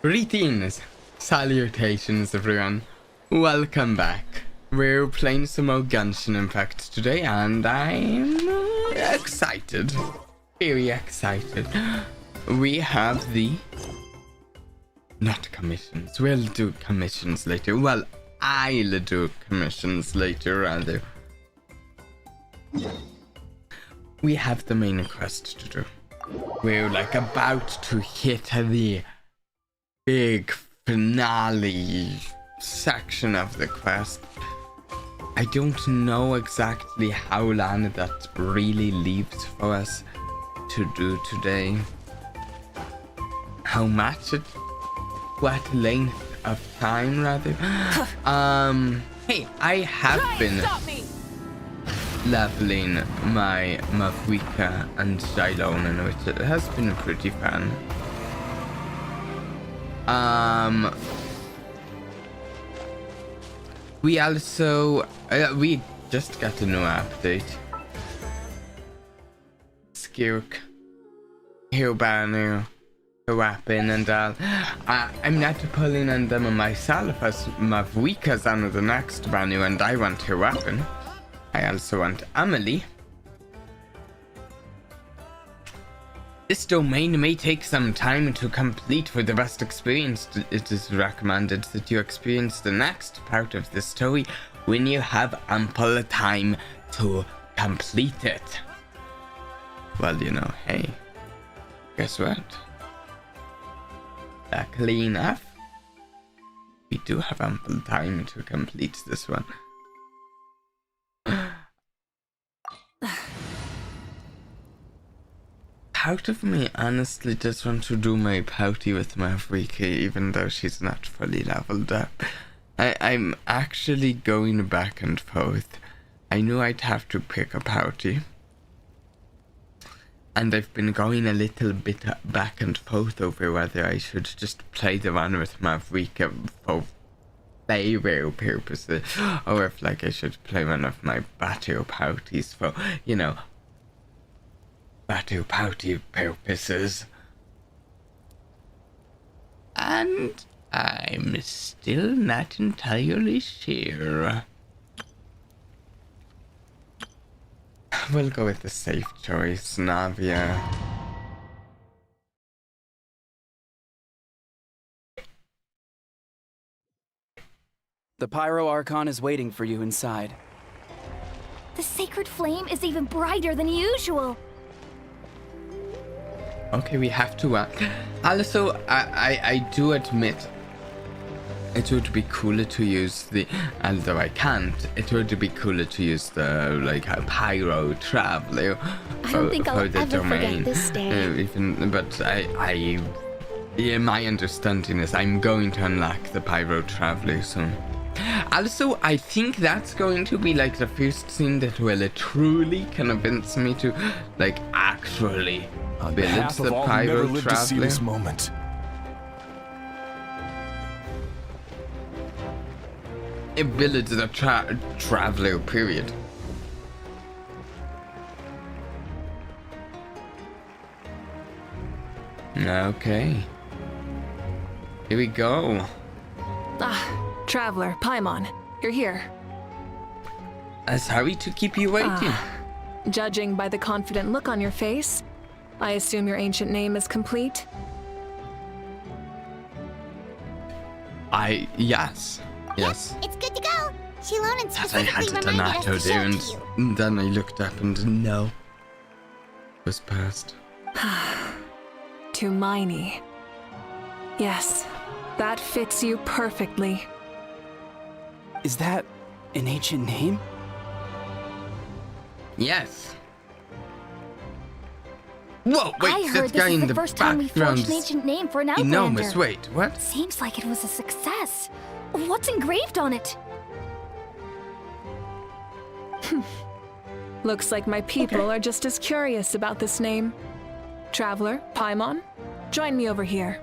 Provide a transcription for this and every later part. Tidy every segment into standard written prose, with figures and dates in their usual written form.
Greetings, salutations everyone, welcome back. We're playing some more Genshin Impact today and I'm excited, very excited. We have the, not commissions, we'll do commissions later, well I'll do commissions later rather. We have the main quest to do. We're like about to hit the big finale section of the quest. I don't know exactly how long that really leaves for us to do today. How much it, what length of time rather. Hey, I have been leveling my Mavwika and Xylona, which has been pretty fun. We also we just got a new update. Skirk, Hero Banner, a weapon, and I'm not pulling on them myself as Mavwika's on the next banner, and I want her weapon. I also want Amelie. This domain may take some time to complete. For the best experience, it is recommended that you experience the next part of the story when you have ample time to complete it. Well, you know, hey, guess what? Luckily enough, we do have ample time to complete this one. Part of me honestly just want to do my pouty with Mavwika, even though she's not fully leveled up. I'm actually going back and forth. I knew I'd have to pick a pouty, and I've been going a little bit back and forth over whether I should just play the one with Mavwika for flavor purposes, or if like I should play one of my battle pouties for, you know, battle pouty purposes. And I'm still not entirely sure. We'll go with the safe choice, Navia. The Pyro Archon is waiting for you inside. The sacred flame is even brighter than usual. Okay, we have to also, I do admit it would be cooler to use the, although I can't, it would be cooler to use the like a pyro traveler for the domain. This day. But yeah, my understanding is I'm going to unlock the pyro traveler soon. Also, I think that's going to be like the first thing that will truly convince me to like actually on build behalf the of all who pyro never lived to see traveler. this moment. Build the traveler period. Okay. Here we go. Traveler, Paimon, you're here. Sorry to keep you waiting. Judging by the confident look on your face, I assume your ancient name is complete? Yes. Yes, it's good to go. Xylonan That I specifically had it reminded an us to auto show there, it to you. and then I looked up and no. It was passed. To Miney. Yes, that fits you perfectly. Is that an ancient name? Yes. Whoa, wait, I heard that guy this in is the the first time we forged an background's ancient name for an outlander. enormous. Wait, what? Seems like it was a success. What's engraved on it? Looks like my people are just as curious about this name. Traveler, Paimon, join me over here.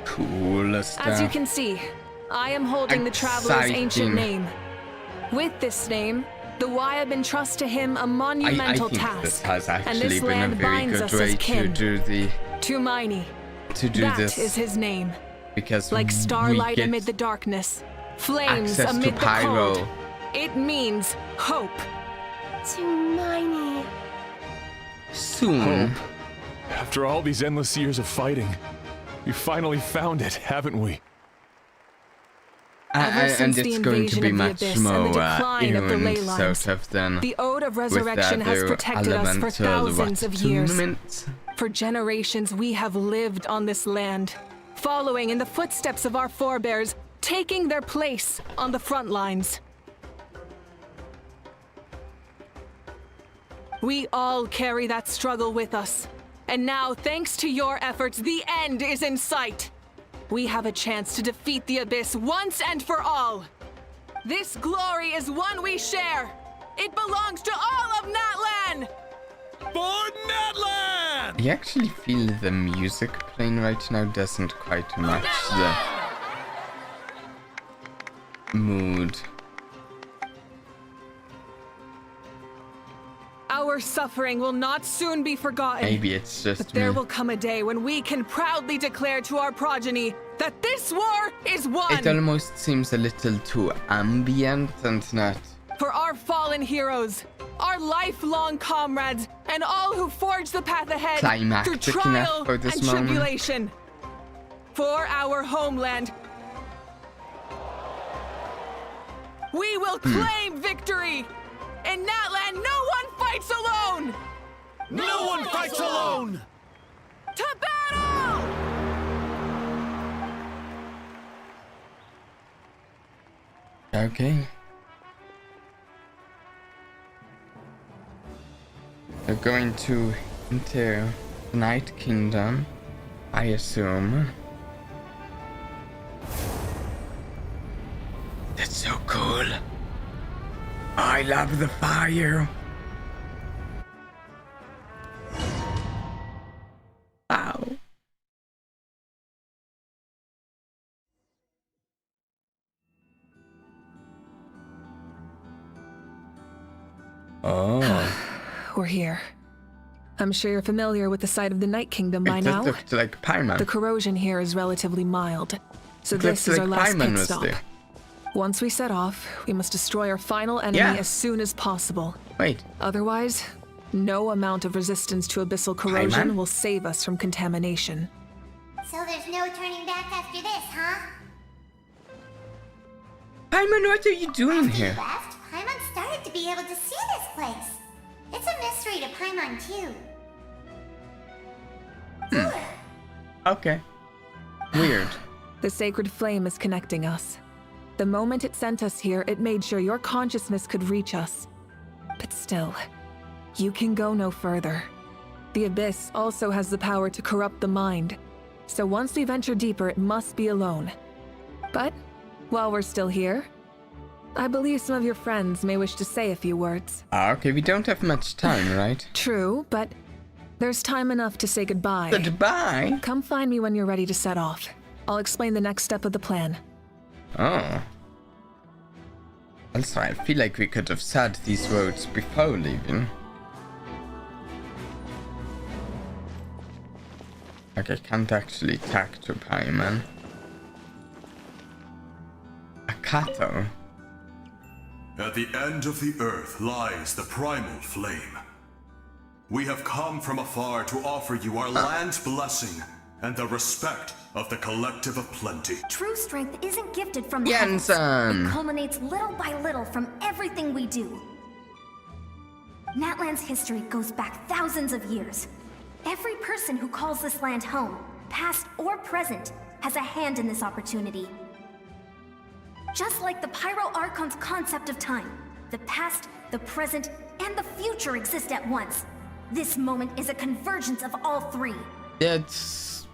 Cool stuff. As you can see, I am holding the Traveler's ancient Exciting. name. With this name, The Wyab entrust to him a I monumental think task, this has and actually this been a land very binds good us way as to kin. do the Tumini. That this is his name. because Like we starlight get amid the darkness, flames access to amid the pyro. cold. It means hope. Tumini. Soon. Hope. After all these endless years of fighting, we finally found it, haven't we? Ever since And the it's going to invasion be of the much Abyss and the more decline of the ley even lines, sort of than the Ode of with Resurrection has other protected us for elemental thousands of years. attunement. For generations, we have lived on this land, following in the footsteps of our forebears, taking their place on the front lines. We all carry that struggle with us. And now, thanks to your efforts, the end is in sight. We have a chance to defeat the Abyss once and for all. This glory is one we share. It belongs to all of Natlan! For Natlan! I actually feel the music playing right now doesn't quite match the mood. Our suffering will not soon be forgotten. Maybe it's just But there me. will come a day when we can proudly declare to our progeny that this war is won! It almost seems a little too ambient and not. For our fallen heroes, our lifelong comrades, and all who forge the path ahead Climactic through enough trial for this and moment. tribulation. For our homeland, we will claim victory! In Natlan, no one fights alone! No one fights alone! To battle! Okay. We're going to enter the Night Kingdom, I assume. That's so cool. I love the fire. Wow. Oh. We're here. I'm sure you're familiar with the site of the Night Kingdom by It now. just looked like Paramount. The corrosion here is relatively mild, so It this looks is our like last Paimon pit was stop. there. Once we set off, we must destroy our final enemy Yeah. as soon as possible. Wait, Otherwise, no amount of resistance to abyssal corrosion Paimon? will save us from contamination. So there's no turning back after this, huh? Paimon, what are you doing here? Left, Paimon started to be able to see this place. It's a mystery to Paimon, too. Okay. Weird. The sacred flame is connecting us. The moment it sent us here, it made sure your consciousness could reach us. But still, you can go no further. The Abyss also has the power to corrupt the mind, so once we venture deeper, it must be alone. But, while we're still here, I believe some of your friends may wish to say a few words. Okay, we don't have much time, right? True, but there's time enough to say goodbye. Goodbye. Come find me when you're ready to set off. I'll explain the next step of the plan. Oh. Also, I feel like we could have said these words before leaving. Like, I can't actually talk to Paimon. Akato. At the end of the earth lies the primal flame. We have come from afar to offer you our land's blessing and the respect of the collective of plenty. True strength isn't gifted from the heavens. Jensen! It culminates little by little from everything we do. Natlan's history goes back thousands of years. Every person who calls this land home, past or present, has a hand in this opportunity. Just like the Pyro Archon's concept of time, the past, the present, and the future exist at once. This moment is a convergence of all three. Is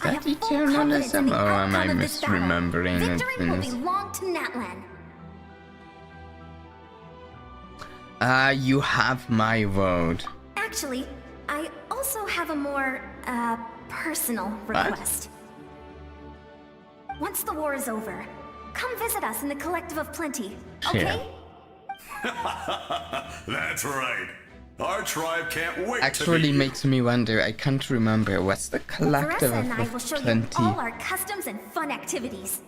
I that have full confidence in eternalism? the Or am I outcome of this battle. misremembering Victory will things? belong to Natlan. You have my vote. Actually, I also have a more, personal request. Once the war is over, come visit us in the Collective of Plenty, okay? That's right. Our tribe can't wait Actually to meet makes me wonder. I can't remember. What's the collective Veressa and I will of show you 20 all our customs and fun activities.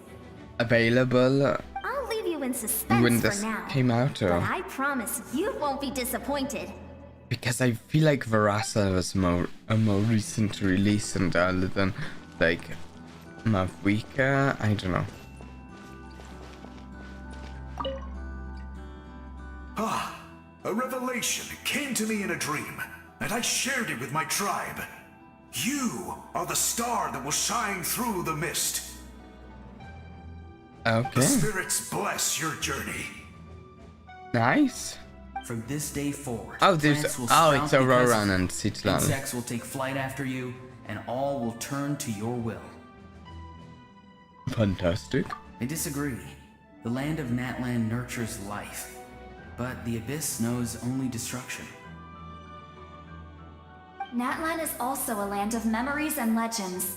available I'll leave you in suspense when for this now. came out? But Or I promise you won't be disappointed. because I feel like Verasa was a more recent release and other than like Mavwika. I don't know. A revelation came to me in a dream, and I shared it with my tribe. You are the star that will shine through the mist. The Okay, spirits bless your journey. nice. From this day forward, Oh, there's plants will oh, sprout it's because Aurora of you. and Citlan. Insects will take flight after you, and all will turn to your will. Fantastic. I disagree. The land of Natlan nurtures life, but the Abyss knows only destruction. Natlan is also a land of memories and legends.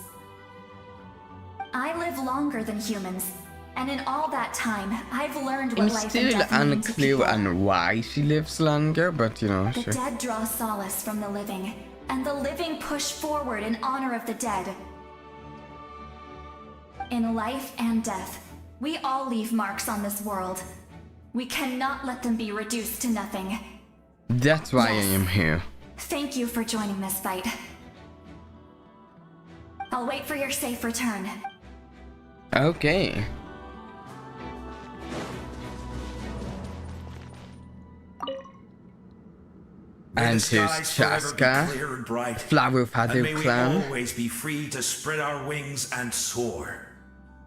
I live longer than humans, and in all that time, I've learned what I'm life and still death mean to unclear people. on why she lives longer, but you know, The sure. dead draw solace from the living, and the living push forward in honor of the dead. In life and death, we all leave marks on this world. We cannot let them be reduced to nothing. That's why Yes. I am here. Thank you for joining this fight. I'll wait for your safe return. Okay. And here's Chaska, clear and bright, Flower Feather and may we Clan. always be free to spread our wings and soar.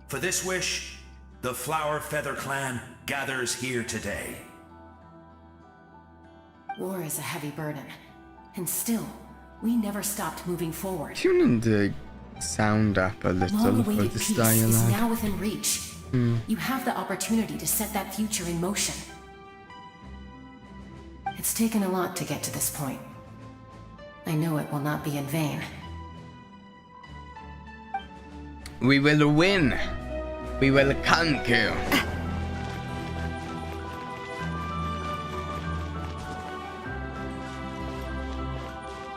For this wish, the Flower Feather Clan gathers here today. War is a heavy burden, and still, we never stopped moving forward. Tuning the sound up a little for Long-awaited this peace is dialogue. now within reach. You have the opportunity to set that future in motion. It's taken a lot to get to this point. I know it will not be in vain. We will win. We will conquer.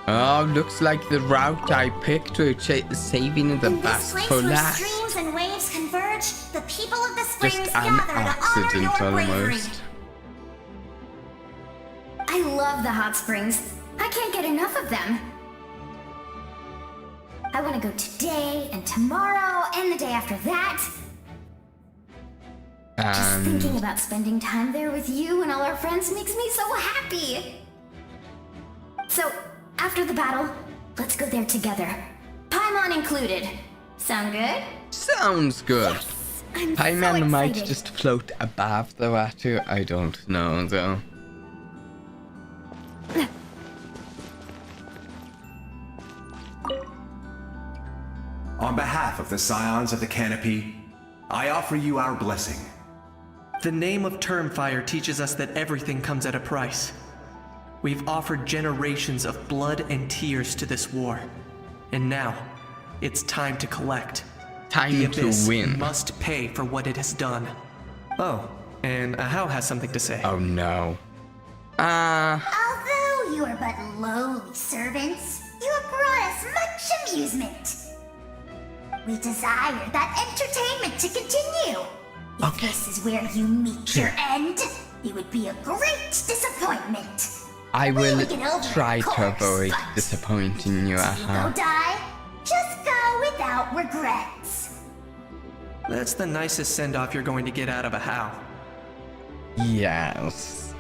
Oh, looks like the route I picked to saving the In this best place for where last. streams and waves converge, the people of the springs Just an gather to honor accident your bravery. almost. I love the hot springs. I can't get enough of them. I want to go today and tomorrow and the day after that. Just thinking about spending time there with you and all our friends makes me so happy. So, after the battle, let's go there together. Paimon included. Sound good? Sounds good. Yes! I'm Paimon so might excited. just float above the water. I don't know though. On behalf of the Scions of the Canopy, I offer you our blessing. The name of Termfire teaches us that everything comes at a price. We've offered generations of blood and tears to this war. And now, it's time to collect. The Time to Abyss win. must pay for what it has done. Oh, and Ahau has something to say. Oh no. Although you are but lowly servants, you have brought us much amusement. We desire that entertainment to continue. If this is where you meet your end, it would be a great disappointment. I will We'll get over it, try of to course, avoid but disappointing you, If you Aha. go die, just go without regrets. That's the nicest send-off you're going to get out of Ahau. Yes.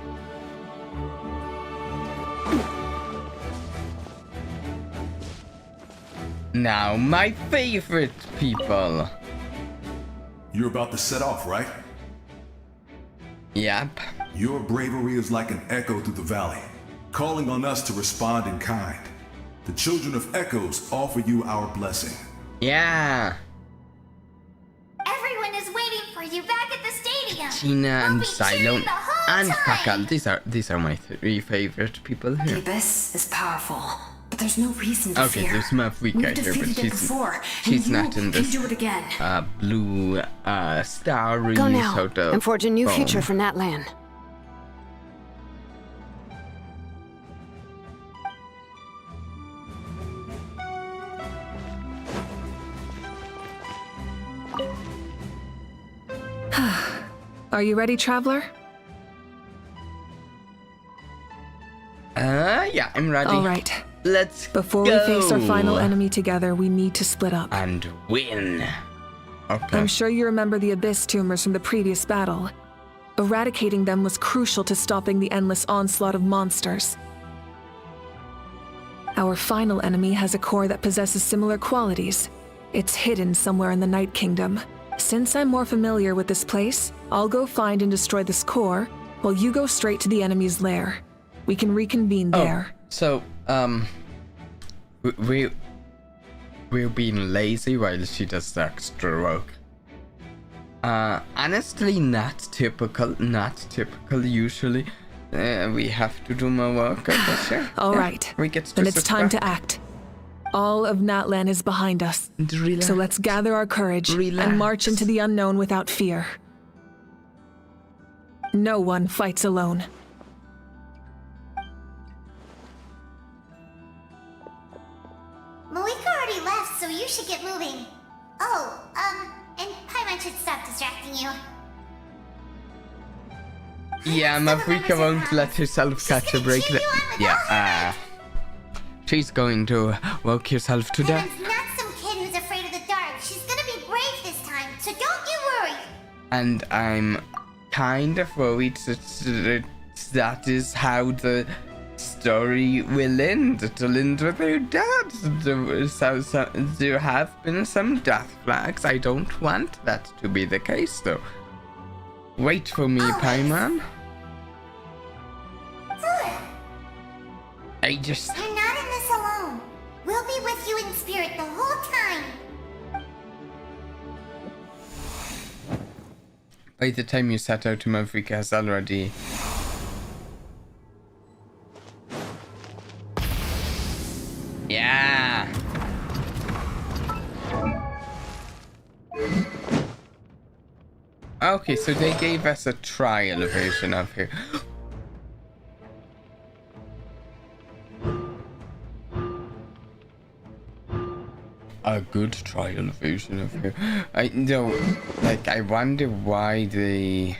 Now, my favorite people. You're about to set off, right? Yep. Your bravery is like an echo through the valley, calling on us to respond in kind. The children of Echoes offer you our blessing. Yeah. Everyone is waiting for you back at the stadium. Tina We'll and be cheering Cylon the whole and time. Pakal. These are my three favorite people The here. Abyss is powerful, but there's no reason to Okay, fear. there's Mavwika We've here, but defeated it she's before, she's and not you in can this do it again. blue starry Go now sort of and forge a new foam. future for Natlan. Are you ready, traveler? Yeah, I'm ready. All right. Let's Before go. we face our final enemy together, we need to split up. And win. Okay. I'm sure you remember the Abyss tumors from the previous battle. Eradicating them was crucial to stopping the endless onslaught of monsters. Our final enemy has a core that possesses similar qualities. It's hidden somewhere in the Night Kingdom. Since I'm more familiar with this place, I'll go find and destroy this core, while you go straight to the enemy's lair. We can reconvene there. So, we're being lazy while she does the extra work. Honestly, not typical usually. We have to do more work, I guess, yeah. All right, We get to then it's sit time back. to act. All of Natlan is behind us. Relax. So let's gather our courage and march into the unknown without fear. No one fights alone. Malika already left, so you should get moving. Oh, and Paimon should stop distracting you. Yeah, Mavrika won't let herself catch a break. Yeah, she's going to work herself to death. Paimon's not some kid who's afraid of the dark. She's gonna be brave this time, so don't you worry. And I'm kind of worried that is how the story will end. It'll end with her dad. There have been some death flags. I don't want that to be the case, though. Wait for me, Paimon. You're not in this alone. We'll be with you in spirit the whole time. By the time you set out, Mavrika has already... Yeah! Okay, so they gave us a trial version of her. A good trial version of her. I wonder why they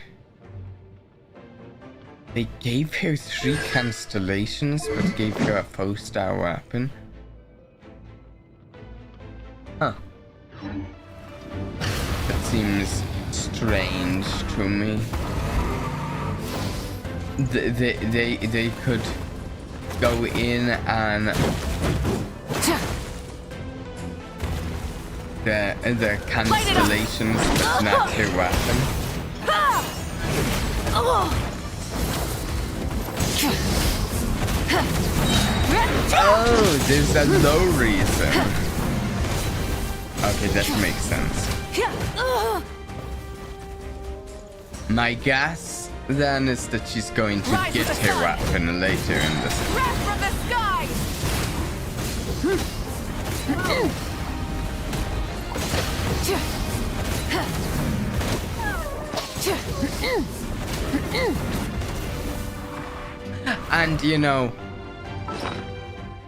gave her 3 constellations but gave her a 4-star weapon. Huh. That seems strange to me. They could go in and the constellations, but not her weapon. Oh, there's a low reason. Okay, that makes sense. My guess then is that she's going to get her weapon later in this. From the sky! And you know,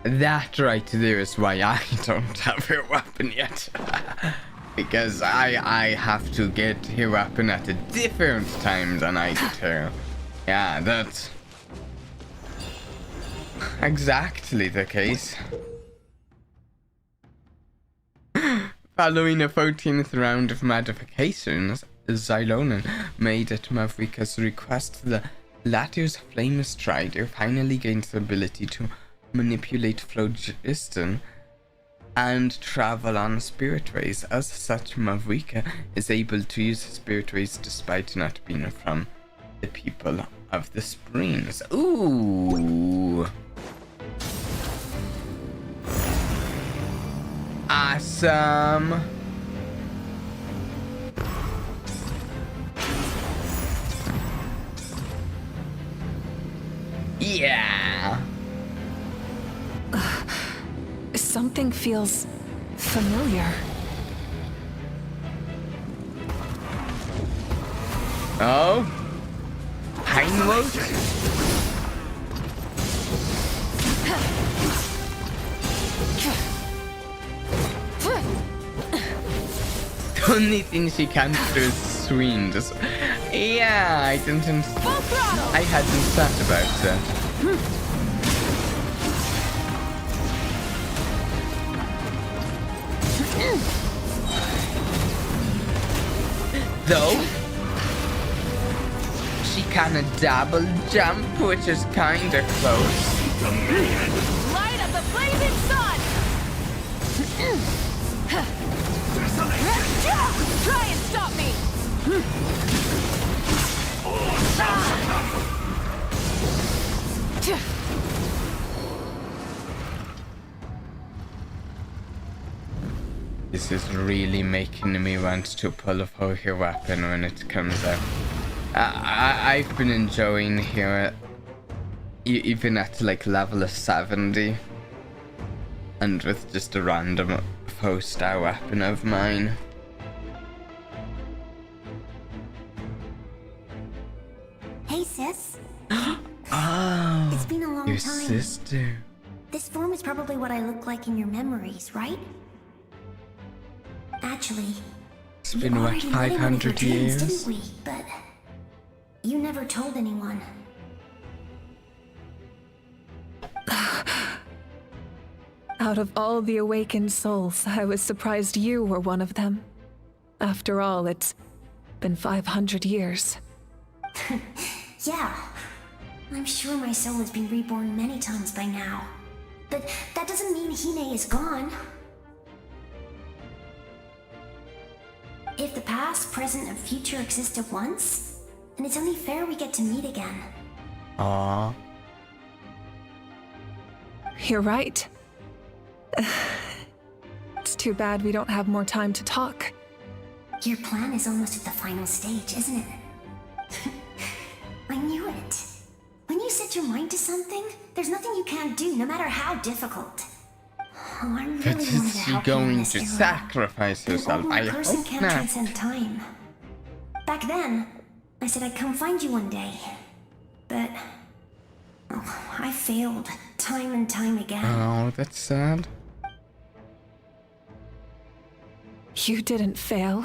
that right there is why I don't have her weapon yet. Because I have to get her weapon at a different time than I get her. Yeah, that's exactly the case. Following a 14th round of modifications, Zylonen made at Mavrika's request, the latter's Flame Strider finally gains the ability to manipulate phlogiston and travel on spirit rays. As such, Mavrika is able to use spirit rays despite not being from the people of the Springs. Ooh! Awesome! Yeah! Something feels familiar. Oh? Heinwood? The only thing she can't do is swing. Yeah, I didn't. I hadn't thought about that. Though she kinda double jump, which is kinda close. Light of the blazing sun! Try and stop me! This is really making me want to pull a your weapon when it comes out. I've been enjoying here, even at like level of 70, and with just a random 4-star weapon of mine. Hey, sis. Oh, It's been a long your time. sister. This form is probably what I look like in your memories, right? Actually, It's we been what, already met in one of your 500 dreams, years? didn't we? But you never told anyone. Out of all the awakened souls, I was surprised you were one of them. After all, it's been 500 years. Yeah. I'm sure my soul has been reborn many times by now. But that doesn't mean Hine is gone. If the past, present, and future exist at once, then it's only fair we get to meet again. Aww. You're right. It's too bad we don't have more time to talk. Your plan is almost at the final stage, isn't it? I knew it. When you set your mind to something, there's nothing you can't do, no matter how difficult. Oh, I really But wanted to is she help you in going this to era. sacrifice But an herself? old I person hope can't not. transcend time. Back then, I said I'd come find you one day. But I failed time and time again. Oh, that's sad. You didn't fail.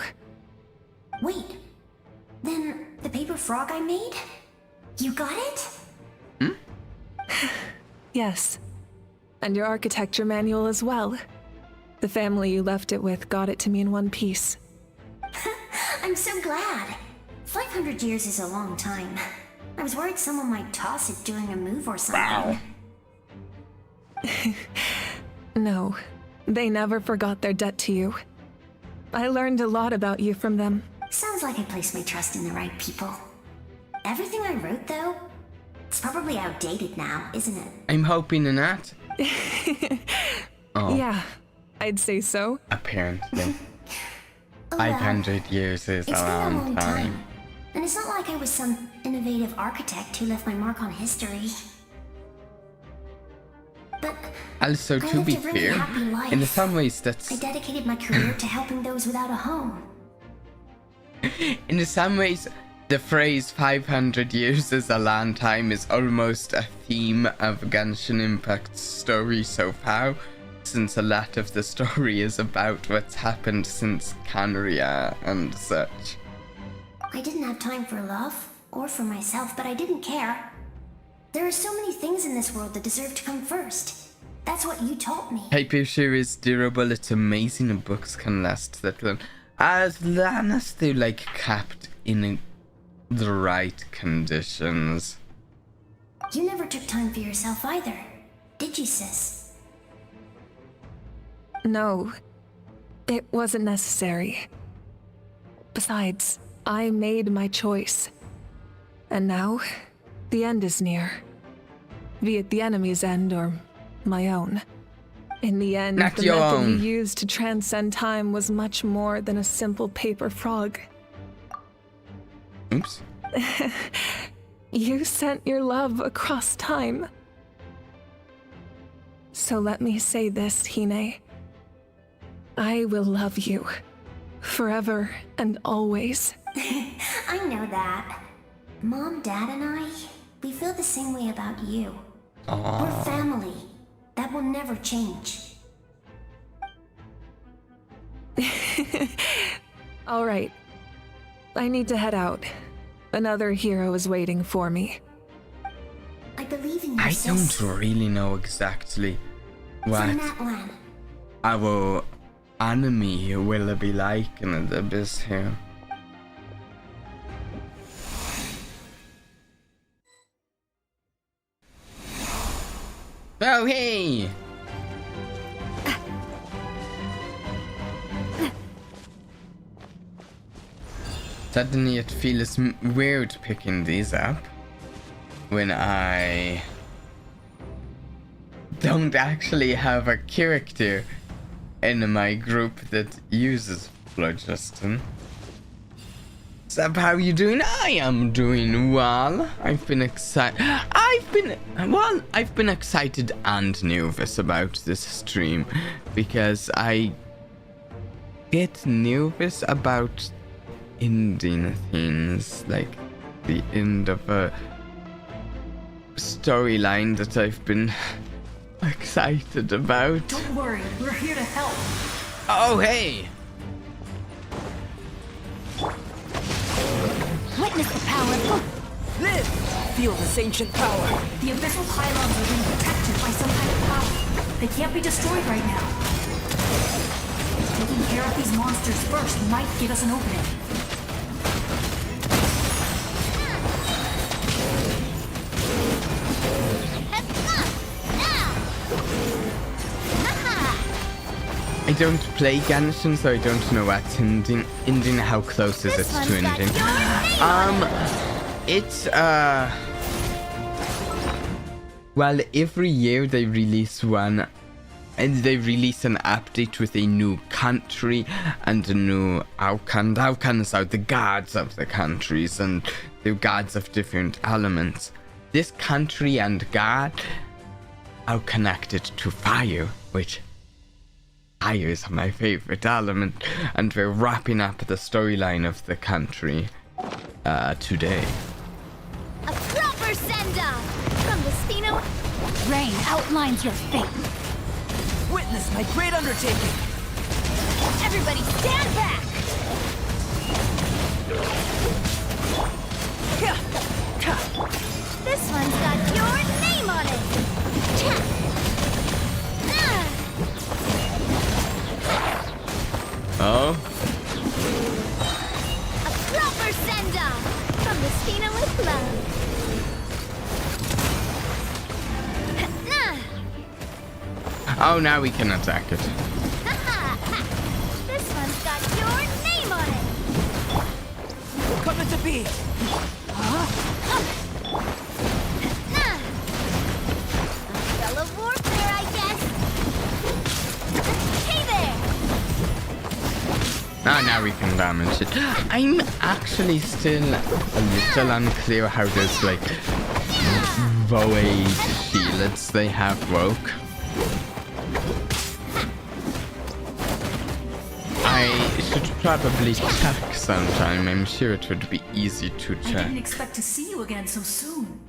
Wait, then the paper frog I made? You got it? Yes. And your architecture manual as well. The family you left it with got it to me in one piece. I'm so glad. 500 years is a long time. I was worried someone might toss it during a move or something. No, they never forgot their debt to you. I learned a lot about you from them. Sounds like I placed my trust in the right people. Everything I wrote, though, it's probably outdated now, isn't it? I'm hoping not. Oh, Yeah, I'd say so. apparently. Oh, 500 years is a It's been a long long time. time. And it's not like I was some innovative architect who left my mark on history. But Also, I to lived be a really fair, happy life. in some ways I that's... dedicated my career to helping those without a home. In some ways, the phrase 500 years is a long time is almost a theme of Genshin Impact's story so far, since a lot of the story is about what's happened since Canria and such. I didn't have time for love, or for myself, but I didn't care. There are so many things in this world that deserve to come first. That's what you taught me. Paper sure is durable, it's amazing and books can last that long. As long as they're like kept in the right conditions. You never took time for yourself either, did you, sis? No, it wasn't necessary. Besides, I made my choice. And now, the end is near. Be it the enemy's end or my own. In the end, Not the your method own. you used to transcend time was much more than a simple paper frog. Oops. You sent your love across time. So let me say this, Hine. I will love you. Forever and always. I know that. Mom, Dad, and I, we feel the same way about you. We're family. That will never change. All right. I need to head out. Another hero is waiting for me. I believe in you, I sis. don't really know exactly From what Natlan. our enemy will be like in the abyss here. Oh, hey! Suddenly it feels weird picking these up when I don't actually have a character in my group that uses phlogiston. Sab, how you doing? I am doing well. I've been excited and nervous about this stream because I get nervous about ending things, like the end of a storyline that I've been excited about. Don't worry, we're here to help. Oh, hey! Witness the power. Live! Feel this ancient power. The abyssal pylons are being protected by some kind of power. They can't be destroyed right now. Taking care of these monsters first might give us an opening. I don't play Genshin, so I don't know what's ending. How close is it to ending? It's well, every year they release one, and they release an update with a new country and a new Archon. Archons are the gods of the countries, and they're gods of different elements. This country and god are connected to fire, which fire is my favorite element, and we're wrapping up the storyline of the country today. A proper send-off from the Spino. Rain outlines your fate. Witness my great undertaking. Everybody stand back! This one's got your name on it! Oh? A proper send-off from the Spino with love. Oh, now we can attack it. This one's got your name on it! Coming to be. Spell of warfare, I guess. Hey there! Oh, now we can damage it. I'm actually still a little unclear how those, like, void shields they have work. I should probably check sometime. I'm sure it would be easy to I check. didn't expect to see you again so soon.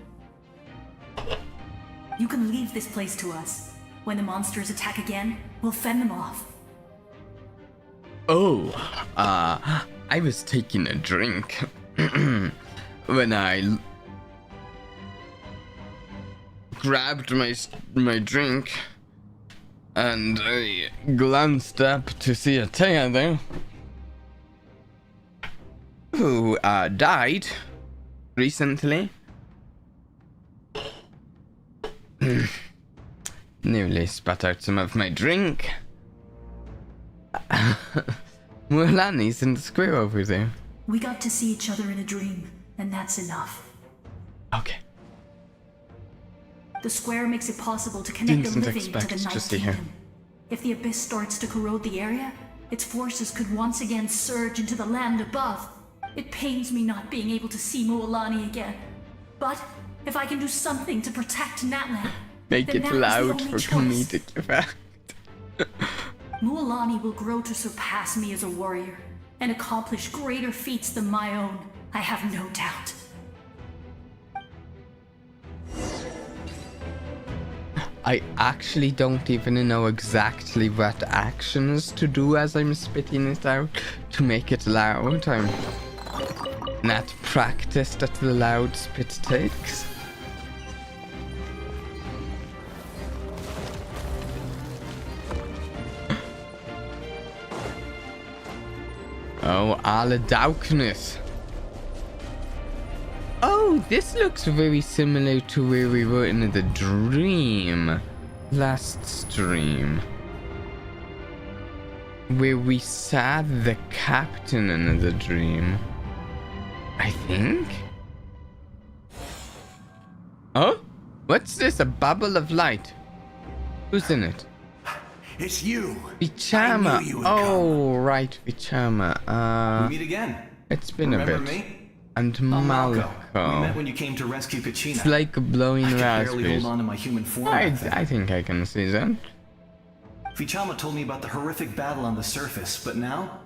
You can leave this place to us. When the monsters attack again, we'll fend them off. Oh, I was taking a drink when I grabbed my drink and I glanced up to see a Taya there who died recently. Nearly spat out some of my drink. Mulani's in the square over there. We got to see each other in a dream, and that's enough. Okay. The square makes it possible to connect the Didn't living to expect the to Night see her. Kingdom. If the abyss starts to corrode the area, its forces could once again surge into the land above. It pains me not being able to see Mualani again. But if I can do something to protect Natlan, Make then it that was the loud only for choice. comedic effect. Mualani will grow to surpass me as a warrior and accomplish greater feats than my own, I have no doubt. I actually don't even know exactly what actions to do as I'm spitting it out to make it loud. I'm not practiced at the loud spit takes. Oh, alle darkness. Oh, this looks very similar to where we were in the dream. Last stream. Where we saw the captain in the dream. I think? Oh? What's this? A bubble of light? Who's in it? It's you. Vichama. Oh, right, Vichama. We meet again. It's been Remember a bit. Me? And I'm Malco. We met when you came to rescue Kachina. It's like blowing I could barely raspberries. hold on to my human form. I think I can see that. Vichama told me about the horrific battle on the surface, but now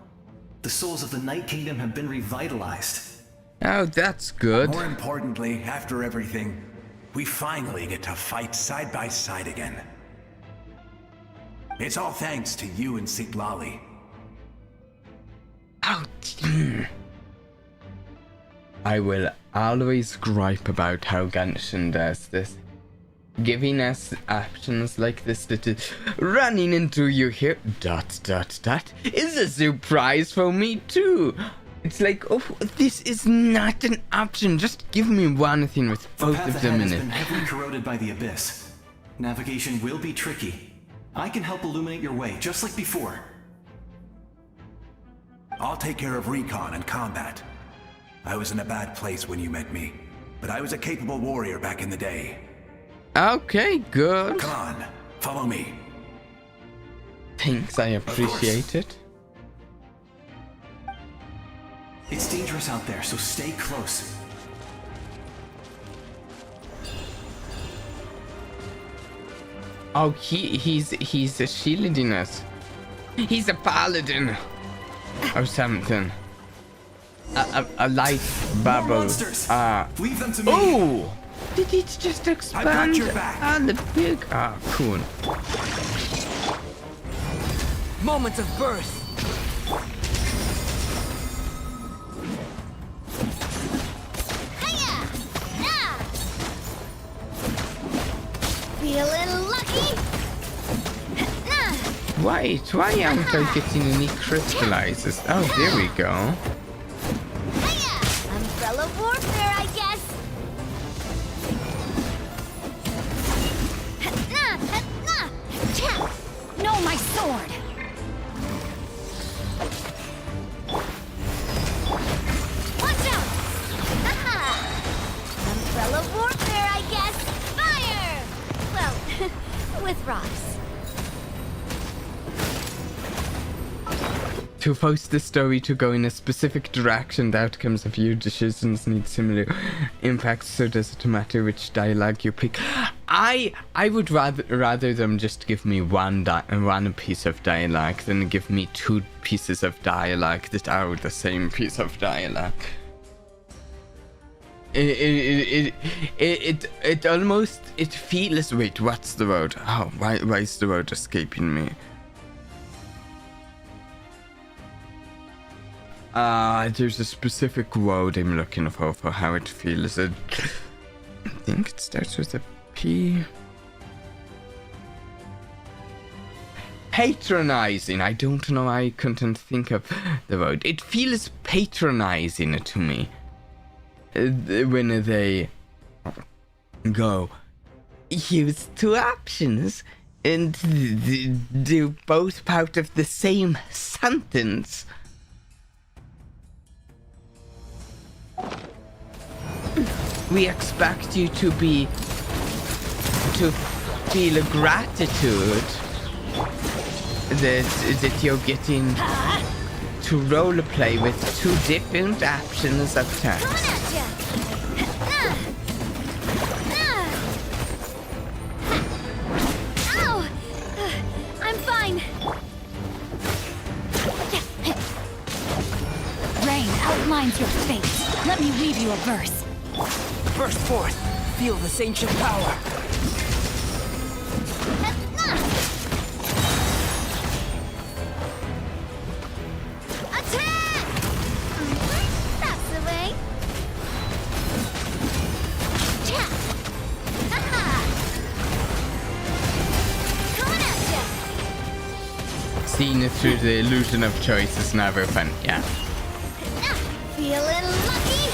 the souls of the Night Kingdom have been revitalized. Oh, that's good. More importantly, after everything, we finally get to fight side by side again. It's all thanks to you and Siglali. Oh, I will always gripe about how Genshin does this. Giving us options like this that is running into you here, ... is a surprise for me too. It's like, oh, this is not an option. Just give me one thing with both of them in The path ahead has it. been heavily corroded by the Abyss. Navigation will be tricky. I can help illuminate your way, just like before. I'll take care of recon and combat. I was in a bad place when you met me, but I was a capable warrior back in the day. Okay, good. Come on, follow me. Thanks, I appreciate it. It's dangerous out there, so stay close. Oh, he's shielding us. He's a paladin or something. A light bubble. Leave them to me. Oh! Did it just expand? I got your back. Ah, the big. Ah, cool. Moments of birth. Feeling lucky? Wait, why aren't I getting any crystallizers? Oh, there we go. Umbrella warfare, I guess. No, my sword. Watch out! Umbrella warfare, I guess. Fire! Well, with rocks. To force the story to go in a specific direction, the outcomes of your decisions need similar impacts, so does it matter which dialogue you pick? I would rather them just give me one piece of dialogue than give me two pieces of dialogue that are the same piece of dialogue. It almost feels. Wait, what's the word? Oh, why is the word escaping me? There's a specific word I'm looking for how it feels. I think it starts with a P. Patronizing. I don't know why I couldn't think of the word. It feels patronizing to me. When they go, here's two options, and they're both part of the same sentence. We expect you to feel gratitude that you're getting to roleplay with two different options of text. Ow! I'm fine. Rain outlines your fate. Let me weave you a verse. Burst forth. Feel this ancient power. Attack! That's the way. seeing it through the illusion of choice is never fun. Yeah. Feeling lucky?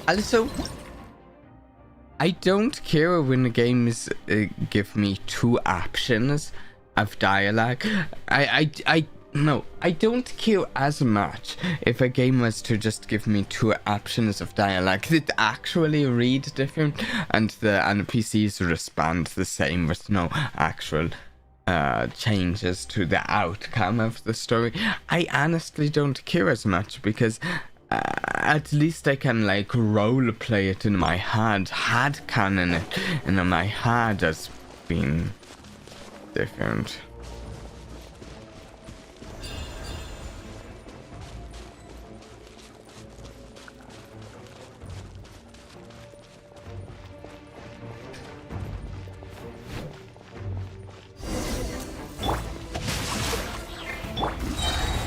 Also, I don't care when the games give me 2 options of dialogue. No, I don't care as much if a game was to just give me 2 options of dialogue that actually read different and the NPCs respond the same with no actual changes to the outcome of the story. I honestly don't care as much because at least I can like role play it in my head, canon it in my head as being different.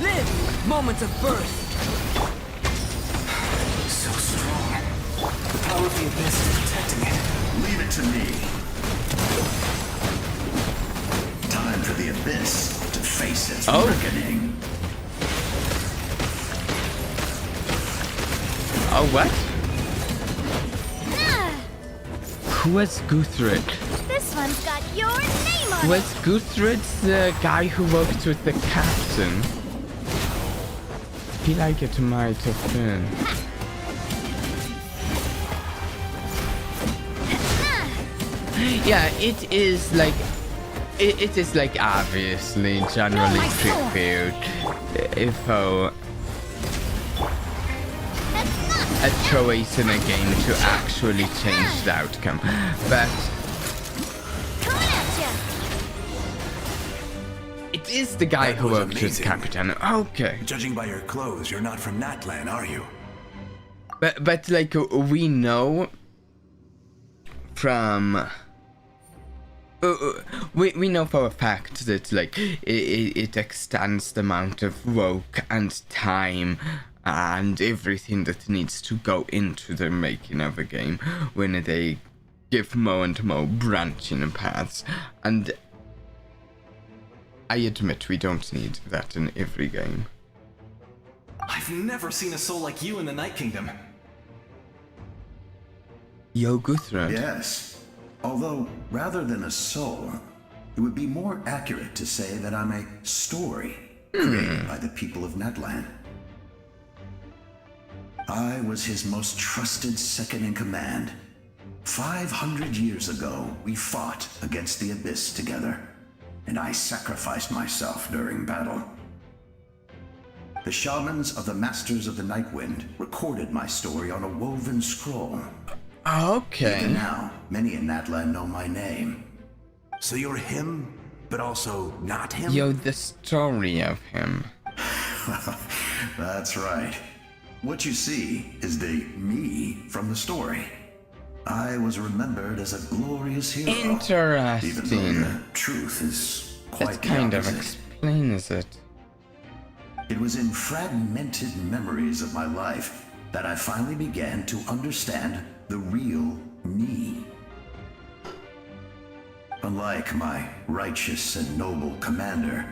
Live! Moments of burst! So strong. The power of the abyss is protecting it. Leave it to me. Time for the abyss to face its reckoning. Oh, what? Who was Guthred? This one's got your name on Was Guthred the guy who worked with the captain? I feel like it might have been. Yeah, it is like... It is like obviously generally prepared for a choice in a game to actually change the outcome, but it is the guy who worked with Captain. Okay. Judging by your clothes, you're not from Natlan, are you? But like we know from we know for a fact that like it extends the amount of work and time and everything that needs to go into the making of a game when they give more and more branching paths, and I admit we don't need that in every game. I've never seen a soul like you in the Night Kingdom. Yo, Guthred. Yes. Although, rather than a soul, it would be more accurate to say that I'm a story created by the people of Natlan. I was his most trusted second-in-command. 500 years ago, we fought against the Abyss together, and I sacrificed myself during battle. The shamans of the Masters of the Nightwind recorded my story on a woven scroll. Okay. Even now, many in Natlan know my name. So you're him, but also not him? Yo, the story of him. That's right. What you see is the me from the story. I was remembered as a glorious hero. Interesting. Even though the truth is quite that kind the of opposite. explains it. It was in fragmented memories of my life that I finally began to understand the real me. Unlike my righteous and noble commander,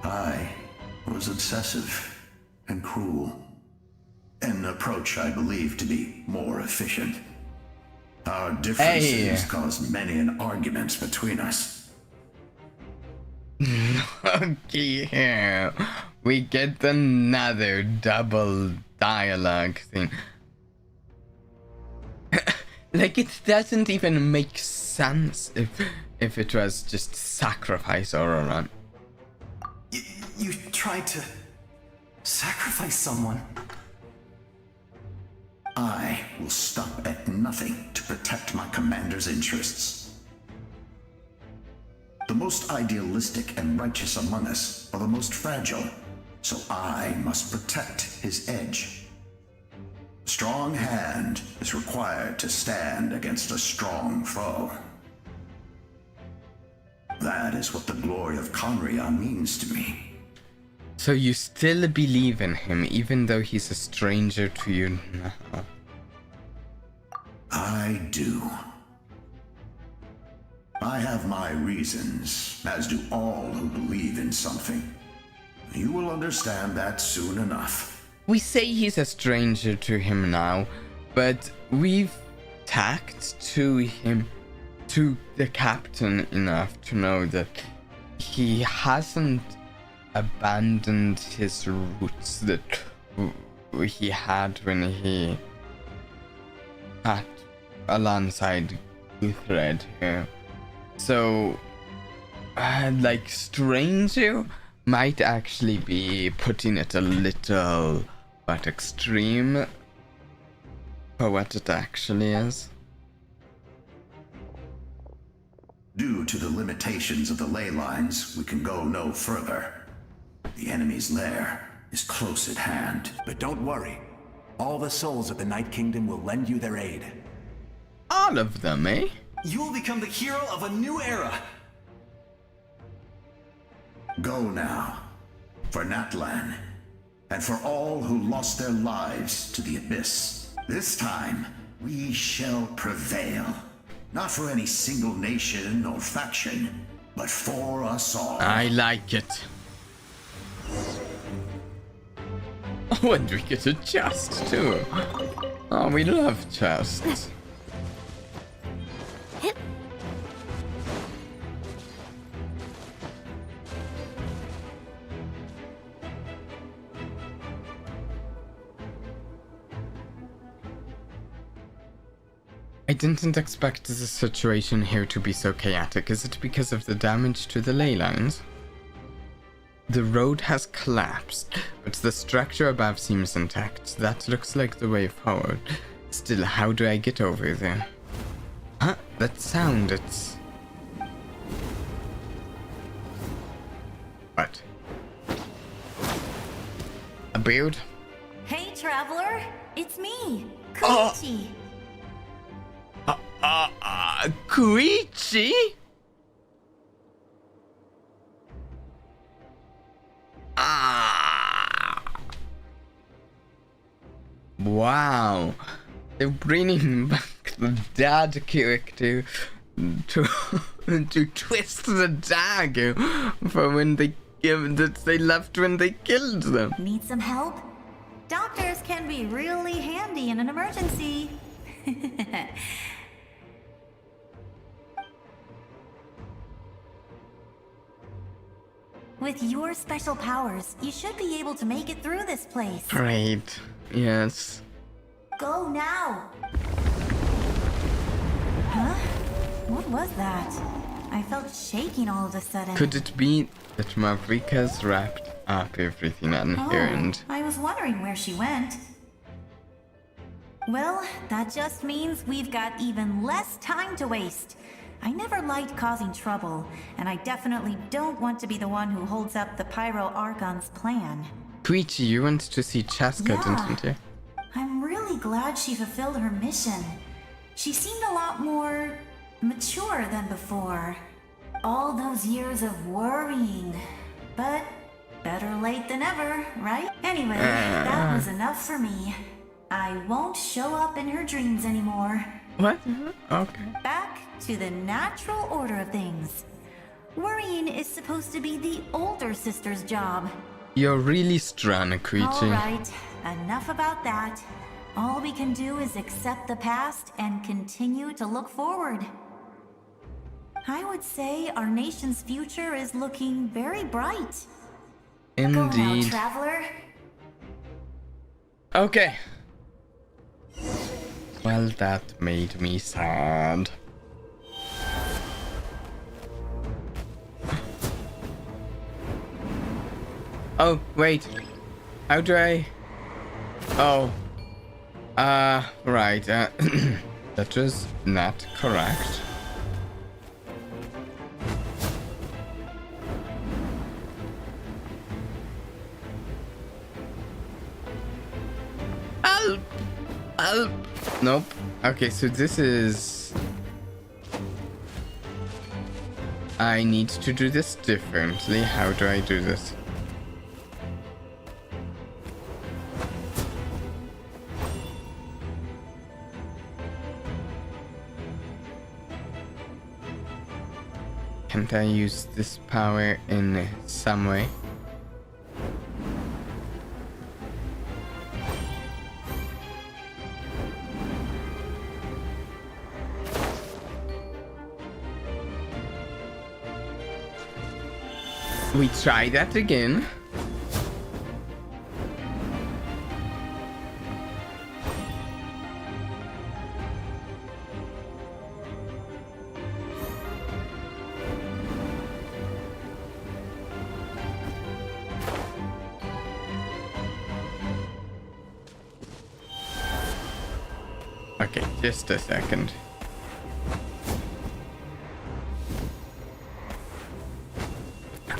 I was obsessive and cruel. An approach I believe to be more efficient. Our differences caused many an arguments between us. Okay, we get another double dialogue thing. Like, it doesn't even make sense if it was just sacrifice or a run. You tried to sacrifice someone. I will stop at nothing to protect my commander's interests. The most idealistic and righteous among us are the most fragile, so I must protect his edge. A strong hand is required to stand against a strong foe. That is what the glory of Conria means to me. So you still believe in him, even though he's a stranger to you now? I do. I have my reasons, as do all who believe in something. You will understand that soon enough. We say he's a stranger to him now, but we've talked to him, to the captain, enough to know that he hasn't abandoned his roots that he had when he had alongside Guthred here. So, like, stranger might actually be putting it a little but extreme for what it actually is. Due to the limitations of the ley lines, we can go no further. The enemy's lair is close at hand. But don't worry. All the souls of the Night Kingdom will lend you their aid. All of them, eh? You will become the hero of a new era. Go now, for Natlan, and for all who lost their lives to the Abyss. This time, we shall prevail. Not for any single nation or faction, but for us all. I like it. Oh, and we get a chest too. Oh, we love chests. I didn't expect the situation here to be so chaotic. Is it because of the damage to the ley lines? The road has collapsed, but the structure above seems intact. That looks like the way forward. Still, how do I get over there? Huh? That sound, it's... What? A beard? Hey, traveler! It's me, Koichi! Koichi? Wow. They're bringing back the dad character to twist the dagger for when they that they left when they killed them. Need some help? Doctors can be really handy in an emergency. With your special powers, you should be able to make it through this place. Great. Yes. Go now! Huh? What was that? I felt shaking all of a sudden. Could it be that Mavrika's wrapped up everything on her and... I was wondering where she went. Well, that just means we've got even less time to waste. I never liked causing trouble, and I definitely don't want to be the one who holds up the Pyro Archon's plan. Koichi, you went to see Chaska, didn't you? I'm really glad she fulfilled her mission. She seemed a lot more mature than before. All those years of worrying. But better late than ever, right? Anyway, that was enough for me. I won't show up in her dreams anymore. What? Okay. Back to the natural order of things. Worrying is supposed to be the older sister's job. You're really strong, Koichi. Alright, enough about that. All we can do is accept the past and continue to look forward. I would say our nation's future is looking very bright. Indeed. Go now, traveler. Okay. Well, that made me sad. Oh, wait. How do I... Oh. Right. That was not correct. Help! Nope. Okay, so this is... I need to do this differently. How do I do this? can't I use this power in some way? We try that again. Okay, just a second.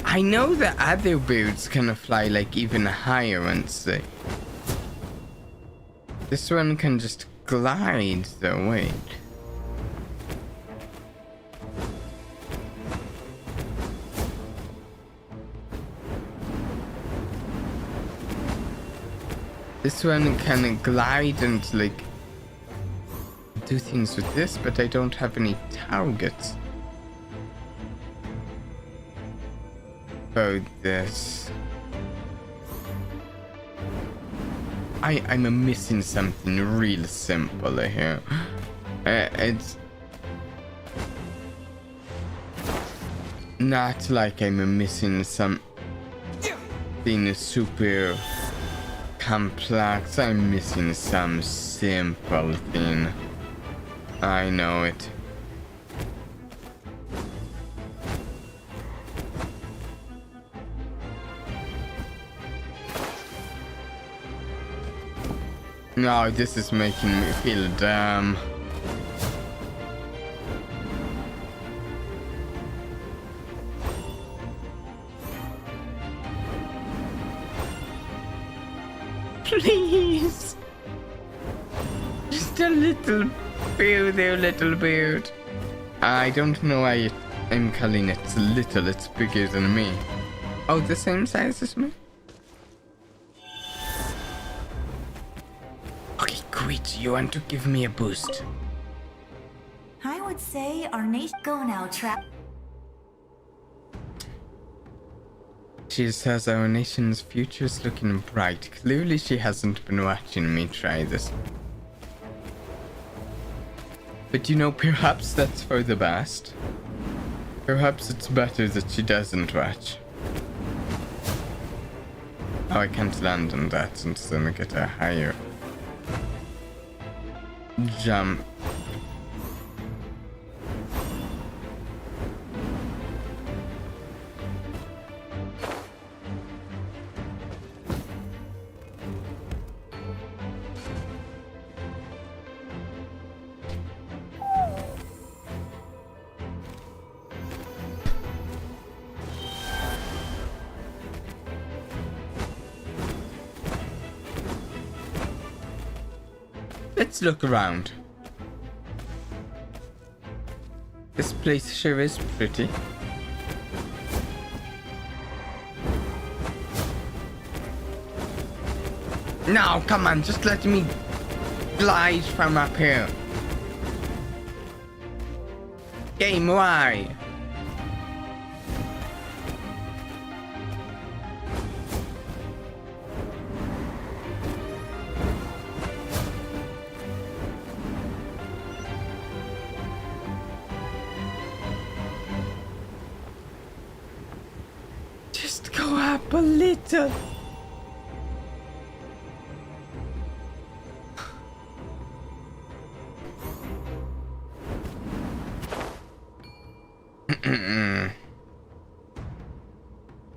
I know the other birds can fly like even higher once they... This one can just glide though, wait. This one can glide and like do things with this, but I don't have any targets. About this. I'm missing something real simple here. It's not like I'm missing something super complex. I'm missing some simple thing. I know it. No, this is making me feel dumb. Please. Just a little further, little bird. I don't know why I'm calling it little, it's bigger than me. Oh, the same size as me? Okay, quit. You want to give me a boost? I would say our nation. Go now, Trap. She says our nation's future's looking bright. Clearly she hasn't been watching me try this. But you know, perhaps that's for the best. Perhaps it's better that she doesn't watch. Oh, I can't land on that since then I get a higher jump. Let's look around. This place sure is pretty. No, come on, just let me glide from up here. Game, why? Just go up a little.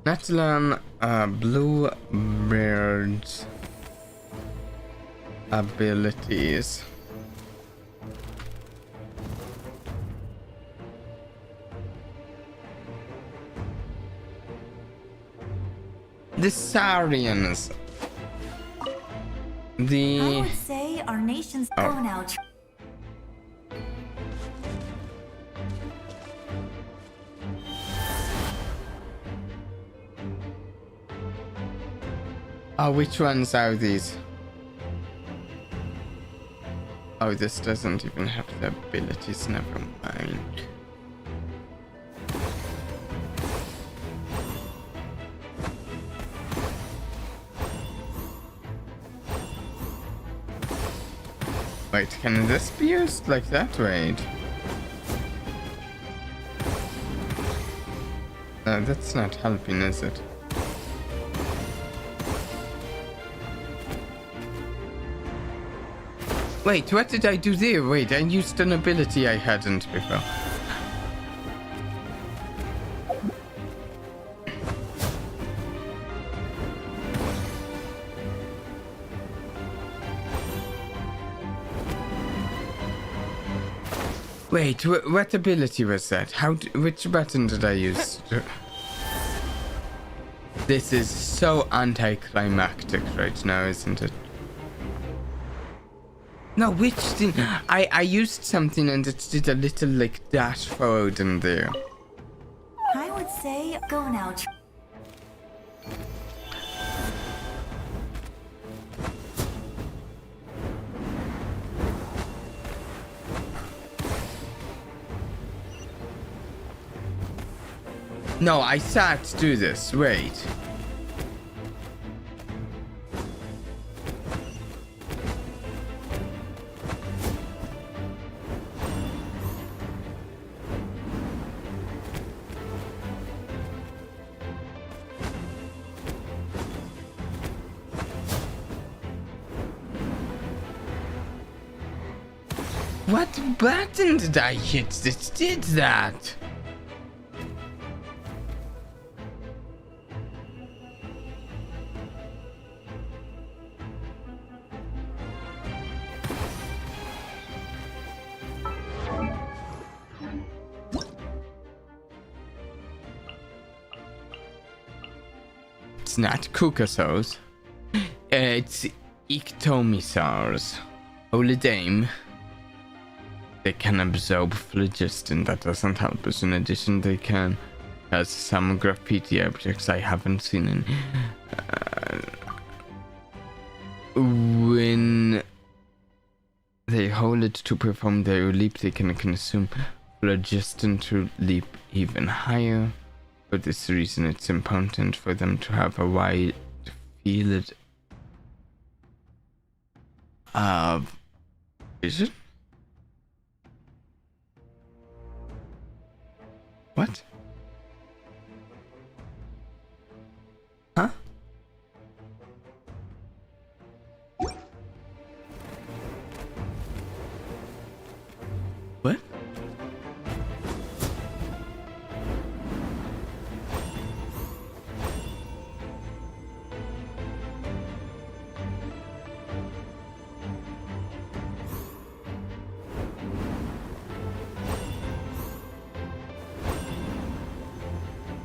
Natlan, Bluebird's abilities. The Saurians. I would say our nation's go now. Oh, which ones are these? Oh, this doesn't even have the abilities, never mind. Wait, can this be used like that? Wait. No, that's not helping, is it? Wait, what did I do there? Wait, I used an ability I hadn't before. Wait, what ability was that? Which button did I use? This is so anticlimactic right now, isn't it? No, which thing? I used something and it did a little like dash forward in there. I would say go now. No, I sat to do this. Wait. What button did I hit that did that? It's not Kukasos. It's Ictomisaurs. Holy Dame. They can absorb phlogiston. That doesn't help us. In addition, they can has some graffiti objects I haven't seen in. When they hold it to perform their leap, they can consume phlogiston to leap even higher. For this reason, it's important for them to have a wide field of vision. What? Huh? What?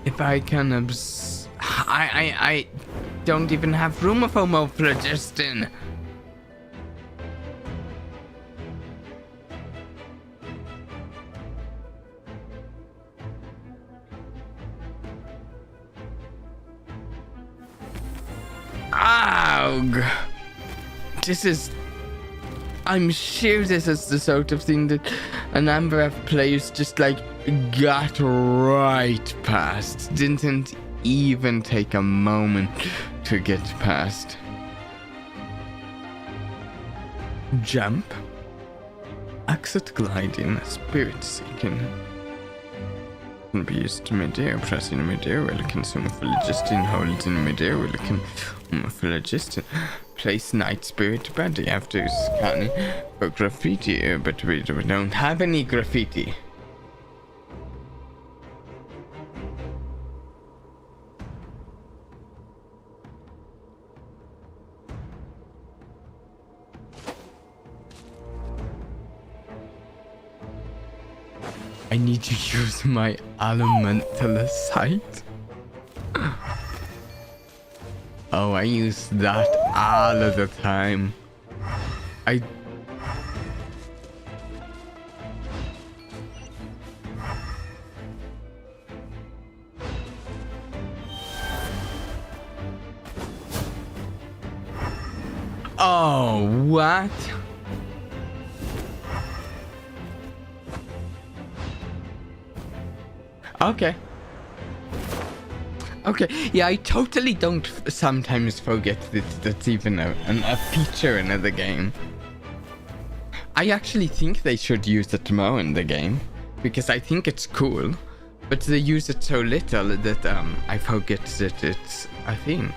If I can I don't even have room for more phlogiston. Ow! I'm sure this is the sort of thing that a number of players just like got right past. Didn't even take a moment to get past. Jump. Exit gliding. Spirit seeking. Can be used midair. Pressing midair will consume phlogiston. Hold in midair will consume phlogiston. Place night spirit body after scanning for graffiti, but we don't have any graffiti. I need to use my elemental sight. Oh, I use that all of the time. Oh, what? Okay. Okay, yeah, I totally don't sometimes forget that that's even a feature in the game. I actually think they should use it more in the game, because I think it's cool, but they use it so little that I forget that it's a thing.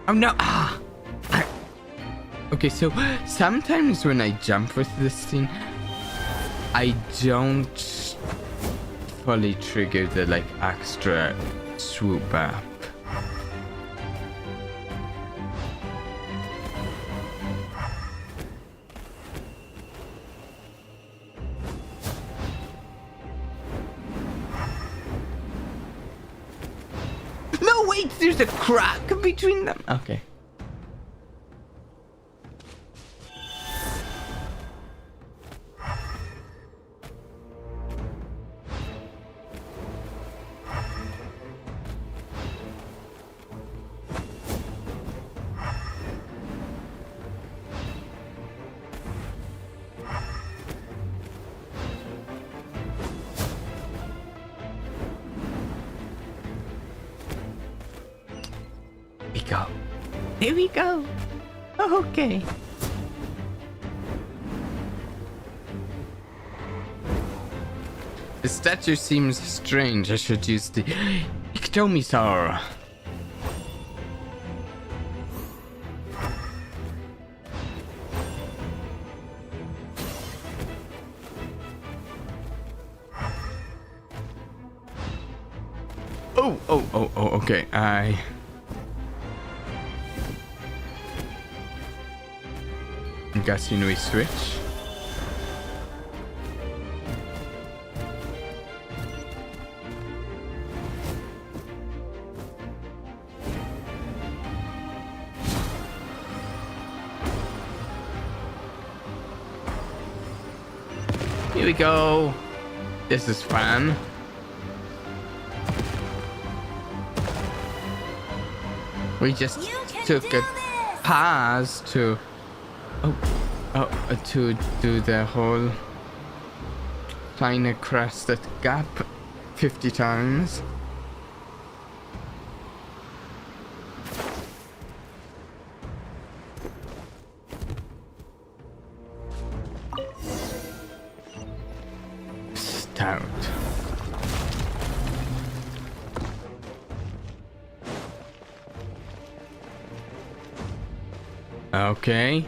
Oh no! Okay, so sometimes when I jump with this thing, I don't fully trigger the like extra swoop up. No, wait, there's a crack between them. Okay. Here we go. Okay. The statue seems strange. I should use the ectomisaur. Oh, okay. I guessing we switch. Here we go. This is fun. We just took a pause to to do the whole trying to cross that gap 50 times. Stout. Okay.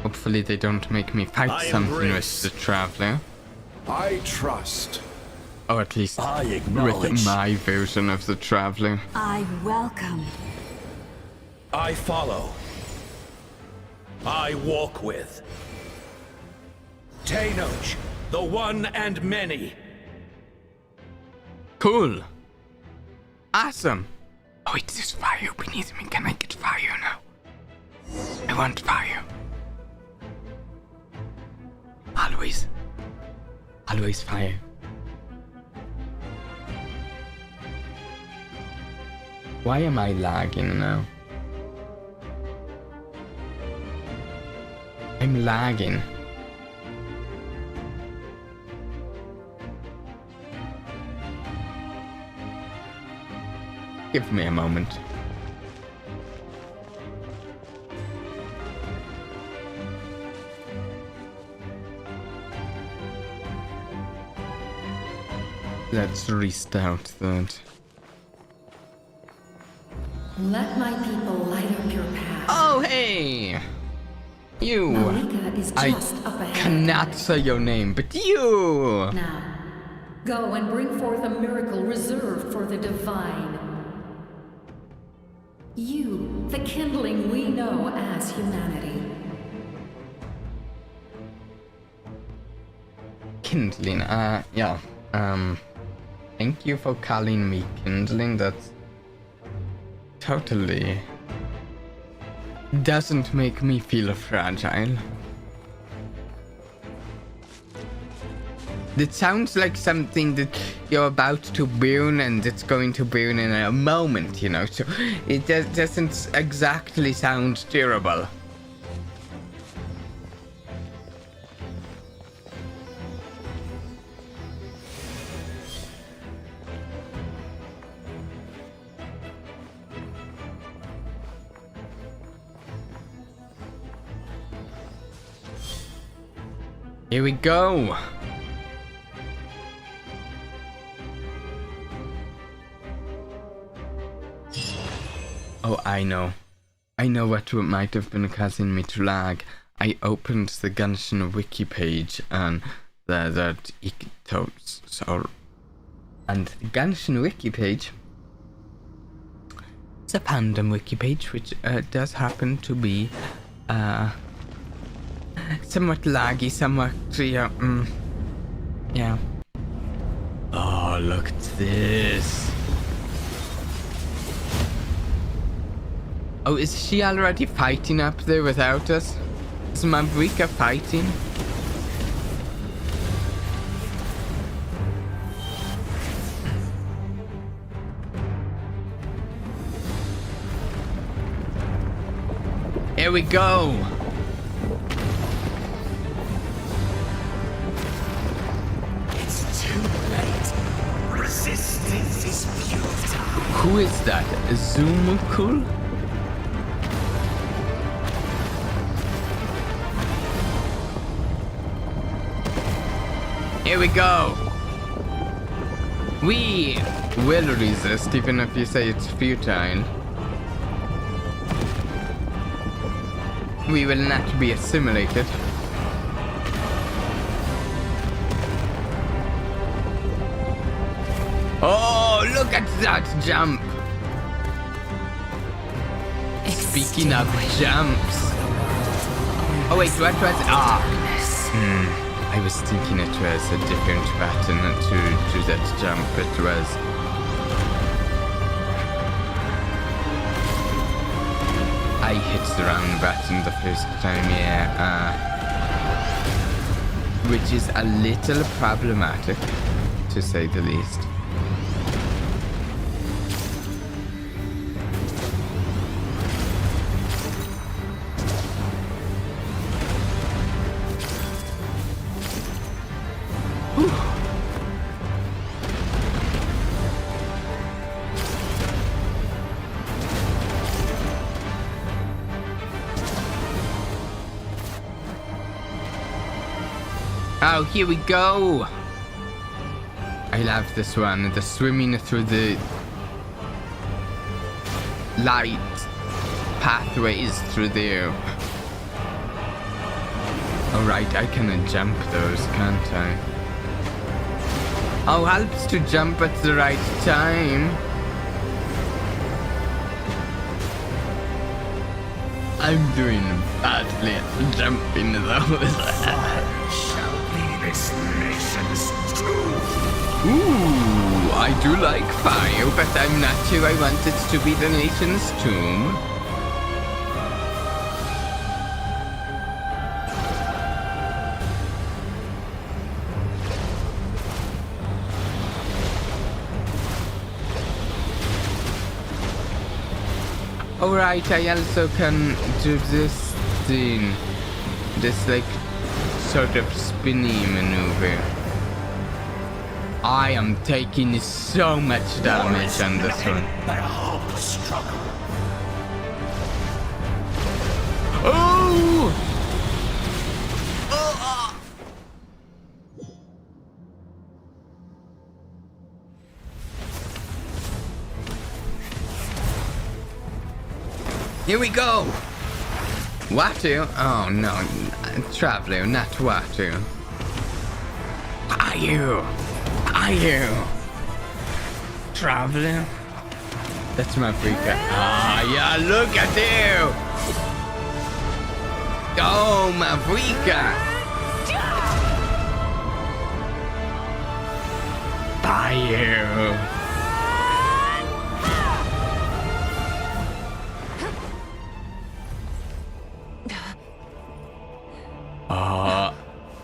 Hopefully they don't make me fight something with the Traveler. I trust. Or at least with my version of the Traveler. I welcome. I follow. I walk with. Tenoch, the one and many. Cool. Awesome. Oh, wait, there's fire beneath me. Can I get fire now? I want fire. Always fire. Why am I lagging now? I'm lagging. Give me a moment. Let's restart that. Let my people light up your path. Oh, hey! You! Malika is just up ahead. Cannot say your name, but you! Now, go and bring forth a miracle reserved for the divine. You, the kindling we know as humanity. Kindling, yeah. Thank you for calling me kindling. That's totally doesn't make me feel fragile. It sounds like something that you're about to burn and it's going to burn in a moment, you know, so it doesn't exactly sound terrible. Here we go. Oh, I know what might have been causing me to lag. I opened the Genshin wiki page and the Genshin wiki page is a Pandem wiki page, which does happen to be somewhat laggy, somewhat yeah. Oh, look at this. Oh, is she already fighting up there without us? Is Mavrika fighting? Here we go! It's too late. Resistance is futile. Who is that? Azumukul? Here we go! We will resist even if you say it's futile. We will not be assimilated. Oh, look at that jump! Speaking of jumps. Oh wait, what was... I was thinking it was a different button to do that jump. It was... I hit the wrong button the first time, yeah. Which is a little problematic, to say the least. Oh, here we go! I love this one. The swimming through the light pathways through there. Alright, I can jump those, can't I? Oh, helps to jump at the right time. I'm doing badly at jumping those. This nation's tomb. Ooh, I do like fire, but I'm not sure I want it to be the nation's tomb. Alright, I also can do this thing. This like sort of spinny maneuver. I am taking so much damage on this one. Oh! Here we go! Watu? Oh no, Traveler, not Watu. Are you? Traveler? That's my freaker. Ah, yeah, look at you! Oh, my freaker! Are you?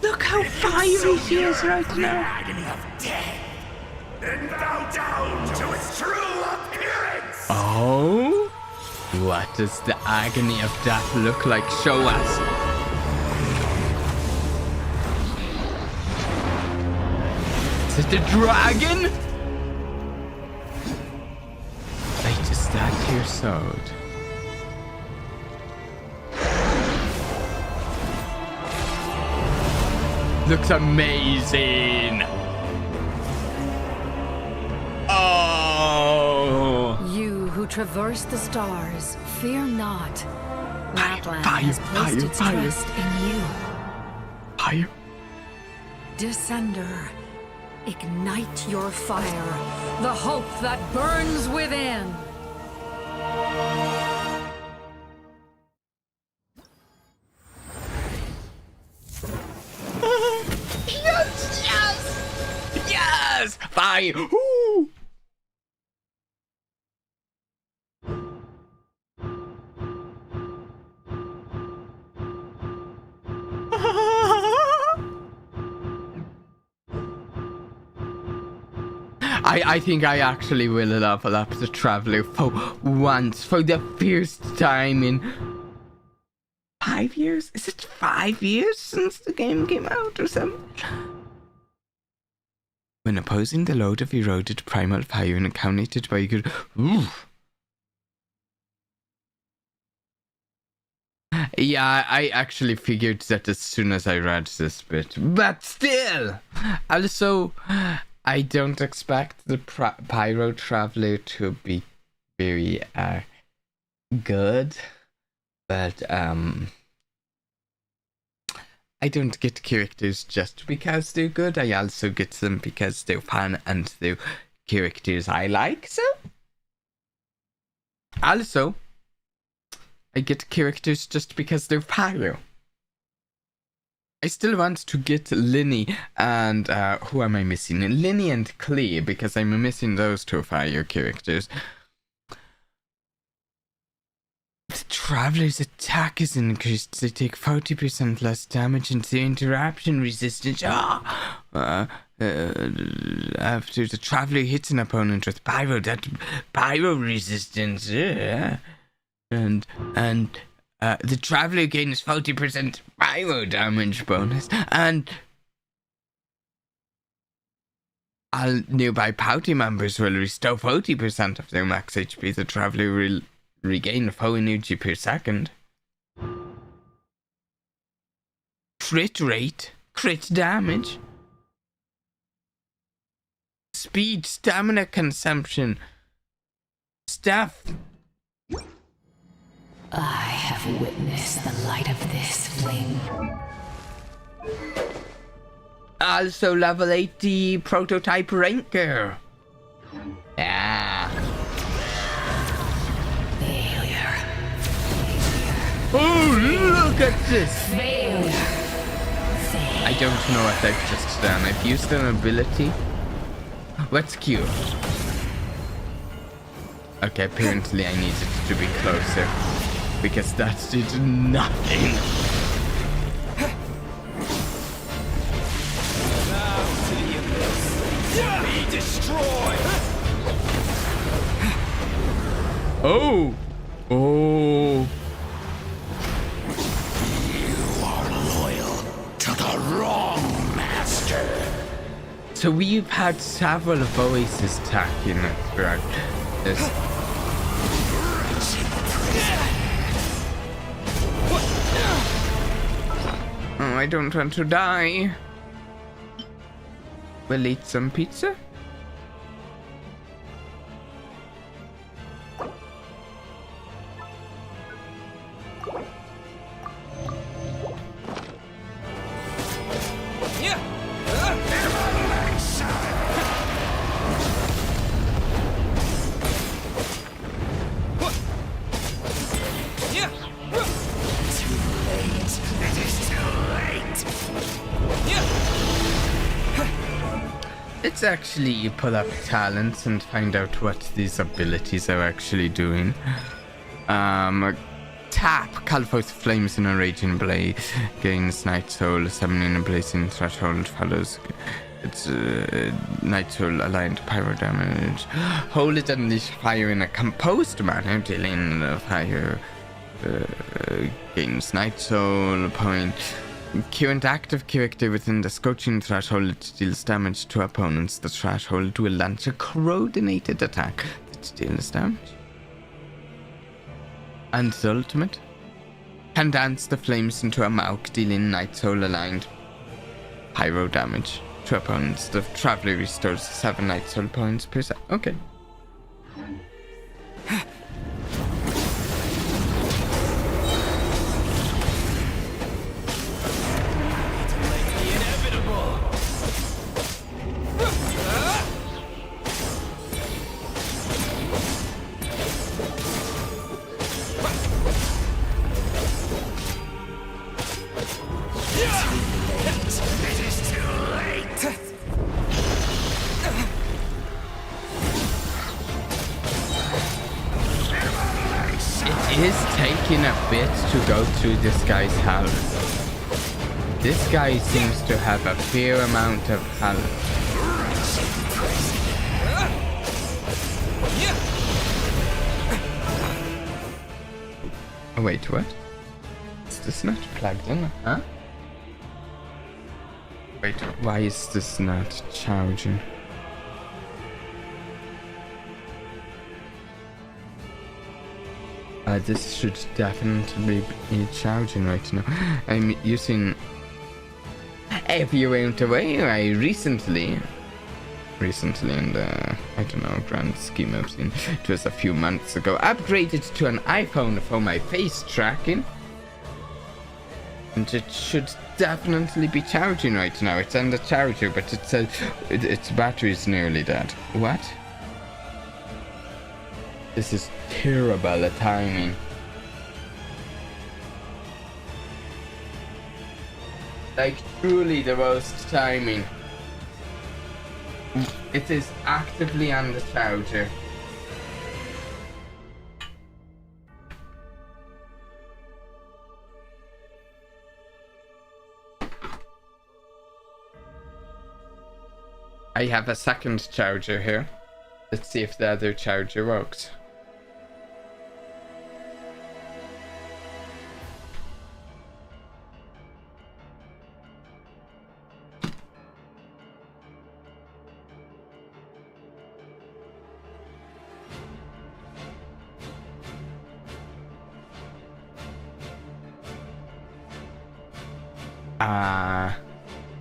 Look how fiery she is right now. Agony of death. Then bow down to its true appearance. Oh? What does the agony of death look like? Show us. Is it a dragon? Wait, is that your sword? Looks amazing. Oh. You who traverse the stars, fear not. Natlan has placed its trust in you. Fire. Descender, ignite your fire, the hope that burns within. Yes, yes, yes! Fire! Ooh. I think I actually will level up the Traveler for once, for the first time in 5 years? Is it 5 years since the game came out or something? When opposing the load of eroded primal fire and accounted by good. Ooh. Yeah, I actually figured that as soon as I read this bit. But still! Also, I don't expect the Pyro Traveler to be very good. But, I don't get characters just because they're good. I also get them because they're fun and they're characters I like, so. Also, I get characters just because they're Pyro. I still want to get Linny and, who am I missing? Linny and Klee, because I'm missing those two fire characters. The Traveler's attack is increased. They take 40% less damage and their interruption resistance. After the Traveler hits an opponent with Pyro, that Pyro resistance. And the Traveler gains 40% Pyro damage bonus. And all nearby party members will restore 40% of their max HP. The Traveler will regain 4 energy per second. Crit rate, crit damage, speed, stamina consumption, stuff. I have witnessed the light of this flame. Also level 80 prototype ranker. Yeah. Oh, look at this! Failure. I don't know what I've just done. I've used an ability. What's Q? Okay, apparently I needed to be closer. Because that did nothing. Be destroyed! Oh! Oh! To the wrong master. So we've had several voices attacking it throughout this. Oh, I don't want to die. We'll eat some pizza. It's actually, you pull up talents and find out what these abilities are actually doing. Tap, call forth flames in a raging blaze, gains Night Soul, summoning a blazing threshold, follows its Night Soul aligned pyro damage. Hold it and unleash fire in a composed manner, dealing fire, gains Night Soul, point. Current active character within the scorching threshold deals damage to opponents. The threshold will launch a coordinated attack that deals damage. And the ultimate can dance the flames into a mouth, dealing Night Soul aligned pyro damage to opponents. The Traveler restores 7 Night Soul points per second. Okay. It is taking a bit to go through this guy's health. This guy seems to have a fair amount of health. Oh wait, what? Is this not plugged in, huh? Wait, why is this not charging? This should definitely be charging right now. I'm using a few round away. I recently in the, I don't know, grand scheme of things, it was a few months ago, upgraded to an iPhone for my face tracking. And it should definitely be charging right now. It's on the charger, but it says its battery's nearly dead. What? This is terrible at timing. Like, truly the worst timing. It is actively on the charger. I have a second charger here. Let's see if the other charger works.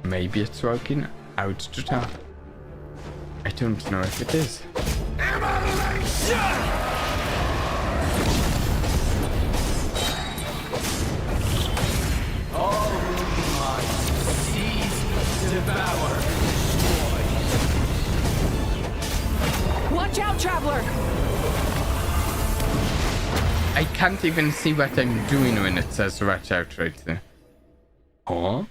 Maybe it's working out to top. I don't know if it is. Watch out, Traveler! I can't even see what I'm doing when it says watch out right there. Huh?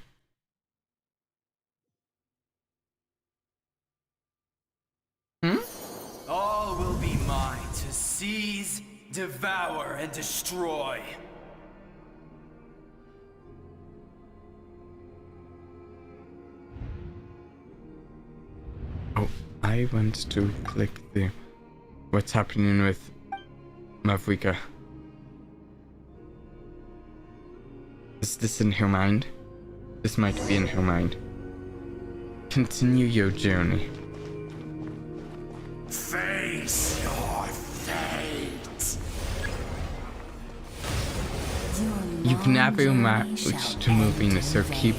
All will be mine to seize, devour, and destroy. Oh, I want to click the what's happening with Mavwika. Is this in her mind? This might be in her mind. Continue your journey. Face your fate. You've never managed to move in, so keep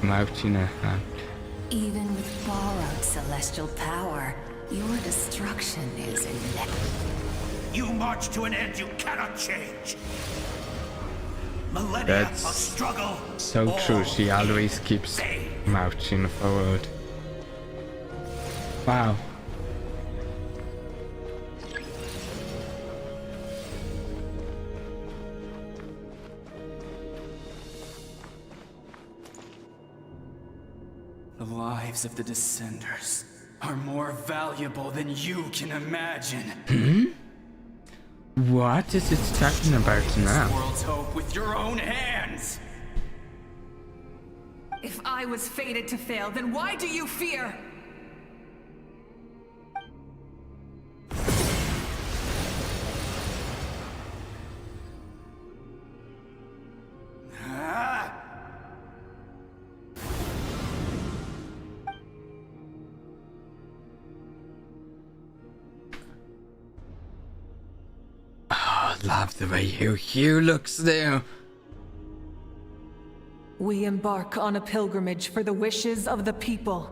marching ahead. Even with borrowed celestial power, your destruction is inevitable. You march to an end you cannot change. Millennia That's of struggle. so true. She always keeps marching forward. Wow. The lives of the Descenders are more valuable than you can imagine. What is it talking about now? This world's hope with your own hands. If I was fated to fail, then why do you fear? Oh, love the way Hugh looks there. We embark on a pilgrimage for the wishes of the people.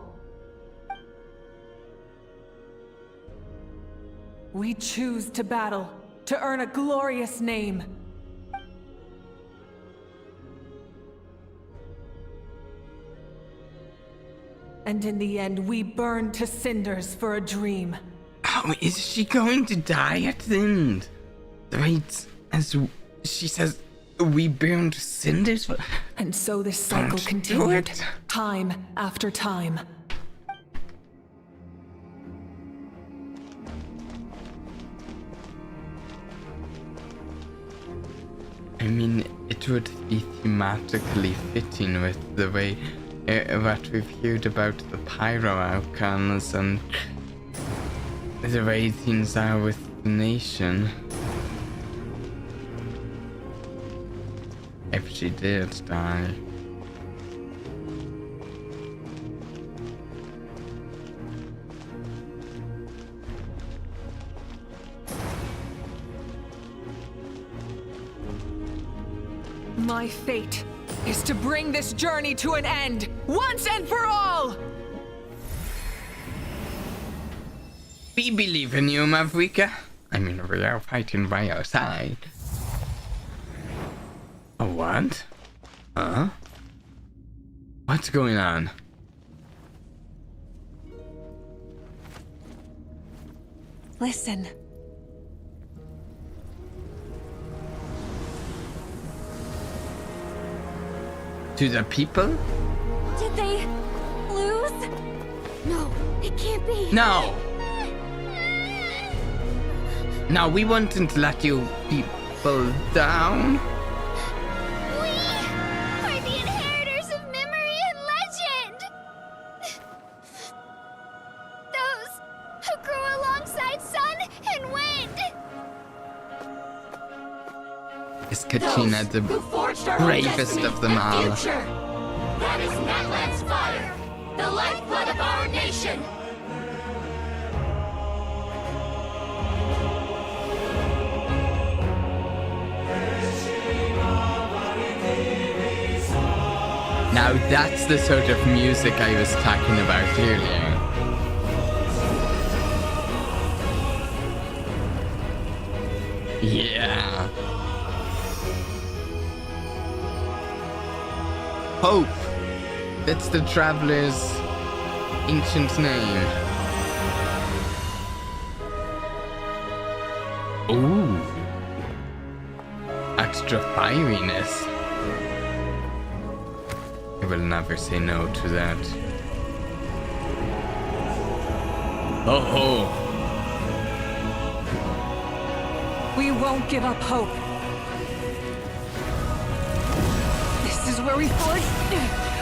We choose to battle, to earn a glorious name. And in the end, we burn to cinders for a dream. Oh, is she going to die at the end? Right, as she says, we burn to cinders? And so this cycle continued, time after time. I mean, it would be thematically fitting with the way what we've heard about the pyro outcomes and the way things are with the nation. If she did die. My fate is to bring this journey to an end, once and for all! We believe in you, Mavrika. I mean, we are fighting by your side. Oh, what? Huh? What's going on? Listen. To the people? Did they lose? No, it can't be. No! No, we wouldn't let you people down. We are the inheritors of memory and legend. Those who grew alongside sun and wind. Is Katrina the bravest of them all? That is Natlan's fire, the lifeblood of our nation. Now that's the sort of music I was talking about earlier. Yeah. Hope. That's the traveler's ancient name. Ooh. Extra fieriness. I will never say no to that. Oh. We won't give up hope. This is where we forge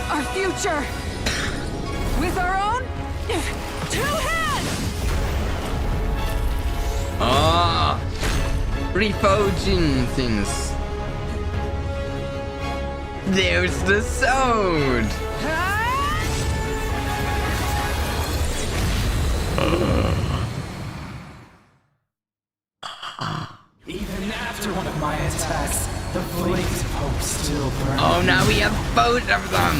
our future. With our own 2 hands! Ah! Reforging things. There's the sword! Even after one of my attacks, the flames of hope still burn. Oh, now we have both of them!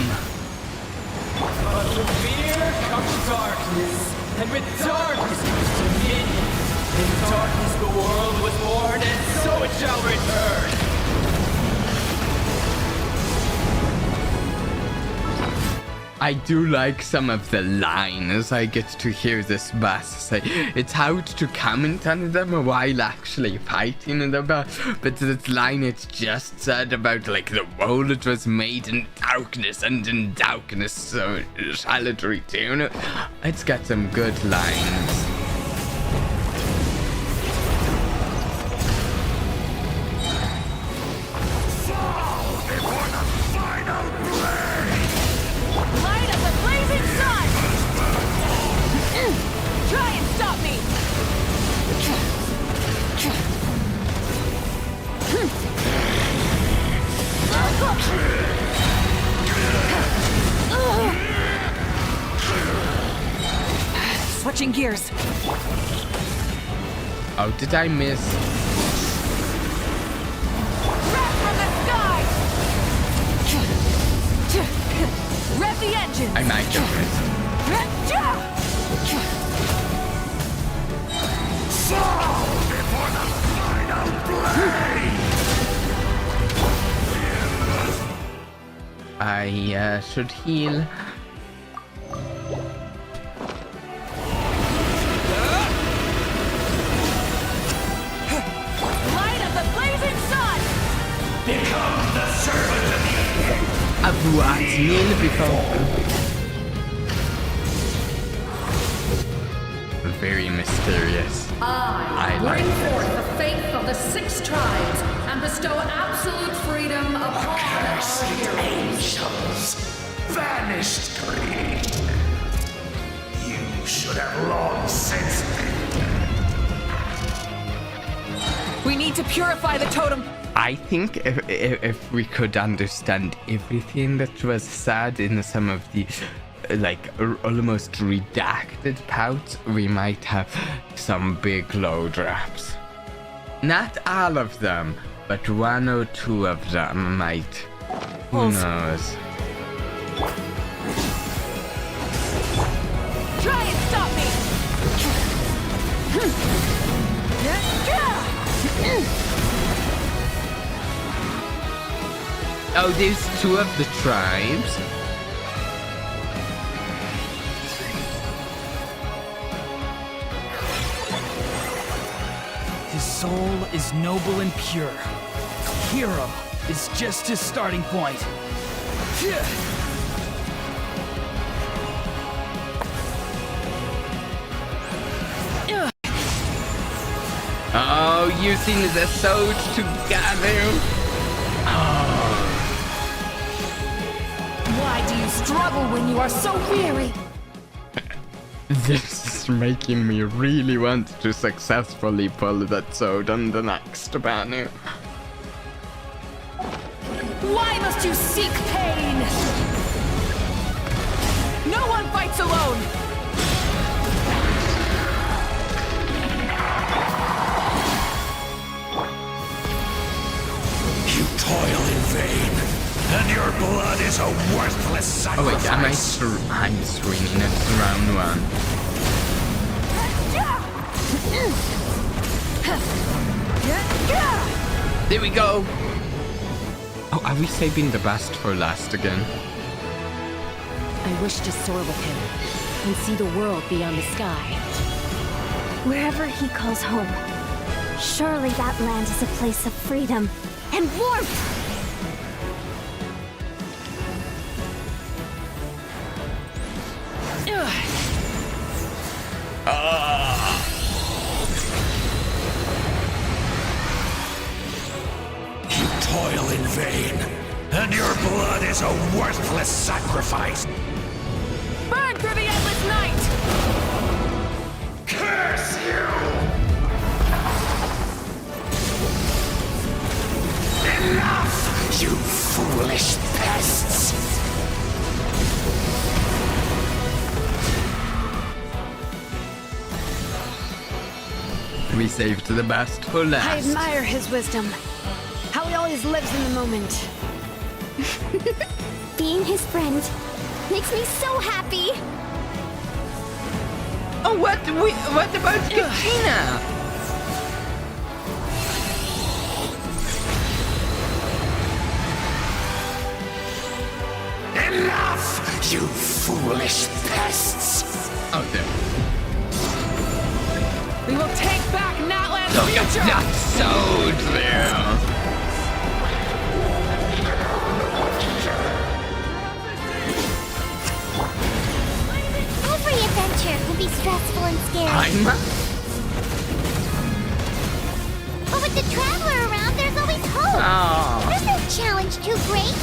But with fear comes darkness, and with darkness comes dominion. In darkness the world was born, and so it shall return. I do like some of the lines I get to hear this boss say. It's hard to comment on them while actually fighting them, but this line it just said about like the world was made in darkness, and in darkness so shall it return. It's got some good lines. Switching gears. Oh, did I miss? Wrath from the sky! Rev the engine! I might get it. Fall before the final blade! I should heal. Light of the blazing sun! Become the servant of the Avoir kneel before. Very mysterious. I like bring it. forth the faith of the 6 tribes and bestow absolute freedom upon all heroes. Angels, vanished dream. You should have long since We need to purify the totem. I think if we could understand everything that was said in some of the like almost redacted pouts, we might have some big low drops. Not all of them, but 1 or 2 of them might. Who knows? Try and stop me! Oh, there's 2 of the tribes. His soul is noble and pure. Hero is just his starting point. Oh, using the sword together. Oh. Why do you struggle when you are so weary? This is making me really want to successfully pull that sword on the next banner. Why must you seek pain? No one fights alone! You toil in vain, and your blood is a worthless Oh wait, sacrifice. I'm swinging it round 1. There we go! Oh, are we saving the best for last again? I wish to soar with him and see the world beyond the sky. Wherever he calls home, surely that land is a place of freedom and warmth! You toil in vain, and your blood is a worthless sacrifice. Burn through the endless night! Curse you! Enough, you foolish pests! We saved the best for I last. admire his wisdom. How he always lives in the moment. Being his friend makes me so happy. Oh, what about Katrina? Enough, you foolish pests! Oh, there. We will take back Natlan's Oh, future! not so there. Every adventure can be stressful and scary. But with the Traveler around, there's always hope. Oh. There's no challenge too great.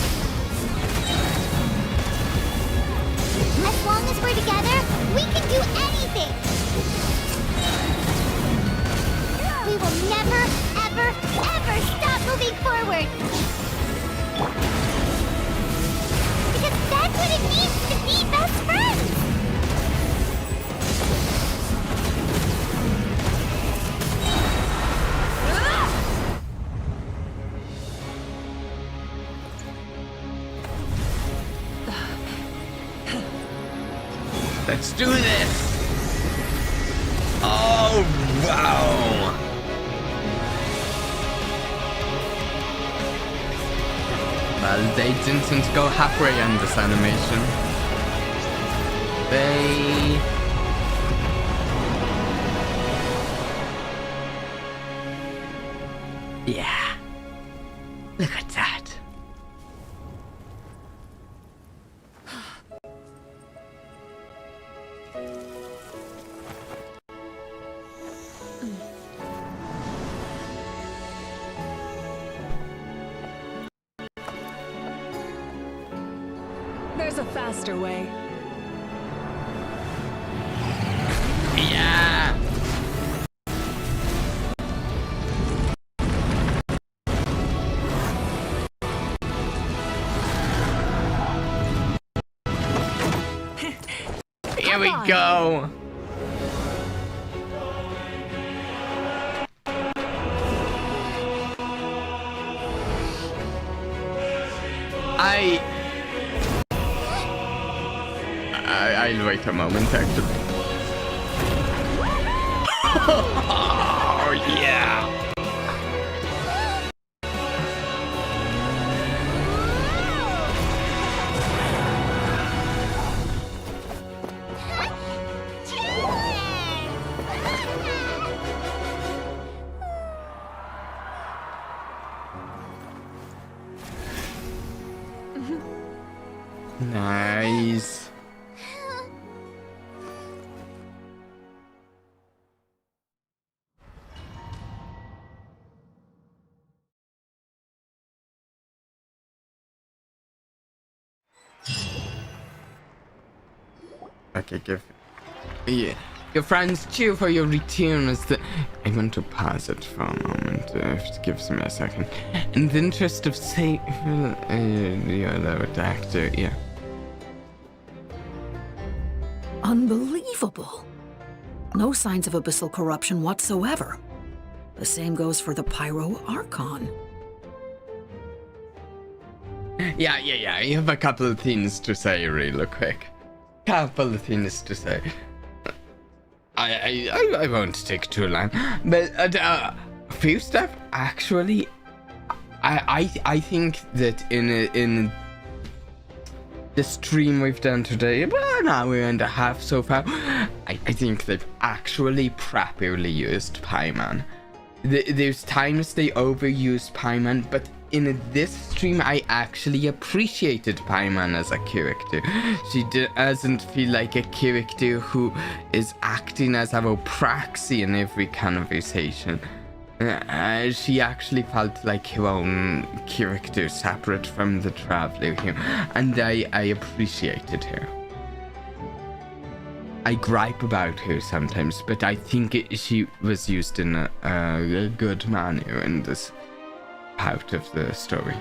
As long as we're together, we can do anything. We will never, ever, ever stop moving forward. Because that's what it means to be best friends. Let's do this! Oh, wow! Well, they didn't go halfway on this animation. Yeah. Look at that. There's a faster way. Yeah. Here we go. I'll wait a moment, actually. Oh, yeah! Nice. Okay, your friends cheer for your return as the... I want to pause it for a moment, if it gives me a second. In the interest of the other actor, yeah. Unbelievable. No signs of abyssal corruption whatsoever. The same goes for the Pyro Archon. Yeah, I have a couple of things to say real quick. Couple of things to say. I won't take too long. But first off, actually, I think that in the stream we've done today, about an hour and a half so far, I think they've actually properly used Paimon. There's times they overused Paimon, but in this stream, I actually appreciated Paimon as a character. She doesn't feel like a character who is acting as our proxy in every conversation. She actually felt like her own character, separate from the Traveler here, and I appreciated her. I gripe about her sometimes, but I think she was used in a good manner in this part of the story.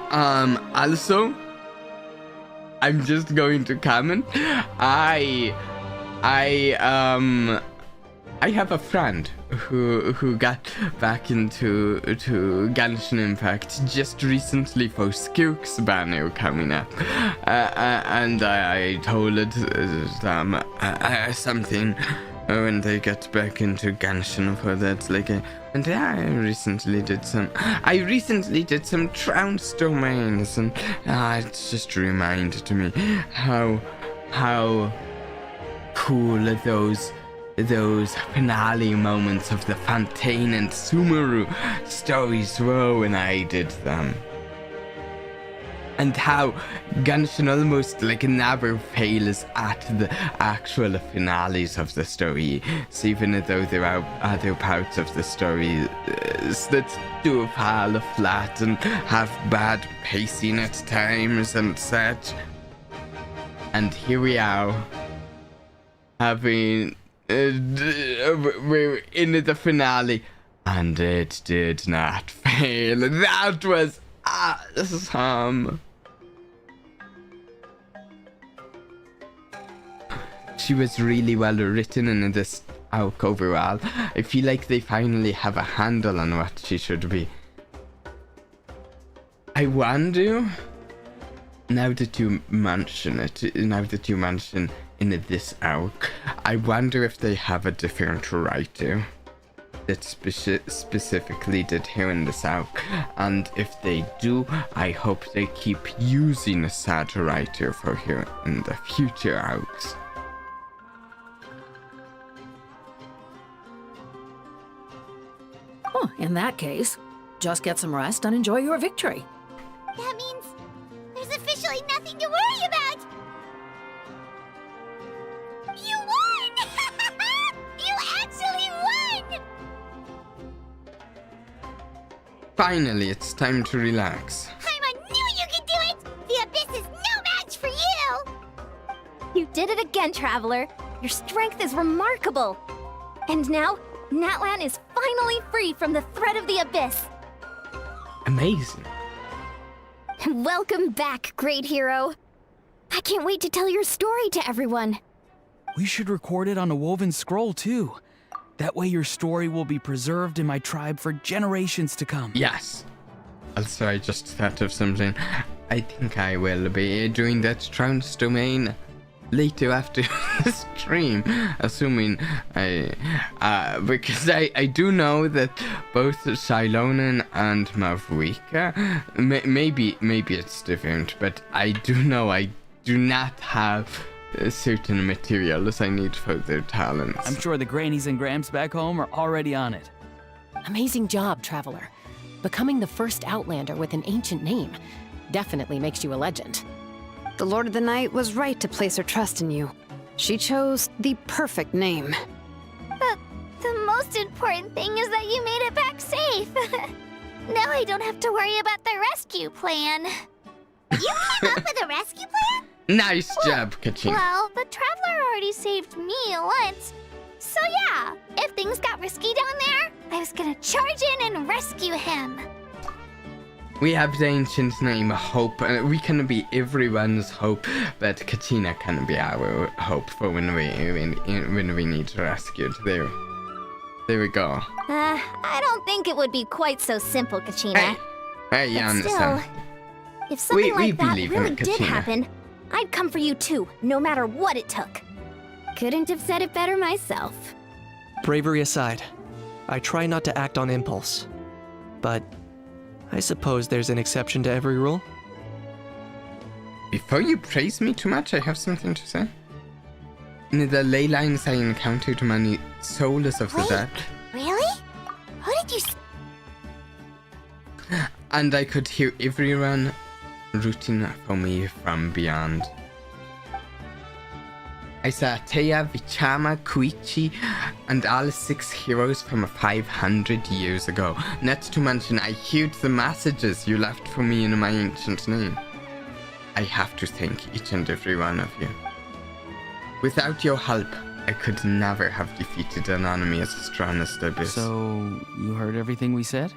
Also, I'm just going to comment. I have a friend who got back into Genshin Impact just recently for Skirk's banner coming up, and I told them something when they get back into Genshin for that, like, and I recently did some trounce domains, and it just reminded me how cool those finale moments of the Fontaine and Sumeru stories were when I did them. And how Genshin almost like never fails at the actual finales of the story. So even though there are other parts of the story that do fall flat and have bad pacing at times and such. And here we are, having... we're in the finale, and it did not fail. That was awesome. She was really well written in this arc overall. I feel like they finally have a handle on what she should be. I wonder Now that you mention in this arc, I wonder if they have a different writer that specifically did here in this arc, and if they do, I hope they keep using a sad writer for here in the future arcs. Oh, in that case, just get some rest and enjoy your victory. That means there's officially nothing to worry about! You won! You actually won! Finally, it's time to relax. I knew you could do it! The Abyss is no match for you! You did it again, Traveler. Your strength is remarkable. And now, Natlan is finally free from the threat of the Abyss. Amazing. Welcome back, great hero. I can't wait to tell your story to everyone. We should record it on a woven scroll, too. That way your story will be preserved in my tribe for generations to come. Yes. Also, I just thought of something. I think I will be doing that trance domain later after the stream, assuming because I do know that both Silonan and Mavrika, maybe it's different, but I do know I do not have certain materials I need for their talents. I'm sure the grannies and gramps back home are already on it. Amazing job, Traveler. Becoming the first Outlander with an ancient name definitely makes you a legend. The Lord of the Night was right to place her trust in you. She chose the perfect name. But the most important thing is that you made it back safe. Now I don't have to worry about the rescue plan. You came up with a rescue plan? Nice job, Kachina. Well, the Traveler already saved me once. So yeah, if things got risky down there, I was gonna charge in and rescue him. We have the ancient name Hope, and we can be everyone's hope, but Kachina can be our hope for when we need rescued. There we go. I don't think it would be quite so simple, Kachina. Hey, you understand. Still, if something like that really did happen, I'd come for you too, no matter what it took. Couldn't have said it better myself. Bravery aside, I try not to act on impulse. But I suppose there's an exception to every rule. Before you praise me too much, I have something to say. In the ley lines I encountered many souls of the dead. Really? Who did you And I could hear everyone rooting for me from beyond. I saw Teya, Vichama, Koichi, and all 6 heroes from 500 years ago. Not to mention, I heard the messages you left for me in my ancient name. I have to thank each and every one of you. Without your help, I could never have defeated an enemy as strong as the Abyss. So, you heard everything we said?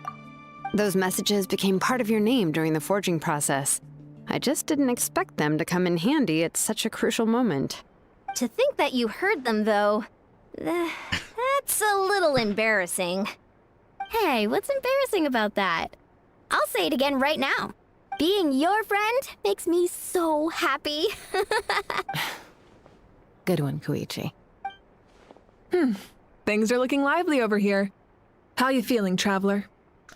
Those messages became part of your name during the forging process. I just didn't expect them to come in handy at such a crucial moment. To think that you heard them, though, that's a little embarrassing. Hey, what's embarrassing about that? I'll say it again right now. Being your friend makes me so happy. Good one, Koichi. Things are looking lively over here. How you feeling, Traveler?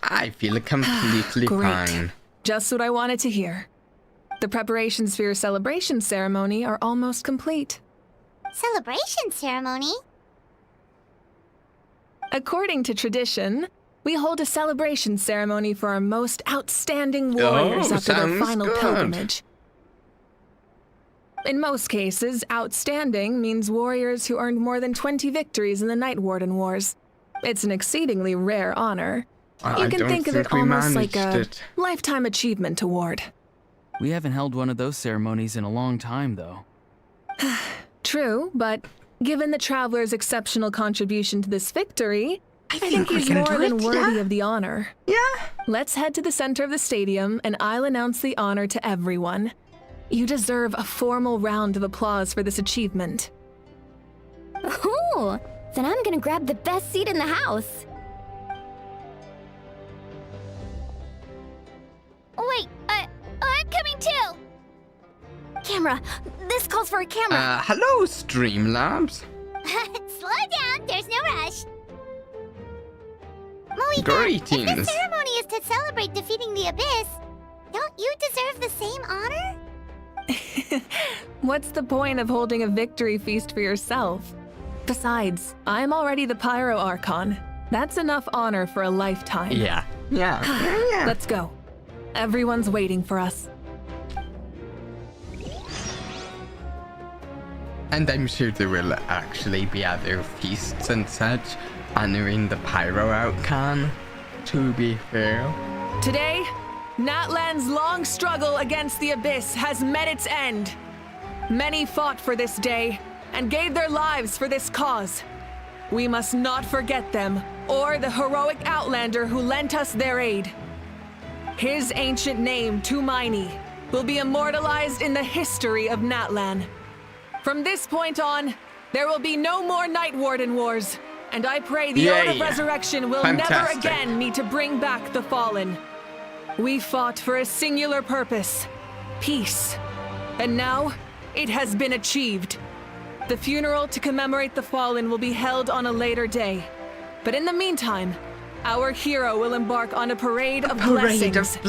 I feel completely fine. Just what I wanted to hear. The preparations for your celebration ceremony are almost complete. Celebration ceremony? According to tradition, we hold a celebration ceremony for our most outstanding warriors after their final pilgrimage. In most cases, outstanding means warriors who earned more than 20 victories in the Night Warden Wars. It's an exceedingly rare honor. You can think of it almost like a lifetime achievement award. We haven't held one of those ceremonies in a long time, though. True, but given the Traveler's exceptional contribution to this victory, I think he's more than worthy of the honor. Yeah. Let's head to the center of the stadium, and I'll announce the honor to everyone. You deserve a formal round of applause for this achievement. Ooh, then I'm gonna grab the best seat in the house. Wait, I'm coming too! camera. This calls for a camera. Hello, Streamlabs. Slow down, there's no rush. Moika, Greetings. if the ceremony is to celebrate defeating the Abyss, don't you deserve the same honor? What's the point of holding a victory feast for yourself? Besides, I'm already the Pyro Archon. That's enough honor for a lifetime. Yeah. Let's go. Everyone's waiting for us. And I'm sure there will actually be other feasts and such honoring the Pyro Archon, to be fair. Today, Natlan's long struggle against the Abyss has met its end. Many fought for this day and gave their lives for this cause. We must not forget them or the heroic Outlander who lent us their aid. His ancient name, Tumaini, will be immortalized in the history of Natlan. From this point on, there will be no more Night Warden wars, and I pray the Ode of Resurrection will never again need to bring back the Fallen. We fought for a singular purpose, peace, and now it has been achieved. The funeral to commemorate the Fallen will be held on a later day, but in the meantime, our hero will embark on a parade of blessings.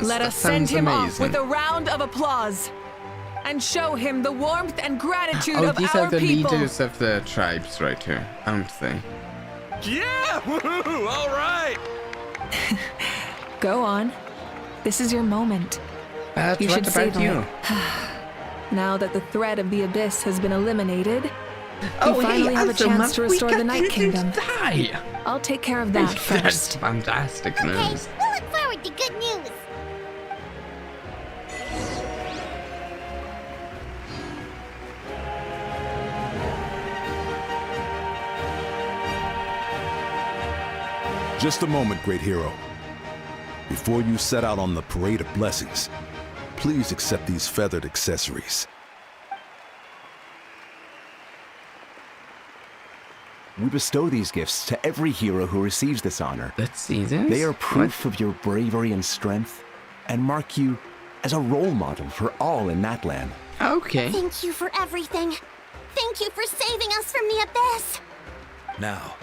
Let us send him off with a round of applause and show him the warmth and gratitude of our people. These are the leaders of the tribes right here, aren't they? Yeah! Woohoo! All right! Go on. This is your moment. You should savor it. Now that the threat of the Abyss has been eliminated, we finally have a chance to restore the Night Kingdom. I'll take care of that first. That's fantastic news. Okay, we'll look forward to good news. Just a moment, great hero. Before you set out on the parade of blessings, please accept these feathered accessories. We bestow these gifts to every hero who receives this honor. Let's see this. They are proof of your bravery and strength, and mark you as a role model for all in Natlan. Okay. Thank you for everything. Thank you for saving us from the Abyss. Now,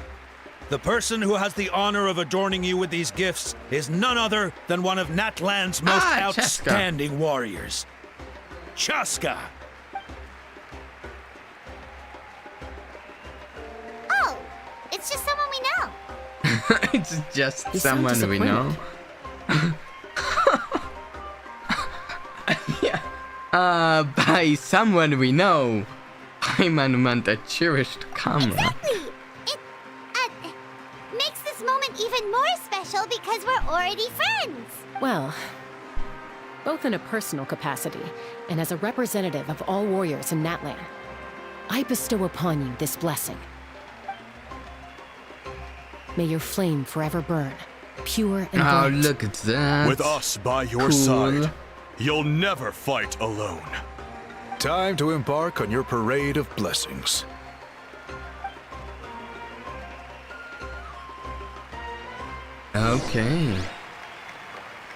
the person who has the honor of adorning you with these gifts is none other than one of Natlan's most outstanding warriors, Chaska. Oh, it's just someone we know. It's just someone we know. Yeah. By someone we know, I meant a cherished comrade. Exactly. Makes this moment even more special because we're already friends. Well, both in a personal capacity and as a representative of all warriors in Natlan, I bestow upon you this blessing. May your flame forever burn, pure and bright. Oh, look at that. With us by your side, you'll never fight alone. Time to embark on your parade of blessings. Okay.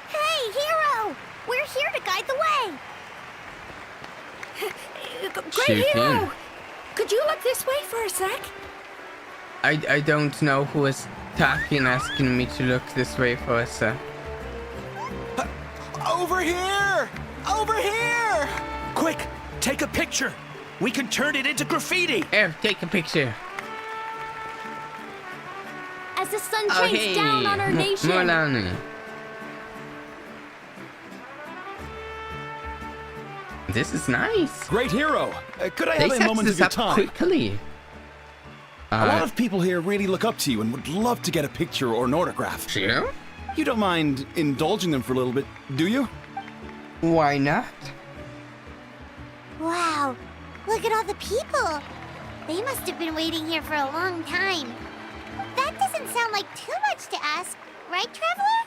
Hey, hero! We're here to guide the way. Great hero! Could you look this way for a sec? I don't know who is talking, asking me to look this way for a sec. Over here! Over here! Quick, take a picture. We can turn it into graffiti. Here, take a picture. As the sun shines down on our nation. Molani. This is nice. Great hero. Could I have a moment of your time? Quickly. A lot of people here really look up to you and would love to get a picture or an autograph. Sure. You don't mind indulging them for a little bit, do you? Why not? Wow, look at all the people. They must have been waiting here for a long time. That doesn't sound like too much to ask, right, Traveler?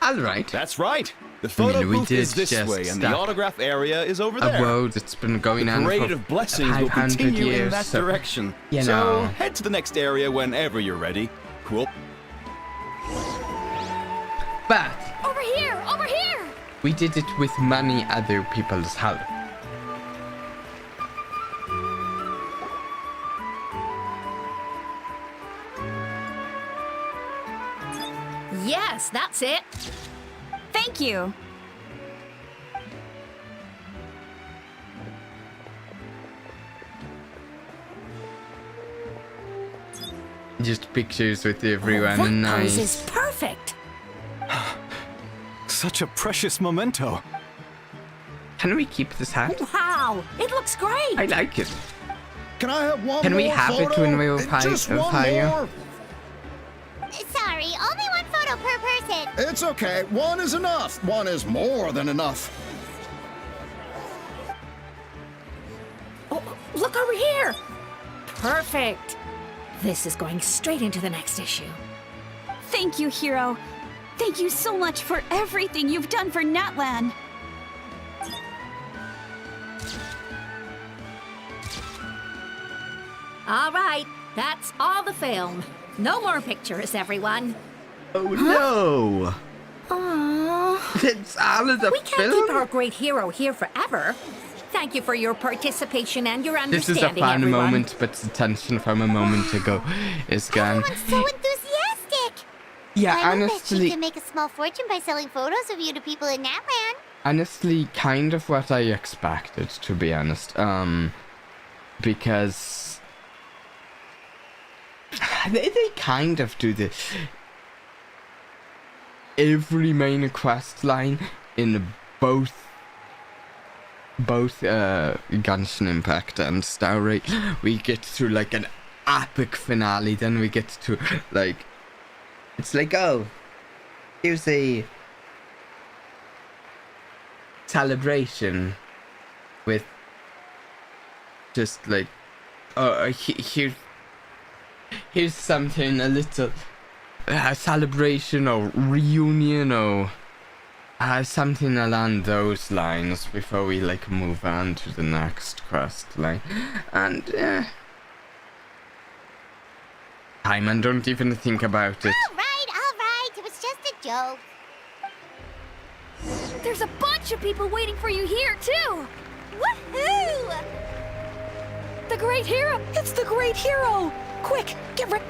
All right. That's right. The photo booth is this way, and the autograph area is over there. A road that's been going on for the parade of blessings will continue years, in that direction. You so know. head to the next area whenever you're ready. Cool. But Over here! Over here! we did it with many other people's help. Yes, that's it. Thank you. Just pictures with everyone and That pose nice. is perfect. Such a precious memento. Can we keep this hat? Wow, it looks great. I like it. Can I have one Can more we have photo? it when we were Just one higher? more. Sorry, only one photo per person. It's okay. One is enough. One is more than enough. Oh, look over here. Perfect. This is going straight into the next issue. Thank you, Hero. Thank you so much for everything you've done for Natlan. All right, that's all the film. No more pictures, everyone. Oh no! Aww. It's all of the We can't keep our great hero here forever. Thank you for your participation and your This understanding, is a fun everyone. moment, but the tension from a moment ago is gone. Everyone's so enthusiastic. Yeah, I bet you honestly, can make a small fortune by selling photos of you to people in Natlan. honestly, kind of what I expected, to be honest. Because they kind of do this. Every main quest line in both Genshin Impact and Star Rail, we get to like an epic finale. Then we get to like, it's like, oh, here's a celebration with just like, here's something, a little celebration or reunion or something along those lines before we like move on to the next quest line. And Timon, don't even think about it. All right, it was just a joke. There's a bunch of people waiting for you here, too! Woohoo! The Great Hero! It's the Great Hero! Quick, get ready!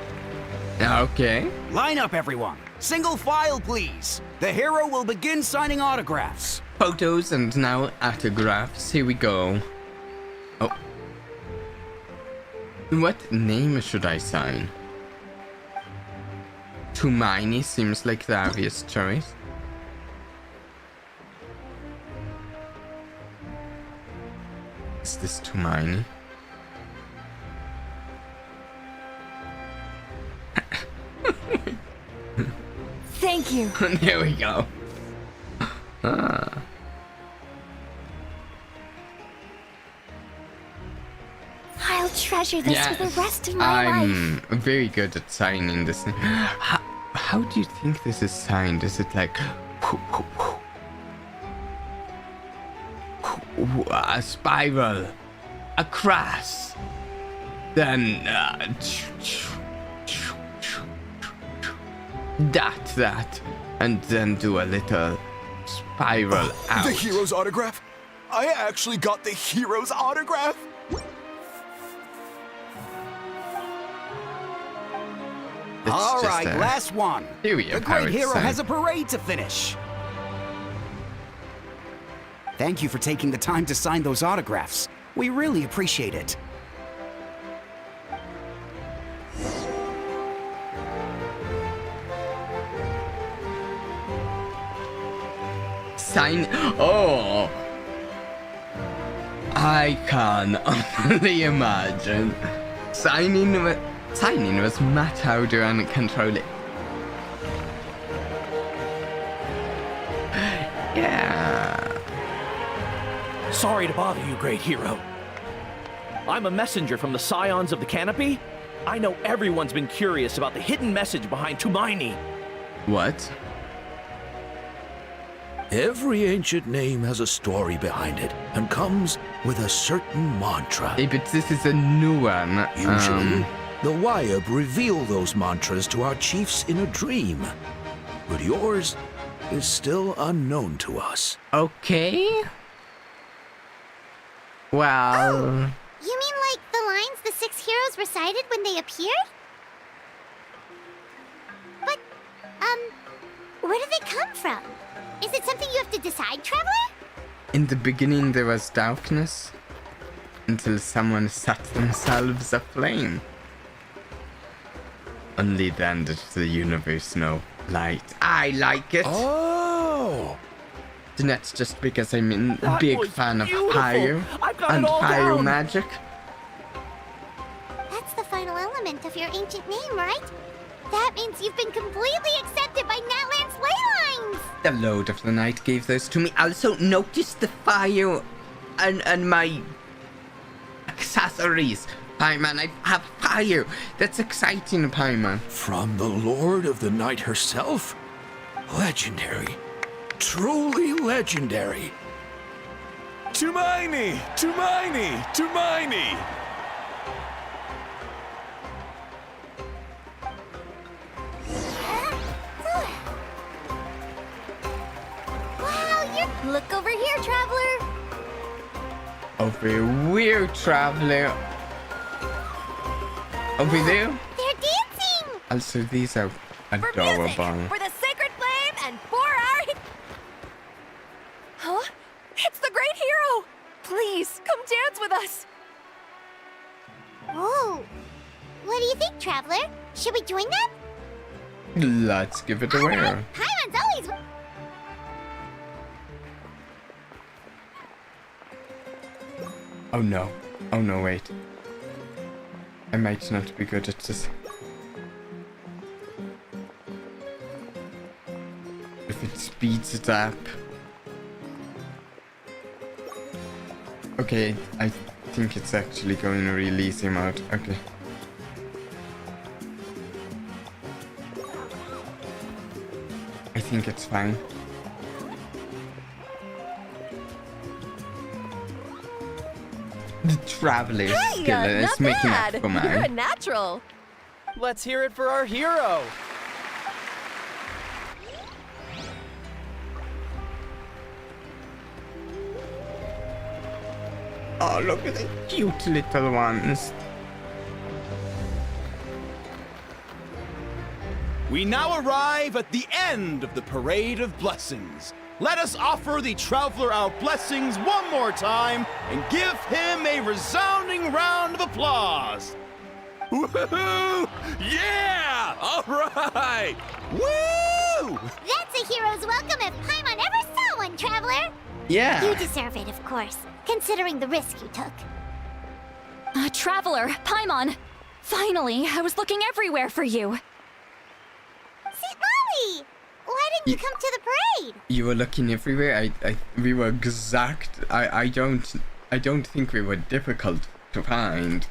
Okay. Line up, everyone. Single file, please. The hero will begin signing autographs. Photos and now autographs. Here we go. Oh. What name should I sign? Tumini seems like the obvious choice. Is this Tumini? Thank you. There we go. I'll treasure this for the rest of my life. I'm very good at signing this. How do you think this is signed? Is it like a spiral, a cross, then that, and then do a little spiral out? The hero's autograph? I actually got the hero's autograph? All right, last one. The great hero has a parade to finish. Thank you for taking the time to sign those autographs. We really appreciate it. Sign. Oh, I can only imagine signing with Matt Howder and controlling. Yeah. Sorry to bother you, great hero. I'm a messenger from the Scions of the Canopy. I know everyone's been curious about the hidden message behind Tumini. What? Every ancient name has a story behind it and comes with a certain mantra. Hey, but this is a new one. Usually, the Wyab reveal those mantras to our chiefs in a dream. But yours is still unknown to us. Okay. Well... Oh, you mean like the lines the 6 heroes recited when they appeared? But, Where did they come from? Is it something you have to decide, Traveler? In the beginning there was darkness, until someone set themselves aflame. Only then did the universe know light. I like it. Oh! And that's just because I'm a big fan of fire and fire magic. That's the final element of your ancient name, right? That means you've been completely accepted by Natlan's ley lines! The Lord of the Night gave those to me. Also, notice the fire and my accessories. Paimon, I have fire. That's exciting, Paimon. From the Lord of the Night herself? Legendary. Truly legendary. Tumaini! Tumaini! Tumaini! Wow, look over here, Traveler! Over here, Traveler. Over there? They're dancing! Also, these are adorable. For the sacred flame and for our... Huh? It's the great hero! Please, come dance with us! Oh, what do you think, Traveler? Should we join them? Let's give it a whirl. Paimon's always... Oh no. Oh no, wait. I might not be good at this. If it speeds it up. Okay, I think it's actually going to release him out. Okay. I think it's fine. The Traveler's skill is making up for mine. You're a natural. Let's hear it for our hero. Oh, look at the cute little ones. We now arrive at the end of the Parade of Blessings. Let us offer the Traveler our blessings one more time and give him a resounding round of applause. Woohoo! Yeah! All right! Woo! That's a hero's welcome if Paimon ever saw one, Traveler! Yeah! You deserve it, of course, considering the risk you took. Traveler, Paimon! Finally, I was looking everywhere for you. St. Molly! Why didn't you come to the parade? You were looking everywhere. We were exact. I don't think we were difficult to find.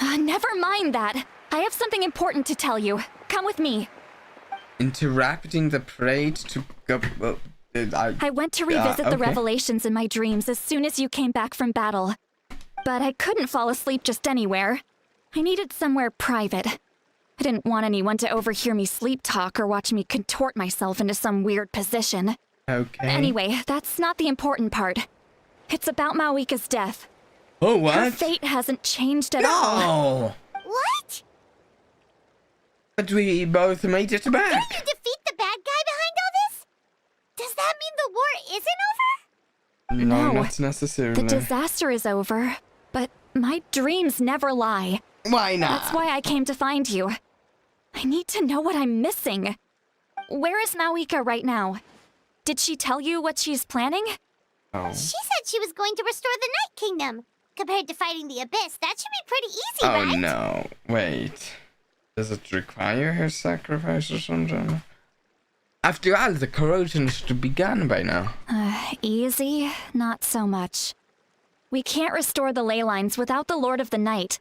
Never mind that. I have something important to tell you. Come with me. Interrupting the parade to go. I went to revisit the okay. revelations in my dreams as soon as you came back from battle. But I couldn't fall asleep just anywhere. I needed somewhere private. I didn't want anyone to overhear me sleep talk or watch me contort myself into some weird position. Okay. Anyway, that's not the important part. It's about Mawika's death. Oh, what? Her fate hasn't changed at all. What? But we both made it back. Didn't you defeat the bad guy behind all this? Does that mean the war isn't over? No, No. not necessarily. The disaster is over, but my dreams never lie. Why not? That's why I came to find you. I need to know what I'm missing. Where is Mawika right now? Did she tell you what she's planning? Oh. She said she was going to restore the Night Kingdom. Compared to fighting the Abyss, that should be pretty easy, Oh right? no. Wait. Does it require her sacrifice or something? After all, the corrosion should be gone by now. Easy? Not so much. We can't restore the ley lines without the Lord of the Night.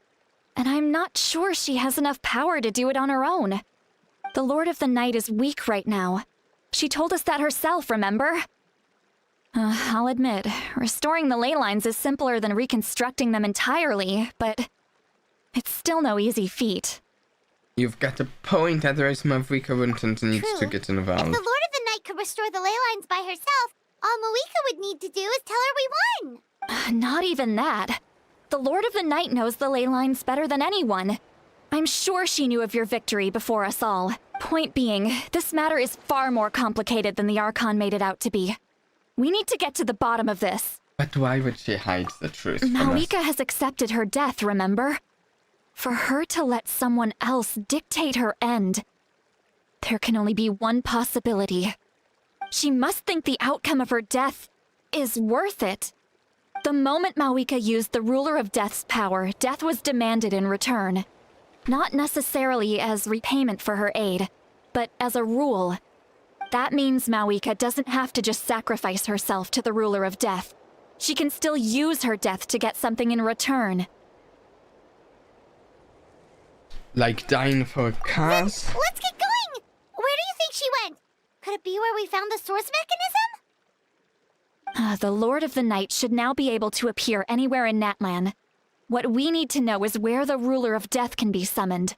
And I'm not sure she has enough power to do it on her own. The Lord of the Night is weak right now. She told us that herself, remember? I'll admit, restoring the ley lines is simpler than reconstructing them entirely, but it's still no easy feat. You've got a point, otherwise Mawika wouldn't need True. to get If involved. the Lord of the Night could restore the ley lines by herself, all Mawika would need to do is tell her we won. Not even that. The Lord of the Night knows the ley lines better than anyone. I'm sure she knew of your victory before us all. Point being, this matter is far more complicated than the Archon made it out to be. We need to get to the bottom of this. But why would she hide the truth from us? Mawika has accepted her death, remember? For her to let someone else dictate her end, there can only be one possibility. She must think the outcome of her death is worth it. The moment Mawika used the Ruler of Death's power, death was demanded in return. Not necessarily as repayment for her aid, but as a rule. That means Mawika doesn't have to just sacrifice herself to the Ruler of Death. She can still use her death to get something in return. Like dying for a cause? Let's get going! Where do you think she went? Could it be where we found the source mechanism? The Lord of the Night should now be able to appear anywhere in Natlan. What we need to know is where the Ruler of Death can be summoned.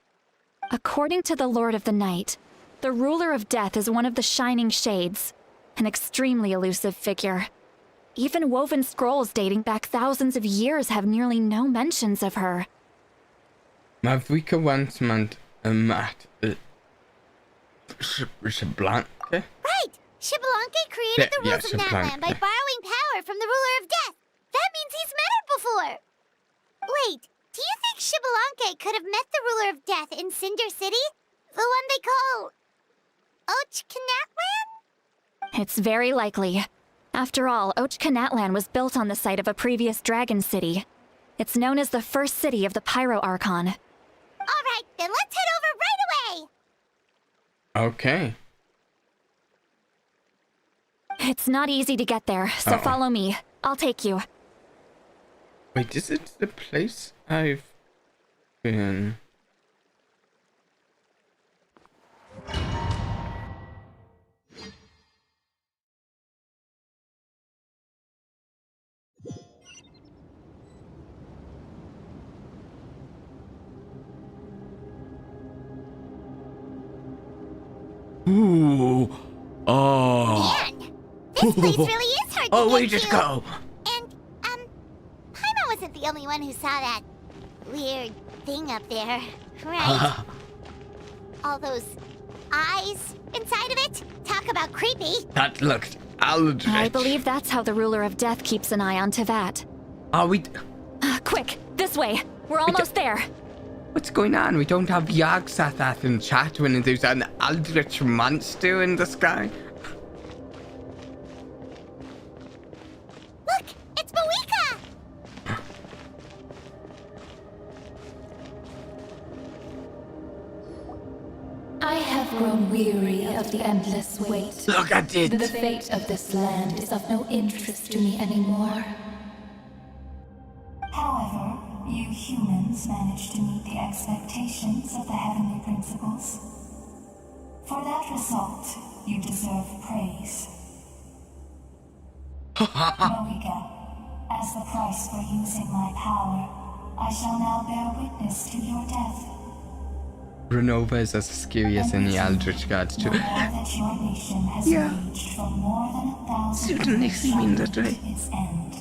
According to the Lord of the Night, the Ruler of Death is one of the Shining Shades, an extremely elusive figure. Even woven scrolls dating back thousands of years have nearly no mentions of her. Mawika once meant a mat. Xbalanque? Right! Xbalanque created the rules of Natlan by borrowing power from the Ruler of Death. That means he's met her before. Wait, do you think Xbalanque could have met the Ruler of Death in Cinder City? The one they call... Natlan? It's very likely. After all, Natlan was built on the site of a previous dragon city. It's known as the first city of the Pyro Archon. Alright, then let's head over right away! Okay. It's not easy to get there, so follow me. I'll take you. Wait, is it the place I've been? Ooh. Oh. Man, this place really is hard to get we just to. go. And, Paimon wasn't the only one who saw that weird thing up there, right? All those eyes inside of it? Talk about creepy. That looked eldritch. I believe that's how the Ruler of Death keeps an eye on Tevat. Are we... Quick, this way. We're almost there. What's going on? We don't have Yogg-Sothoth in chat when there's an eldritch monster in the sky. Look, it's Mawika! I have grown weary of the endless wait. Look at it! The fate of this land is of no interest to me anymore. However, you humans managed to meet the expectations of the heavenly principles. For that result, you deserve praise. Mawika, as the price for using my power, I shall now bear witness to your death. Renova is as scary as any eldritch gods too. That your nation has raged for more than 1,000 years that way. its end.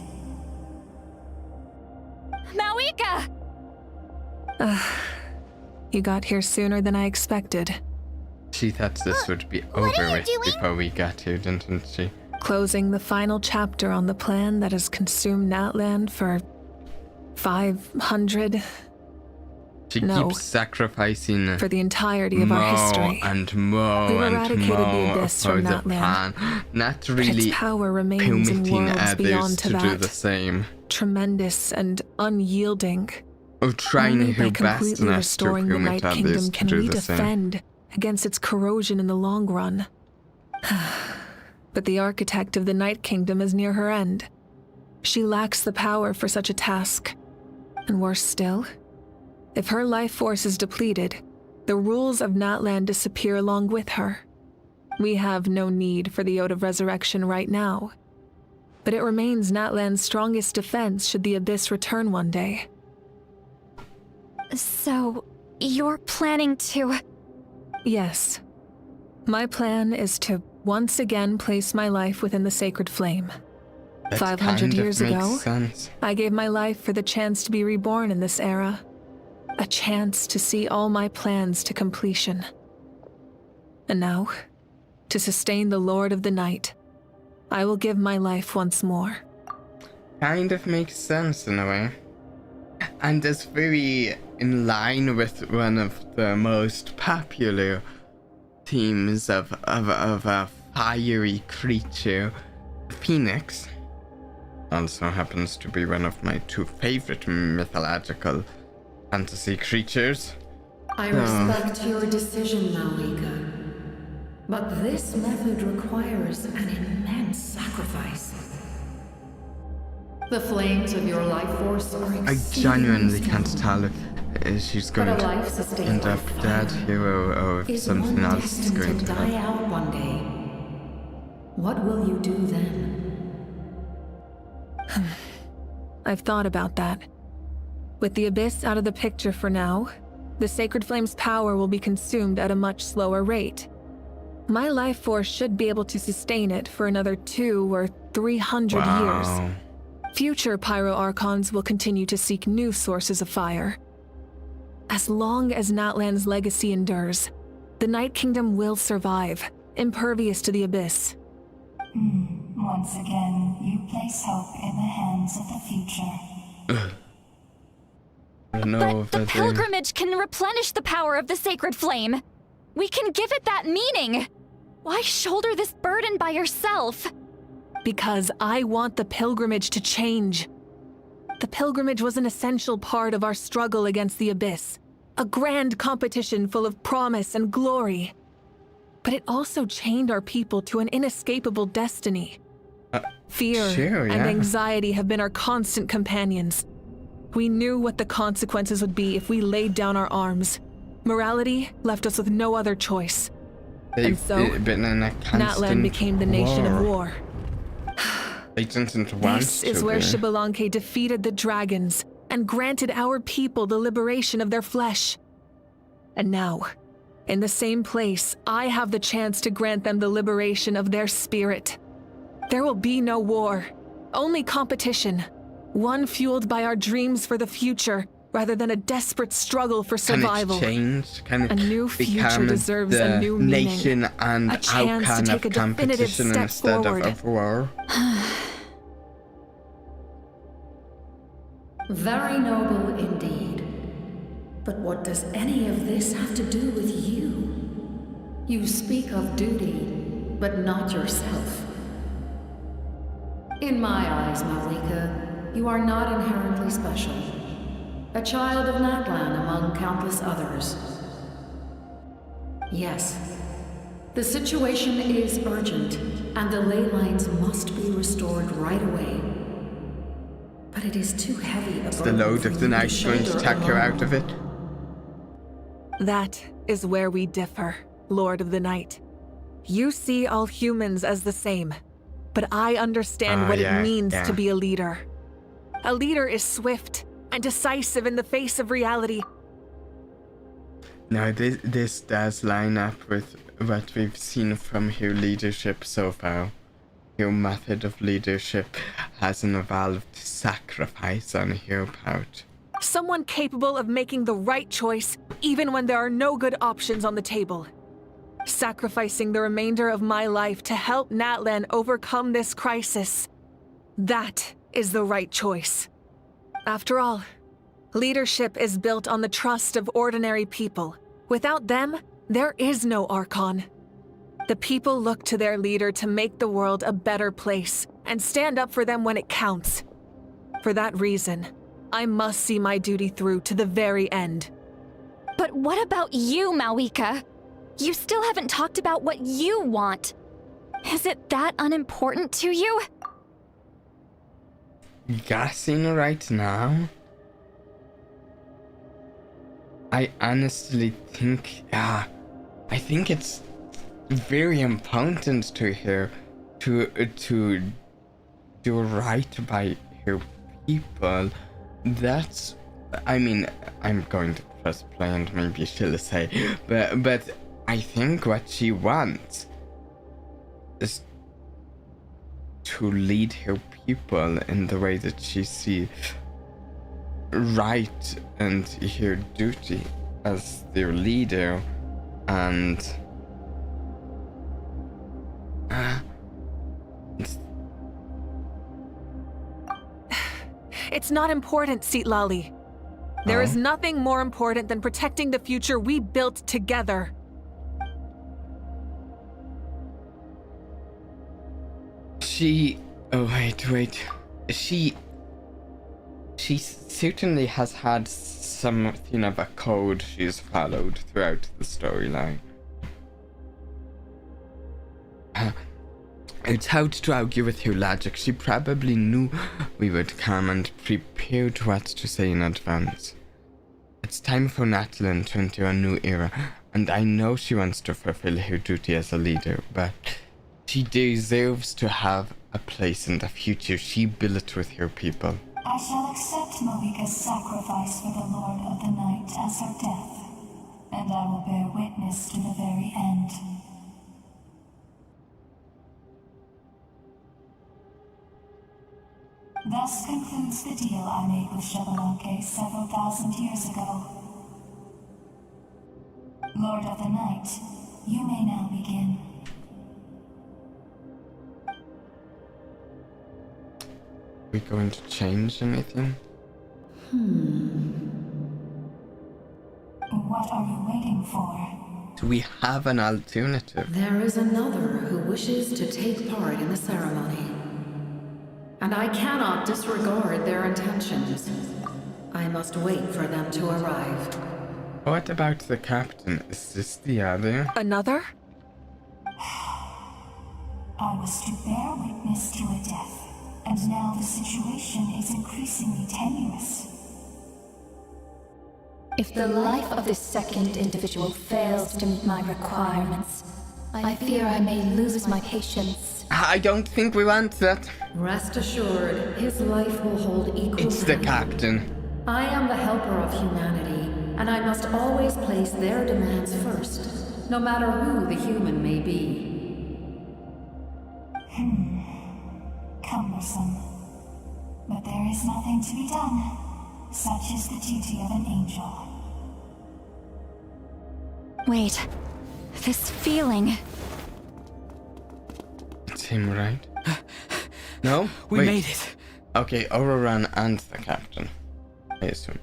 Mawika! You got here sooner than I expected. She thought this would be over with before we got here, didn't she? Closing the final chapter on the plan that has consumed Natlan for 500... She keeps sacrificing for the entirety of our history. And more We've and eradicated more the abyss from for the Natlan. plan. Not But really its power remains in permitting worlds others beyond to Tevat. do the same. Tremendous and unyielding. Or trying Only her by best completely not to restoring the permit Night others Kingdom to can do we the same. defend against its corrosion in the long run. But the architect of the Night Kingdom is near her end. She lacks the power for such a task. And worse still, if her life force is depleted, the rules of Natlan disappear along with her. We have no need for the Ode of Resurrection right now. But it remains Natlan's strongest defense should the Abyss return one day. So, you're planning to... Yes. My plan is to once again place my life within the sacred flame. That 500 years makes ago, sense. I gave my life for the chance to be reborn in this era. A chance to see all my plans to completion. And now, to sustain the Lord of the Night, I will give my life once more. Kind of makes sense in a way. And is very in line with one of the most popular themes of a fiery creature. Phoenix also happens to be one of my two favorite mythological fantasy creatures. I respect your decision, Malika. But this method requires an immense sacrifice. The flames of your life force are I genuinely can't tell if she's going to end up dead here or if something else is going to happen. Die out one day. What will you do then? I've thought about that. With the Abyss out of the picture for now, the Sacred Flame's power will be consumed at a much slower rate. My life force should be able to sustain it for another 200 or 300 years. Future Pyro Archons will continue to seek new sources of fire. As long as Natlan's legacy endures, the Night Kingdom will survive, impervious to the Abyss. Once again, you place hope in the hands of the future. But the pilgrimage can replenish the power of the sacred flame. We can give it that meaning. Why shoulder this burden by yourself? Because I want the pilgrimage to change. The pilgrimage was an essential part of our struggle against the Abyss, a grand competition full of promise and glory. But it also chained our people to an inescapable destiny. Fear and anxiety have been our constant companions. We knew what the consequences would be if we laid down our arms. Morality left us with no other choice. And so, Natlan became the nation of war. This is where Xbalanque defeated the dragons and granted our people the liberation of their flesh. And now, in the same place, I have the chance to grant them the liberation of their spirit. There will be no war, only competition. One fueled by our dreams for the future, rather than a desperate struggle for survival. Can a new future deserves a new meaning. Nation and a chance to take a definitive step forward. Of war. Very noble indeed. But what does any of this have to do with you? You speak of duty, but not yourself. In my eyes, Malika, you are not inherently special. A child of Natlan among countless others. Yes, the situation is urgent, and the ley lines must be restored right away. But it is too heavy a burden. The load of the night going to take her out of it. That is where we differ, Lord of the Night. You see all humans as the same, but I understand what it means to be a leader. A leader is swift and decisive in the face of reality. Now this does line up with what we've seen from her leadership so far. Her method of leadership has involved sacrifice on her part. Someone capable of making the right choice even when there are no good options on the table. Sacrificing the remainder of my life to help Natlan overcome this crisis. That is the right choice. After all, leadership is built on the trust of ordinary people. Without them, there is no Archon. The people look to their leader to make the world a better place and stand up for them when it counts. For that reason, I must see my duty through to the very end. But what about you, Malika? You still haven't talked about what you want. Is it that unimportant to you? Guessing right now? I honestly think, I think it's very important to her to do right by her people. That's, I mean, I'm going to press play and maybe she'll say, but I think what she wants is to lead her people in the way that she sees right and her duty as their leader, and It's not important, Citlali. There is nothing more important than protecting the future we built together. Oh, wait. She certainly has had something of a code she's followed throughout the storyline. It's hard to argue with her logic. She probably knew we would come and prepared what to say in advance. It's time for Natlan to enter a new era, and I know she wants to fulfill her duty as a leader, but she deserves to have a place in the future she built with her people. I shall accept Moika's sacrifice for the Lord of the Night as her death, and I will bear witness to the very end. Thus concludes the deal I made with Xbalanque several thousand years ago. Lord of the Night, you may now begin. We going to change anything? What are you waiting for? Do we have an alternative? There is another who wishes to take part in the ceremony. And I cannot disregard their intentions. I must wait for them to arrive. What about the captain? Is this the other? Another? I was to bear witness to a death, and now the situation is increasingly tenuous. If the life of this second individual fails to meet my requirements, I fear I may lose my patience. I don't think we want that. Rest assured, his life will hold equal It's the value. captain. I am the helper of humanity, and I must always place their demands first, no matter who the human may be. Cumbersome. But there is nothing to be done. Such is the duty of an angel. Wait. This feeling. It's him, right? No? We made it. Okay, Overrun and the captain, I assume.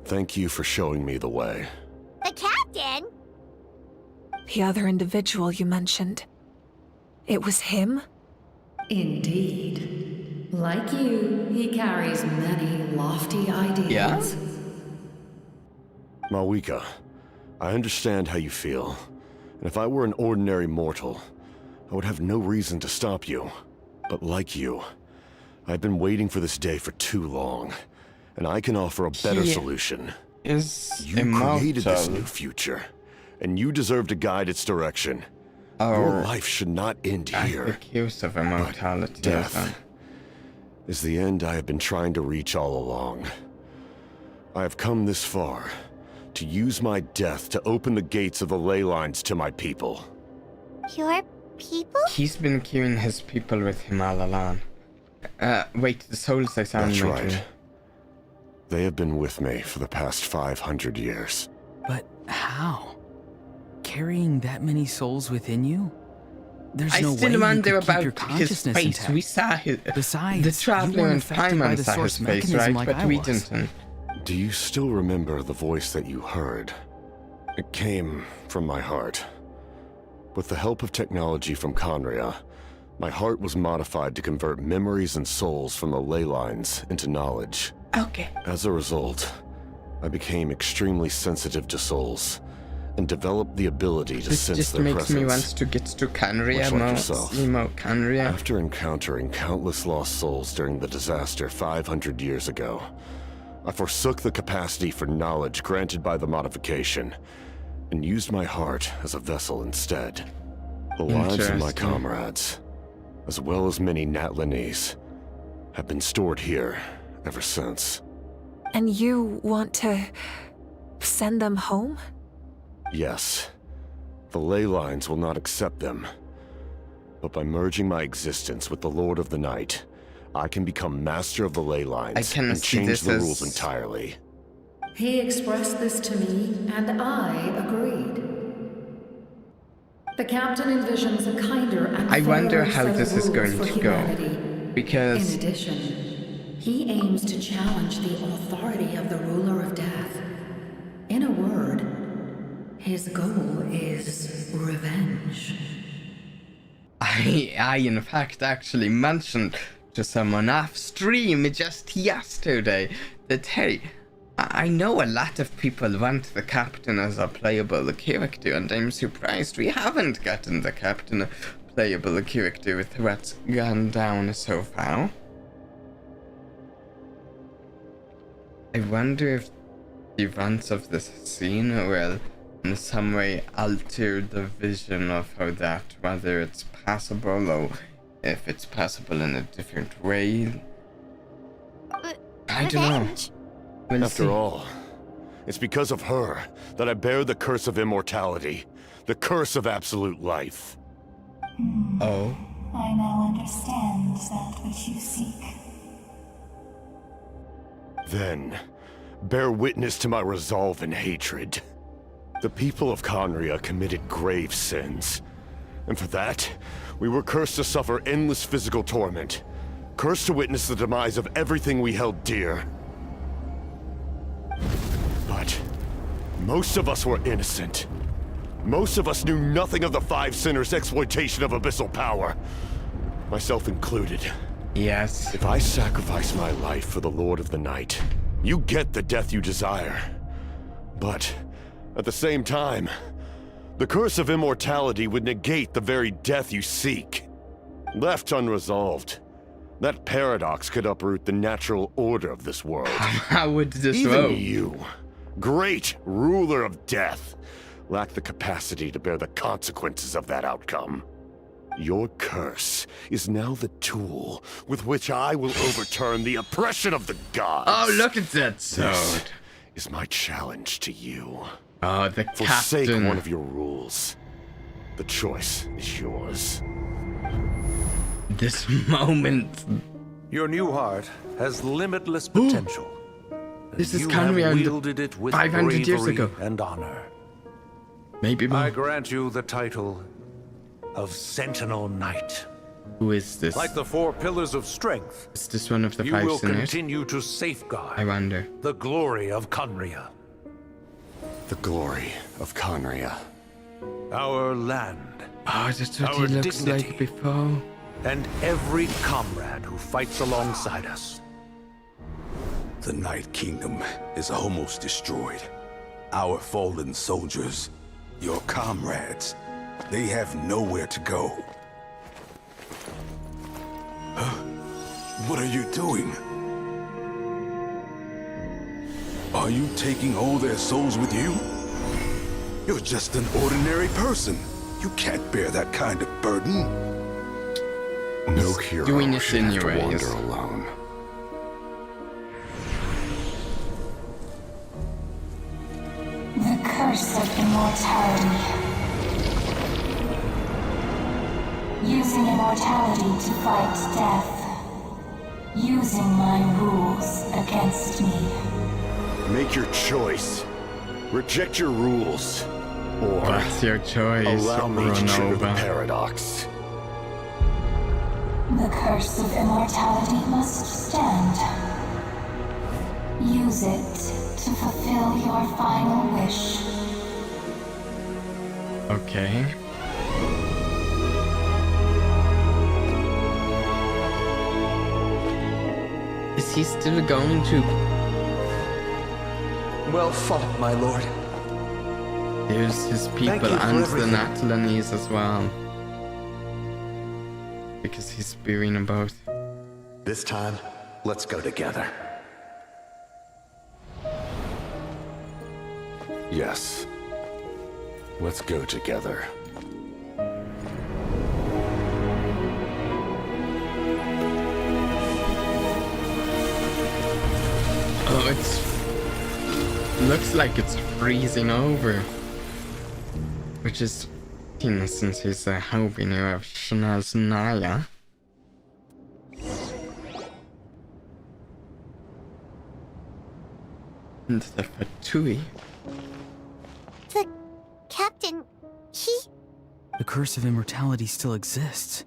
Thank you for showing me the way. The captain? The other individual you mentioned. It was him? Indeed. Like you, he carries many lofty ideals. Yeah? Mawika, I understand how you feel. And if I were an ordinary mortal, I would have no reason to stop you. But like you, I've been waiting for this day for too long. And I can offer a better solution. You created this new future, and you deserve to guide its direction. Your life should not end here. Accused of immortality. But death is the end I have been trying to reach all along. I have come this far to use my death to open the gates of the ley lines to my people. Your people? He's been carrying his people with him all along. Wait, the souls I saw. That's right. They have been with me for the past 500 years. But how? Carrying that many souls within you? There's no way you could keep your consciousness his face. intact. We saw his. Besides, the traveler and Paimon saw his face, right? Like but we didn't. Do you still remember the voice that you heard? It came from my heart. With the help of technology from Conria, my heart was modified to convert memories and souls from the ley lines into knowledge. Okay. As a result, I became extremely sensitive to souls, and developed the ability to sense their presence. This just makes me want to get to Conria, Conria. After encountering countless lost souls during the disaster 500 years ago, I forsook the capacity for knowledge granted by the modification, and used my heart as a vessel instead. The lives of my comrades, as well as many Natlanese, have been stored here ever since. And you want to send them home? Yes. The ley lines will not accept them. But by merging my existence with the Lord of the Night, I can become master of the ley lines and change the rules entirely. He expressed this to me, and I agreed. The captain envisions a kinder and I wonder fairer how set this of is rules going for to go. humanity. Because In addition, he aims to challenge the authority of the ruler of death. In a word, his goal is revenge. I in fact actually mentioned to someone off stream just yesterday that, hey, I know a lot of people want the captain as a playable character, and I'm surprised we haven't gotten the captain a playable character with what's gone down so far. I wonder if the events of this scene will in some way alter the vision of how that, whether it's possible or if it's possible in a different way. I don't know. We'll After see. all, it's because of her that I bear the curse of immortality, the curse of absolute life. Oh. I now understand that which you seek. Then, bear witness to my resolve and hatred. The people of Khaenri'ah committed grave sins, and for that, we were cursed to suffer endless physical torment, cursed to witness the demise of everything we held dear. But most of us were innocent. Most of us knew nothing of the Five Sinners' exploitation of abyssal power, myself included. Yes. If I sacrifice my life for the Lord of the Night, you get the death you desire. But at the same time, the curse of immortality would negate the very death you seek. Left unresolved, that paradox could uproot the natural order of this world. How would this Even work? you, great ruler of death, lack the capacity to bear the consequences of that outcome. Your curse is now the tool with which I will overturn the oppression of the gods. Oh, look at that sword. This is my challenge to you. Oh, the Forsake captain. one of your rules. The choice is yours. This moment. Your new heart has limitless potential. This is you Khaenri'ah have and wielded it with 500 years bravery ago. and honor. Maybe more. I grant you the title of Sentinel Knight. Who is this? Like the four pillars of strength, Is this one of the you Five will Sinners? continue to safeguard I wonder. the glory of Khaenri'ah. The glory of Khaenri'ah. Our land. Oh, that's what our he looks dignity, like before. and every comrade who fights alongside us. The Night Kingdom is almost destroyed. Our fallen soldiers, your comrades, they have nowhere to go. What are you doing? Are you taking all their souls with you? You're just an ordinary person. You can't bear that kind of burden. No hero doing this should have to anyways. wander alone. The curse of immortality. Using immortality to fight death. Using my rules against me. Make your choice. Reject your rules. Or What's your choice? allow me to Run trigger the over. paradox. The curse of immortality must stand. Use it to fulfill your final wish. Okay. Is he still going to? Well fought, my lord. There's his people you for and the everything. Natlanese as well. Because he's spearing them both. This time, let's go together. Yes. Let's go together. Oh, looks like it's freezing over. Which is, since he's a Hobinu of Shnaznaya. And the Vtubie. The captain, he... The curse of immortality still exists.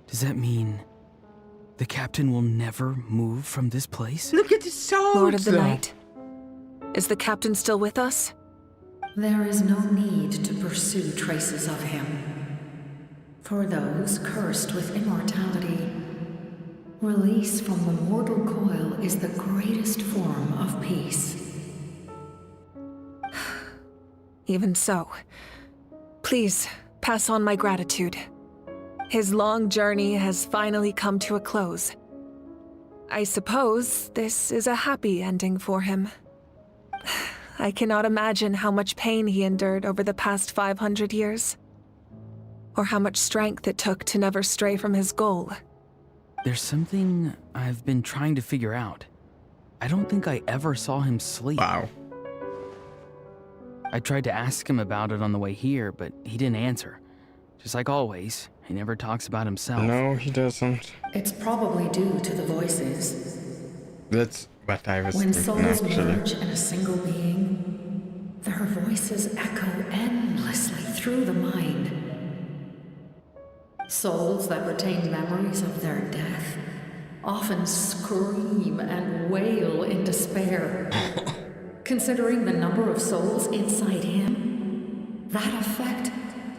Does that mean the captain will never move from this place? Look at the swords! Lord of the Night, is the captain still with us? There is no need to pursue traces of him. For those cursed with immortality, release from the mortal coil is the greatest form of peace. Even so, please pass on my gratitude. His long journey has finally come to a close. I suppose this is a happy ending for him. I cannot imagine how much pain he endured over the past 500 years, or how much strength it took to never stray from his goal. There's something I've been trying to figure out. I don't think I ever saw him sleep. Wow. I tried to ask him about it on the way here, but he didn't answer. Just like always, he never talks about himself. No, he doesn't. It's probably due to the voices. That's what I was When thinking, souls actually. merge in a single being, their voices echo endlessly through the mind. Souls that retain memories of their death often scream and wail in despair. Considering the number of souls inside him, that effect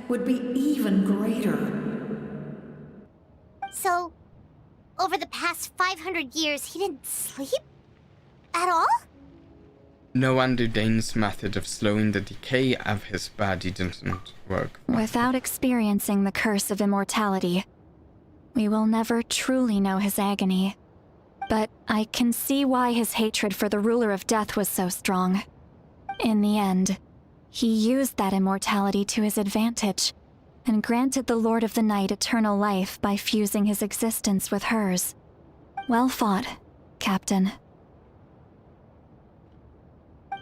would be even greater. So, over the past 500 years, he didn't sleep? At all? No wonder Dane's method of slowing the decay of his body didn't work. Without experiencing the curse of immortality, we will never truly know his agony. But I can see why his hatred for the ruler of death was so strong. In the end, he used that immortality to his advantage, and granted the Lord of the Night eternal life by fusing his existence with hers. Well fought, Captain.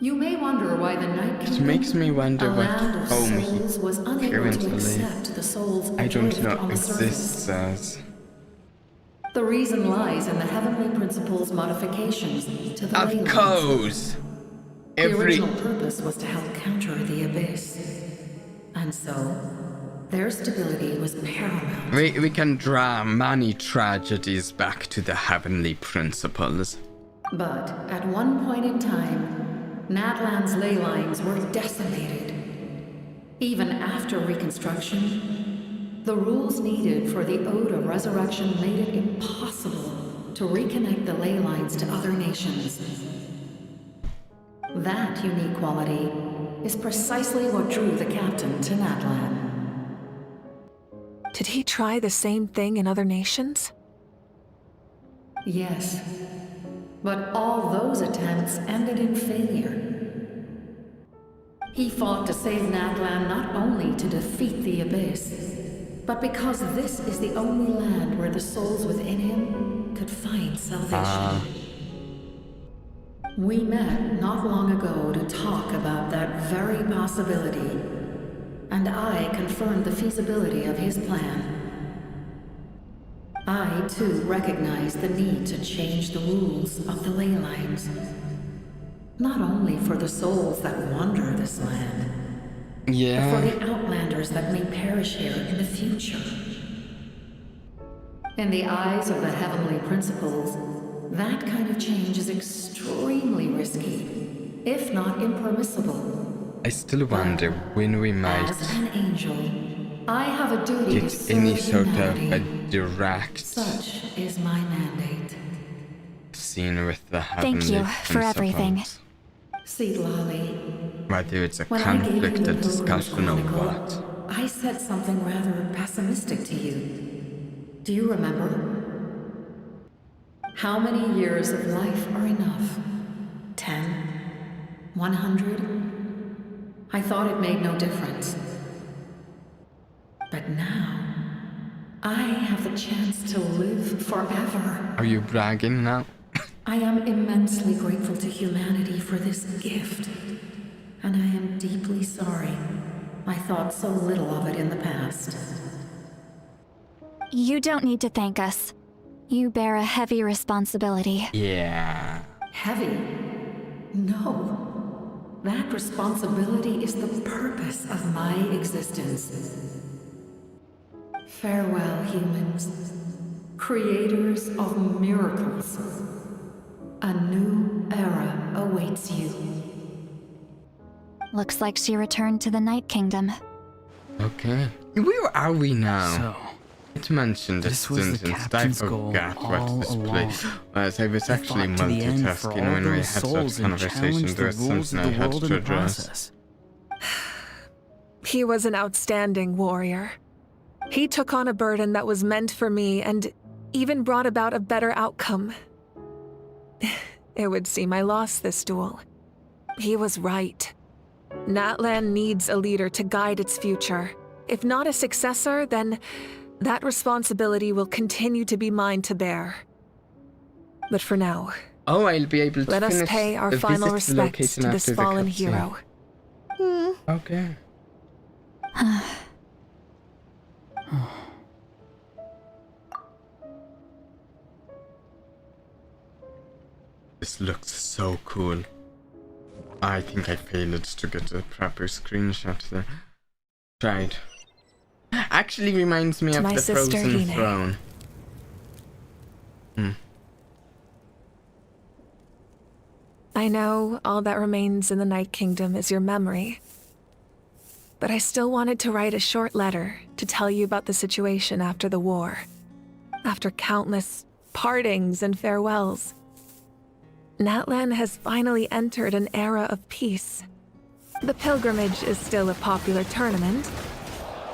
You may wonder why the Night Kingdom, It makes me wonder what land of home souls, was he unable to currently, accept the souls I don't adrift know, on the surface. exists as. The reason lies in the Heavenly Principle's modifications to the Of ley lines. course! The original purpose was to help counter the Abyss. And so, their stability was paramount. We can draw many tragedies back to the Heavenly Principles. But at one point in time, Natlan's ley lines were decimated. Even after reconstruction, the rules needed for the Ode of Resurrection made it impossible to reconnect the ley lines to other nations. That unique quality is precisely what drew the captain to Natlan. Did he try the same thing in other nations? Yes, but all those attempts ended in failure. He fought to save Natlan not only to defeat the Abyss, but because this is the only land where the souls within him could find salvation. We met not long ago to talk about that very possibility, and I confirmed the feasibility of his plan. I, too, recognize the need to change the rules of the ley lines. Not only for the souls that wander this land, yeah, but for the outlanders that may perish here in the future. In the eyes of the Heavenly Principles, that kind of change is extremely risky, if not impermissible. I still wonder when we might As an angel, I have a duty to get serve any sort of humanity. a direct Such is my mandate. scene with the Heavenly Thank you for everything. Principles. See, Lolly, Whether it's a when I gave you the conflicted Pilgrim's discussion or Chronicle, what. I said something rather pessimistic to you. Do you remember? How many years of life are enough? 10? 100? I thought it made no difference. But now, I have the chance to live forever. Are you bragging now? I am immensely grateful to humanity for this gift. And I am deeply sorry I thought so little of it in the past. You don't need to thank us. You bear a heavy responsibility. Yeah. Heavy? No. That responsibility is the purpose of my existence. Farewell, humans. Creators of miracles. A new era awaits you. Looks like she returned to the Night Kingdom. Okay. Where are we now? So, It mentioned this was the distance. I captain's goal forgot all what this along. place was. I was actually Fought to the end for multitasking all when we those had souls that and conversation. challenged There the was rules something of I the had world in to the address. process. He was an outstanding warrior. He took on a burden that was meant for me and even brought about a better outcome. It would seem I lost this duel. He was right. Natlan needs a leader to guide its future. If not a successor, then that responsibility will continue to be mine to bear. But for now, I'll be able to let us pay our final respects to this fallen hero. Okay. This looks so cool. I think I failed to get a proper screenshot there. Tried. Actually reminds me of the Frozen Throne. I know all that remains in the Night Kingdom is your memory. But I still wanted to write a short letter to tell you about the situation after the war. After countless partings and farewells, Natlan has finally entered an era of peace. The pilgrimage is still a popular tournament,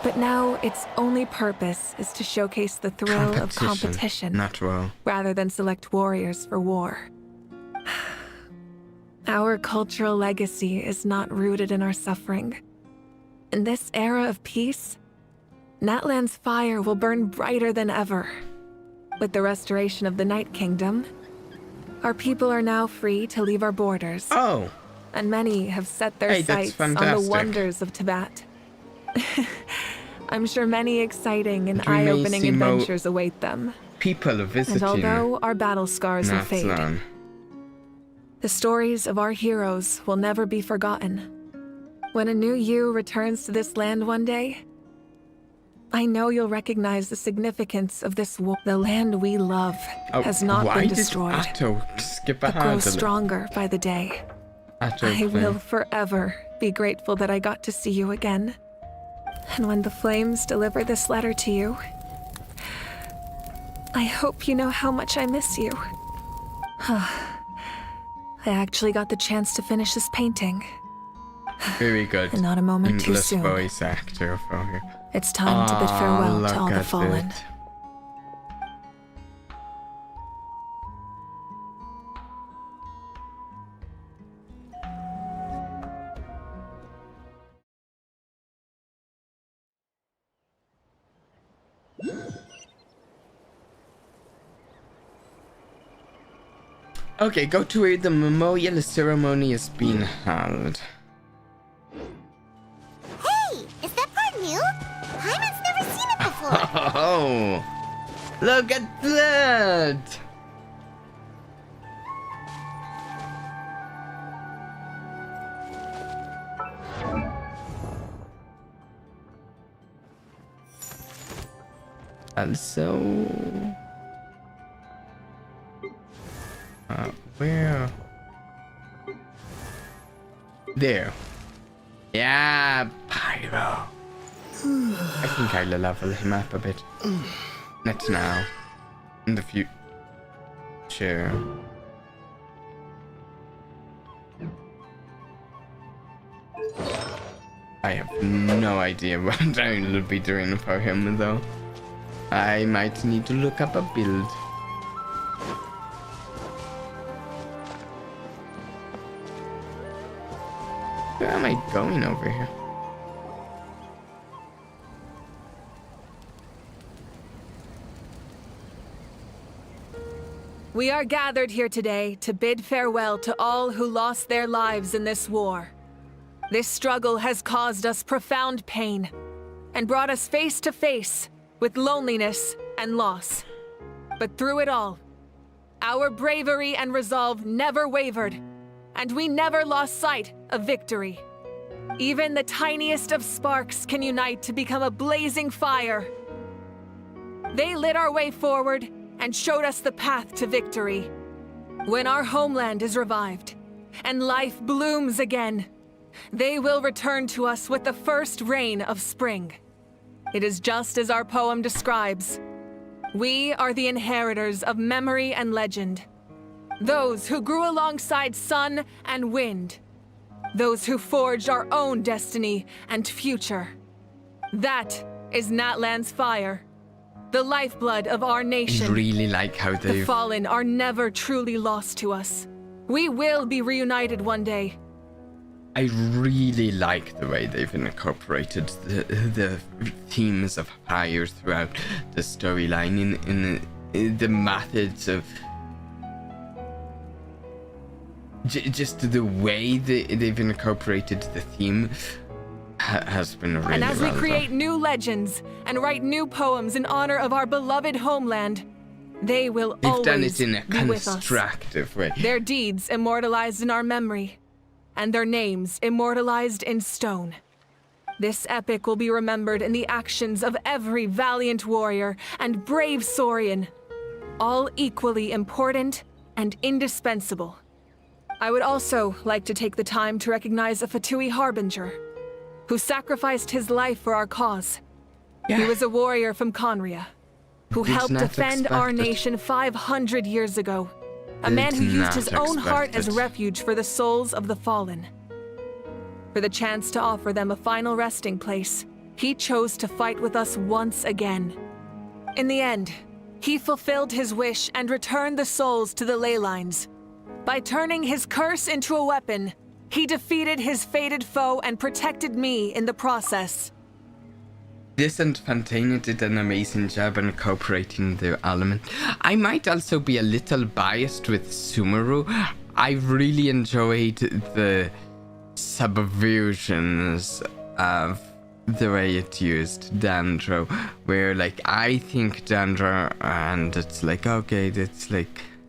but now its only purpose is to showcase the thrill of competition, rather than select warriors for war. Our cultural legacy is not rooted in our suffering. In this era of peace, Natlan's fire will burn brighter than ever. With the restoration of the Night Kingdom, our people are now free to leave our borders. And many have set their sights on the wonders of Tibet. I'm sure many exciting and eye-opening adventures await them. People visiting. And although our battle scars will fade, the stories of our heroes will never be forgotten. When a new you returns to this land one day, I know you'll recognize the significance of this war. The land we love has not been destroyed, but grows stronger by the day. I will forever be grateful that I got to see you again. And when the flames deliver this letter to you, I hope you know how much I miss you. I actually got the chance to finish this painting. Very good. And not a moment too soon. Voice actor for here. It's time to bid farewell to all the fallen. Okay, go to where the memorial ceremony is being held. Hey, is that part new? Paimon's never seen it before. Oh, look at that! Also, where? There. Yeah, Pyro. I think I'll level him up a bit. Not now. In the future. I have no idea what I'll be doing for him though. I might need to look up a build. Where am I going over here? We are gathered here today to bid farewell to all who lost their lives in this war. This struggle has caused us profound pain and brought us face to face with loneliness and loss. But through it all, our bravery and resolve never wavered, and we never lost sight of victory. Even the tiniest of sparks can unite to become a blazing fire. They lit our way forward and showed us the path to victory. When our homeland is revived and life blooms again, they will return to us with the first rain of spring. It is just as our poem describes. We are the inheritors of memory and legend. Those who grew alongside sun and wind. Those who forged our own destiny and future. That is Natlan's fire. The lifeblood of our nation. I really like how they... The fallen are never truly lost to us. We will be reunited one day. I really like the way they've incorporated the themes of fire throughout the storyline in the methods of just the way they've incorporated the theme has been really well done. And as we create new legends and write new poems in honor of our beloved homeland, they will always done it in a be with us. constructive way. Their deeds immortalized in our memory, and their names immortalized in stone. This epic will be remembered in the actions of every valiant warrior and brave Saurian, all equally important and indispensable. I would also like to take the time to recognize a Vtubie harbinger, who sacrificed his life for our cause. Yeah. He was a warrior from Conria, who helped defend our nation 500 years ago. A man who used his own heart as refuge for the souls of the fallen. For the chance to offer them a final resting place, he chose to fight with us once again. In the end, he fulfilled his wish and returned the souls to the ley lines. By turning his curse into a weapon, he defeated his fated foe and protected me in the process. This and Fontaine did an amazing job in incorporating the element. I might also be a little biased with Sumeru. I really enjoyed the subversions of the way it used Dandro, where like I think Dandro and it's like okay,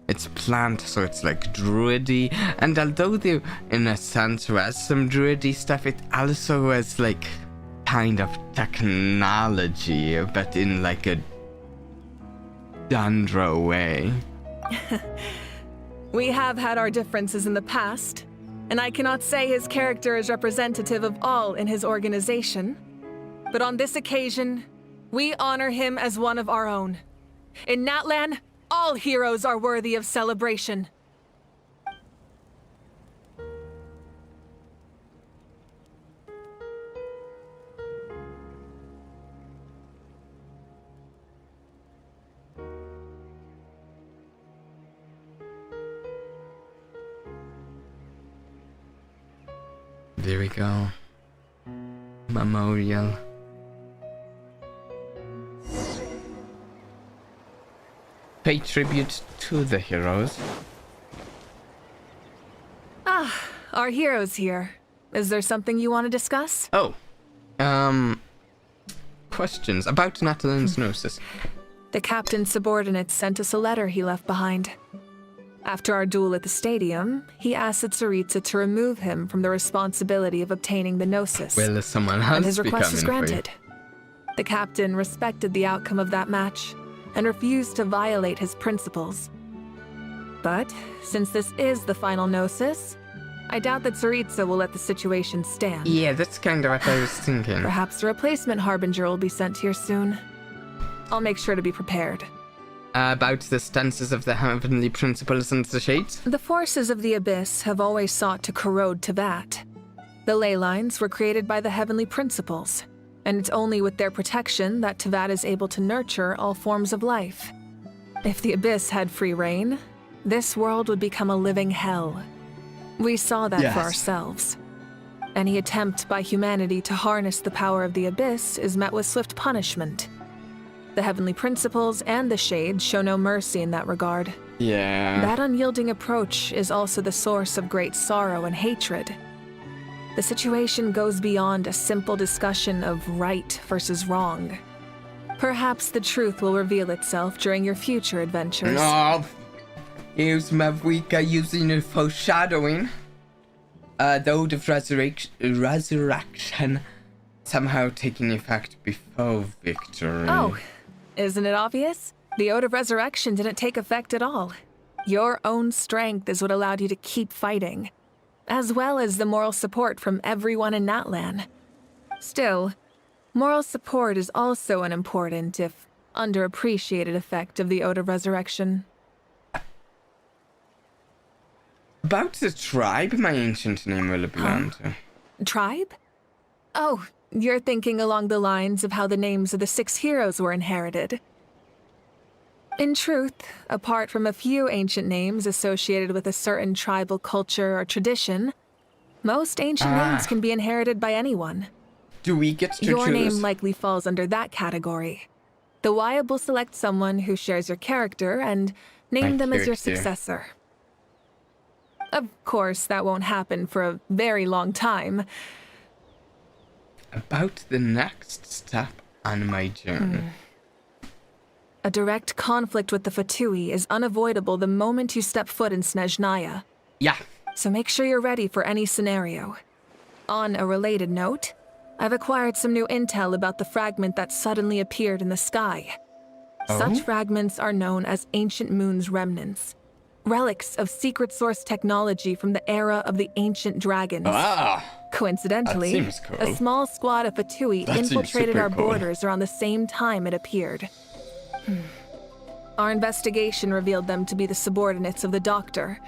it's plant, so it's like druidy, and although there in a sense was some druidy stuff, it also was like kind of technology, but in like a Dandro way. We have had our differences in the past, and I cannot say his character is representative of all in his organization. But on this occasion, we honor him as one of our own. In Natlan, all heroes are worthy of celebration. There we go. Memorial. Pay tribute to the heroes. Ah, our heroes here. Is there something you want to discuss? Oh. Questions about Natlan's Gnosis. The captain's subordinates sent us a letter he left behind. After our duel at the stadium, he asked Tsaritsa to remove him from the responsibility of obtaining the Gnosis. Well, someone has and his request was granted. The captain respected the outcome of that match and refused to violate his principles. But since this is the final Gnosis, I doubt that Tsaritsa will let the situation stand. Yeah, that's kind of what I was thinking. Perhaps a replacement harbinger will be sent here soon. I'll make sure to be prepared. About the stances of the heavenly principles and the shades? The forces of the Abyss have always sought to corrode Teyvat. The ley lines were created by the heavenly principles, and it's only with their protection that Teyvat is able to nurture all forms of life. If the Abyss had free reign, this world would become a living hell. We saw that for ourselves. Any attempt by humanity to harness the power of the Abyss is met with swift punishment. The heavenly principles and the shades show no mercy in that regard. Yeah. That unyielding approach is also the source of great sorrow and hatred. The situation goes beyond a simple discussion of right versus wrong. Perhaps the truth will reveal itself during your future adventures. No. Here's Mavwika using a foreshadowing. Though the resurrection somehow taking effect before victory. Oh, Isn't it obvious? The Ode of Resurrection didn't take effect at all. Your own strength is what allowed you to keep fighting, as well as the moral support from everyone in Natlan. Still, moral support is also an important, if underappreciated, effect of the Ode of Resurrection. About the tribe my ancient name will belong to. Tribe? Oh, you're thinking along the lines of how the names of the 6 heroes were inherited. In truth, apart from a few ancient names associated with a certain tribal culture or tradition, most ancient names can be inherited by anyone. Do we get to Your choose? name likely falls under that category. The Wyab will select someone who shares your character and name them as your successor. Of course, that won't happen for a very long time. About the next step on my journey. A direct conflict with the Vtubie is unavoidable the moment you step foot in Snezhnaya. Yeah. So make sure you're ready for any scenario. On a related note, I've acquired some new intel about the fragment that suddenly appeared in the sky. Such fragments are known as Ancient Moon's remnants. Relics of secret source technology from the era of the ancient dragons. Coincidentally, that seems cool. a small squad of Vtubie infiltrated our borders around the same time it appeared. Our investigation revealed them to be the subordinates of the Doctor.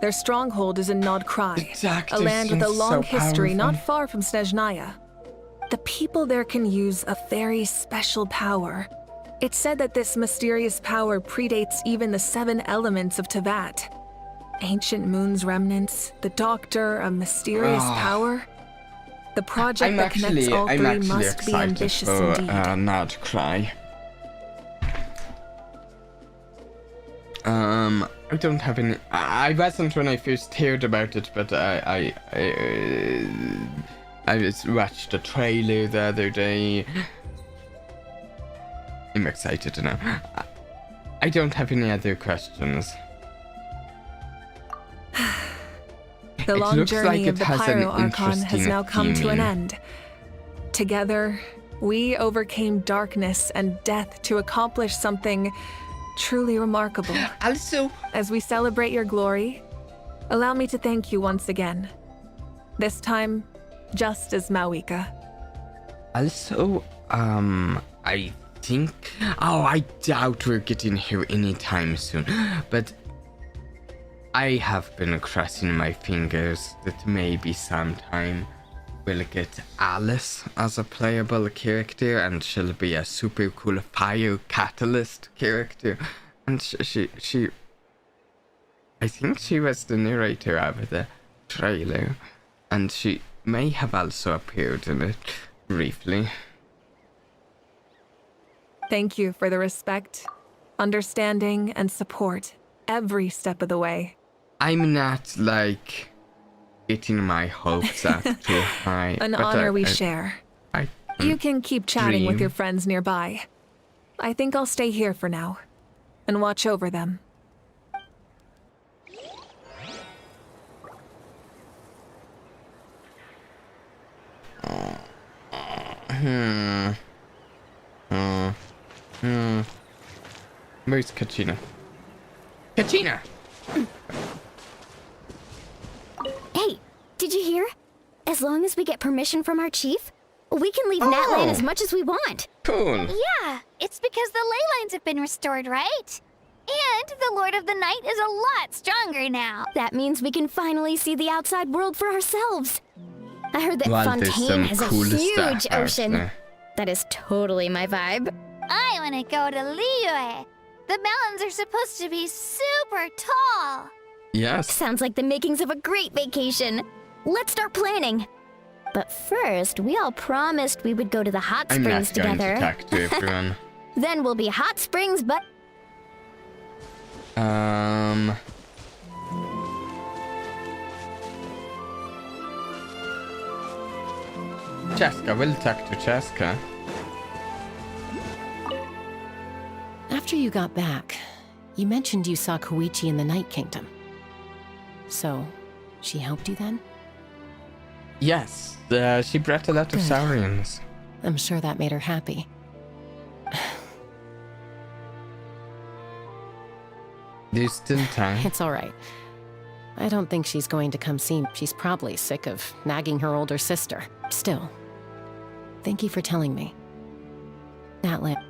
Their stronghold is in Nod Krai, a land with a long history not far from Snezhnaya. The people there can use a very special power. It's said that this mysterious power predates even the 7 elements of Teyvat. Ancient Moon's remnants, the Doctor, a mysterious power. The project that connects all 3 must be ambitious indeed. Nod Krai. I don't have any. I wasn't when I first heard about it, but I just watched a trailer the other day. I'm excited to know. I don't have any other questions. The long journey of the Pyro Archon has now come to an end. Together, we overcame darkness and death to accomplish something truly remarkable. Also, as we celebrate your glory, allow me to thank you once again. This time, just as Mawika. Also, I think... Oh, I doubt we're getting here anytime soon. But I have been crossing my fingers that maybe sometime we'll get Alice as a playable character, and she'll be a super cool fire catalyst character. And she I think she was the narrator of the trailer, and she may have also appeared in it briefly. Thank you for the respect, understanding, and support every step of the way. I'm not, like, getting my hopes up too high. An honor we share. You can keep chatting with your friends nearby. I think I'll stay here for now and watch over them. Where's Kachina? Kachina! Hey, did you hear? As long as we get permission from our chief, we can leave Natlan as much as we want. Cool. Yeah, it's because the ley lines have been restored, right? And the Lord of the Night is a lot stronger now. That means we can finally see the outside world for ourselves. I heard that Fontaine has a huge ocean. That is totally my vibe. I want to go to Liyue. The mountains are supposed to be super tall. Yes. Sounds like the makings of a great vacation. Let's start planning. But first, we all promised we would go to the hot springs together. I'm not going to talk to everyone. Then we'll be hot springs, but... Cheska, we'll talk to Cheska. After you got back, you mentioned you saw Koichi in the Night Kingdom. So, she helped you then? Yes, she brought a lot of Saurians. I'm sure that made her happy. There's still time. It's all right. I don't think she's going to come see me. She's probably sick of nagging her older sister. Still, thank you for telling me. Natlan.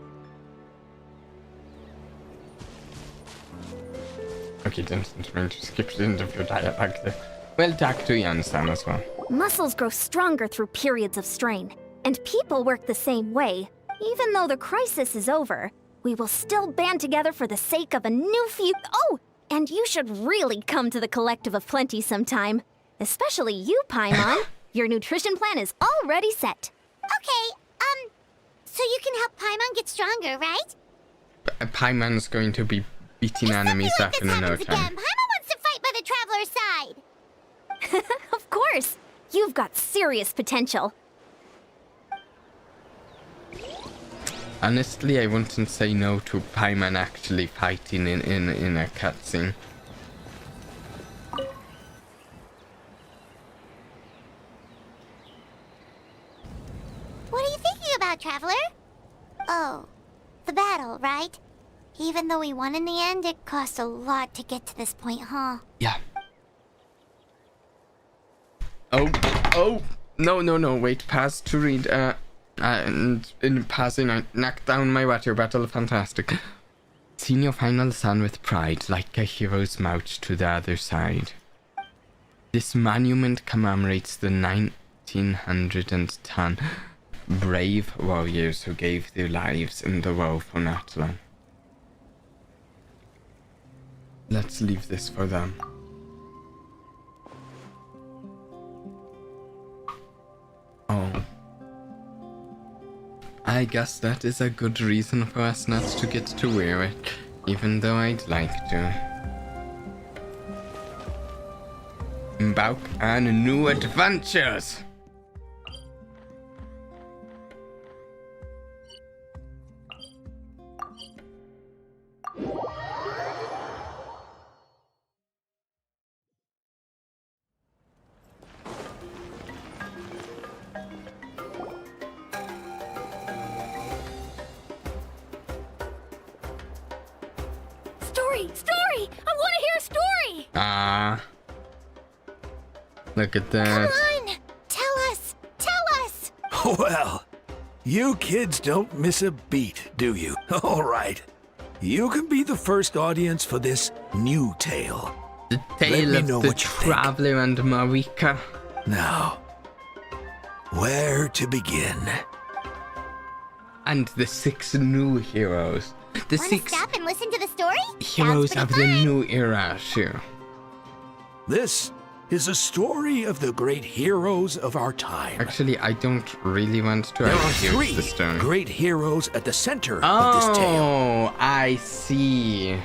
Okay, didn't mean to skip the interview dialogue there. Well, talk to Jan-san as well. Muscles grow stronger through periods of strain, and people work the same way. Even though the crisis is over, we will still band together for the sake of a new Oh! And you should really come to the Collective of Plenty sometime. Especially you, Paimon. Your nutrition plan is already set. Okay, so you can help Paimon get stronger, right? Paimon's going to be beating enemies up in no time. Paimon wants to fight by the Traveler's side. Of course. You've got serious potential. Honestly, I wouldn't say no to Paimon actually fighting in a cutscene. What are you thinking about, Traveler? Oh, the battle, right? Even though we won in the end, it cost a lot to get to this point, huh? Yeah. Oh, no, wait, pass to read, and in passing, I knocked down my water bottle. Fantastic. Seen your final son with pride, like a hero's march to the other side. This monument commemorates the 1910 brave warriors who gave their lives in the war for Natlan. Let's leave this for them. Oh. I guess that is a good reason for us not to get to wear it, even though I'd like to. Embark on new adventures! Story! I want to hear a story! Look at that. Come on! Tell us! Well, you kids don't miss a beat, do you? All right. You can be the first audience for this new tale. The tale of the Traveler and Marika. Now, where to begin? And the 6 new heroes. The Wanna 6 stop and listen to the story? heroes of the new era, sure. This is a story of the great heroes of our time. Actually, I don't really want to There are hear 3 the story. great heroes at the center of this tale. Oh, I see.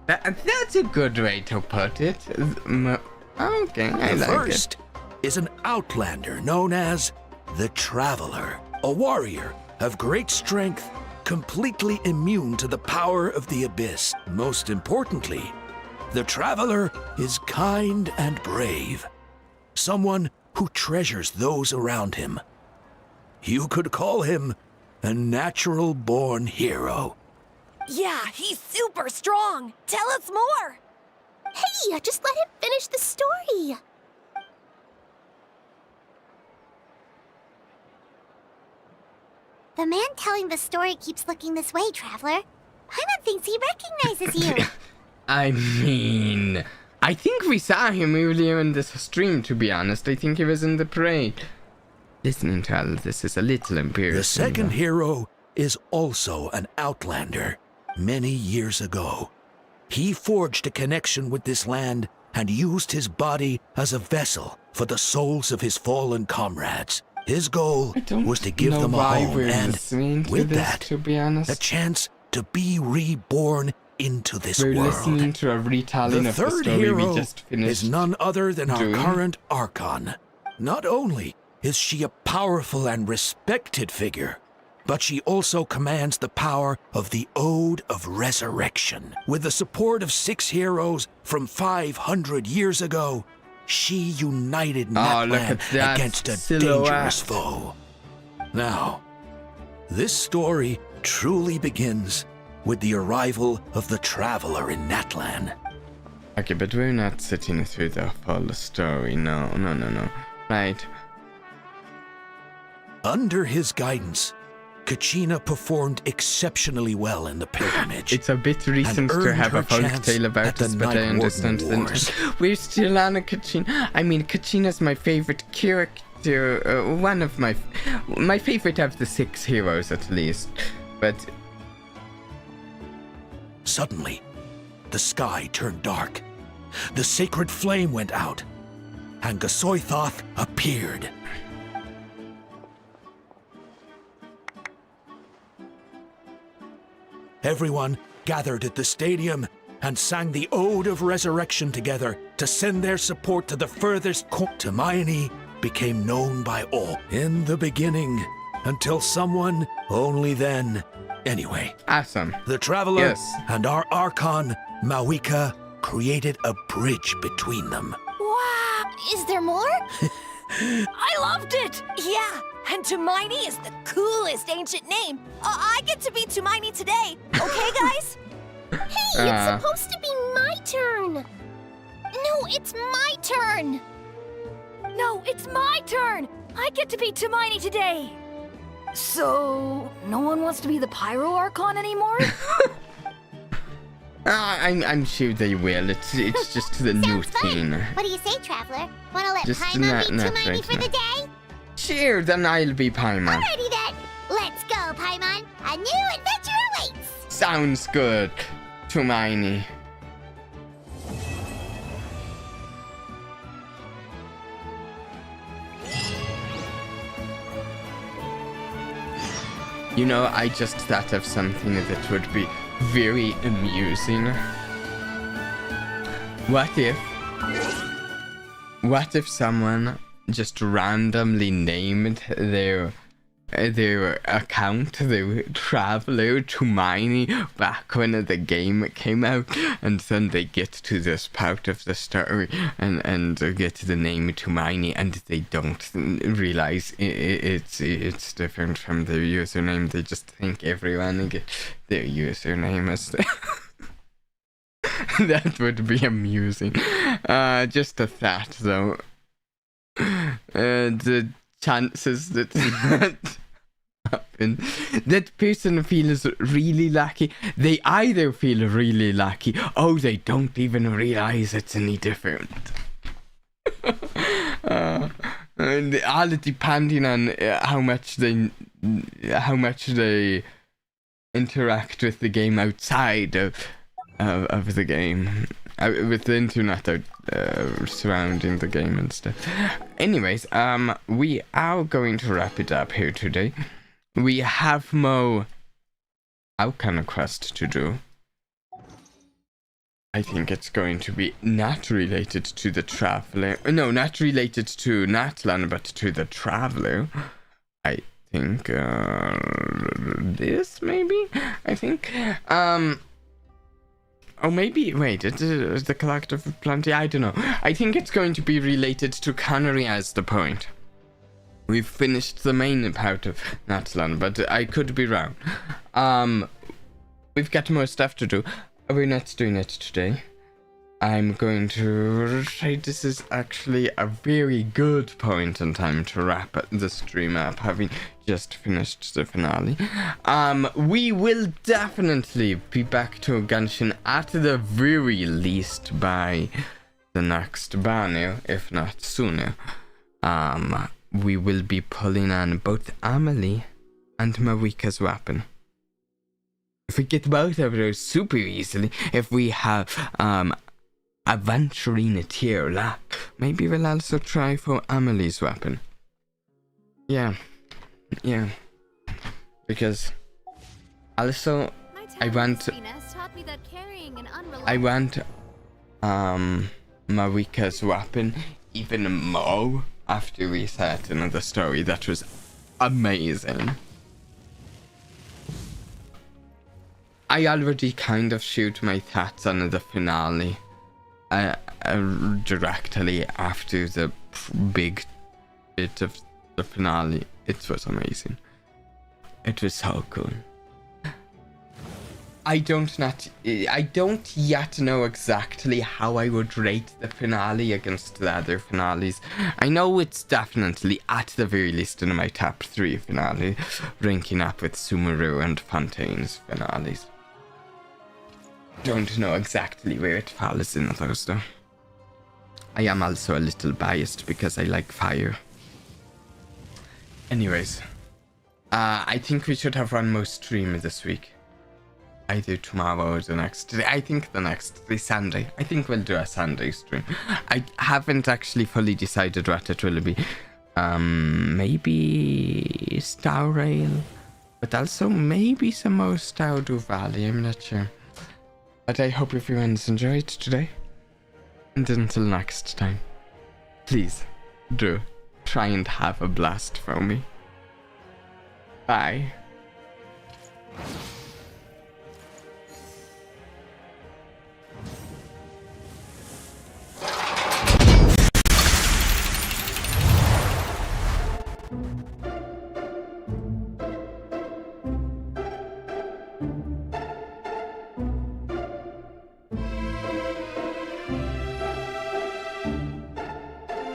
That's a good way to put it. Okay, I The like first is an outlander known as the Traveler, a warrior of great strength, completely immune to the power of the Abyss. Most importantly, the Traveler is kind and brave, someone who treasures those around him. You could call him a natural-born hero. Yeah, he's super strong. Tell us more. Hey, just let him finish the story. The man telling the story keeps looking this way, Traveler. Paimon thinks he recognizes you. I mean, I think we saw him earlier in this stream, to be honest. I think he was in the parade. Listening to all of this is a little embarrassing. The second hero is also an outlander. Many years ago, he forged a connection with this land and used his body as a vessel for the souls of his fallen comrades. His goal was to give them a home and, with that, to be honest, a chance to be reborn into this We're world. listening to a retelling The of the third story hero we just finished is none other than doing. our current Archon. Not only is she a powerful and respected figure, but she also commands the power of the Ode of Resurrection. With the support of 6 heroes from 500 years ago, she united Natlan against a dangerous foe. Now, this story truly begins with the arrival of the Traveler in Natlan. Okay, but we're not sitting through the full story. No. Right. Under his guidance, Kachina performed exceptionally well in the pilgrimage. It's a bit recent to have a folktale about this, but I understand that we're still on a Kachina. I mean, Kachina's my favorite character. One of my favorite of the 6 heroes, at least. But suddenly, the sky turned dark. The sacred flame went out, and Gasoithoth appeared. Everyone gathered at the stadium and sang the Ode of Resurrection together to send their support to the furthest corner. Hermione became known by all. In the beginning, until someone, only then. Anyway. Awesome. The Traveler and our Archon, Mawika, created a bridge between them. Wow! Is there more? I loved it! Yeah! And Tumaini is the coolest ancient name. I get to be Tumaini today. Okay, guys? Hey, it's supposed to be my turn. No, it's my turn. No, it's my turn. I get to be Tumaini today. So, no one wants to be the Pyro Archon anymore? I'm sure they will. It's just the new thing. What do you say, Traveler? Wanna let Just Paimon be not Tumaini right for now. the day? Sure, then I'll be Paimon. Alrighty then. Let's go, Paimon. A new adventure awaits. Sounds good, Tumaini. You know, I just thought of something that would be very amusing. What if someone just randomly named their account, their Traveler Tumaini, back when the game came out, and then they get to this part of the story and get the name Tumaini, and they don't realize it's different from their username. They just think everyone gets their username as that would be amusing. Just a thought, though. The chances that happen, that person feels really lucky. They either feel really lucky, or they don't even realize it's any different. And all depending on how much they interact with the game outside of the game, with the internet surrounding the game and stuff. Anyways, we are going to wrap it up here today. We have more Archon Quest to do. I think it's going to be not related to the Traveler. No, not related to Natlan, but to the Traveler. I think this maybe. I think oh, maybe, wait, it's the Collective of Plenty? I don't know. I think it's going to be related to Canary as the point. We've finished the main part of Natlan, but I could be wrong. We've got more stuff to do. We're not doing it today. I'm going to say this is actually a very good point in time to wrap the stream up, having just finished the finale. We will definitely be back to Genshin at the very least by the next banner, if not sooner. We will be pulling on both Amelie and Marika's weapon. If we get both of those super easily, if we have Aventurine tier luck, maybe we'll also try for Amelie's weapon. Yeah. Because also I want Marika's weapon even more after we set another story. That was amazing. I already kind of shoot my thoughts on the finale directly after the big bit of the finale. It was amazing. It was so cool. I don't yet know exactly how I would rate the finale against the other finales. I know it's definitely at the very least in my top 3 finale, ranking up with Sumeru and Fontaine's finales. Don't know exactly where it falls in those though. I am also a little biased because I like fire. Anyways, I think we should have one more stream this week. Either tomorrow or the next day. I think the Sunday. I think we'll do a Sunday stream. I haven't actually fully decided what it will be. Maybe Star Rail, but also maybe some more Stardew Valley. I'm not sure. But I hope everyone's enjoyed today. And until next time, please do try and have a blast for me. Bye.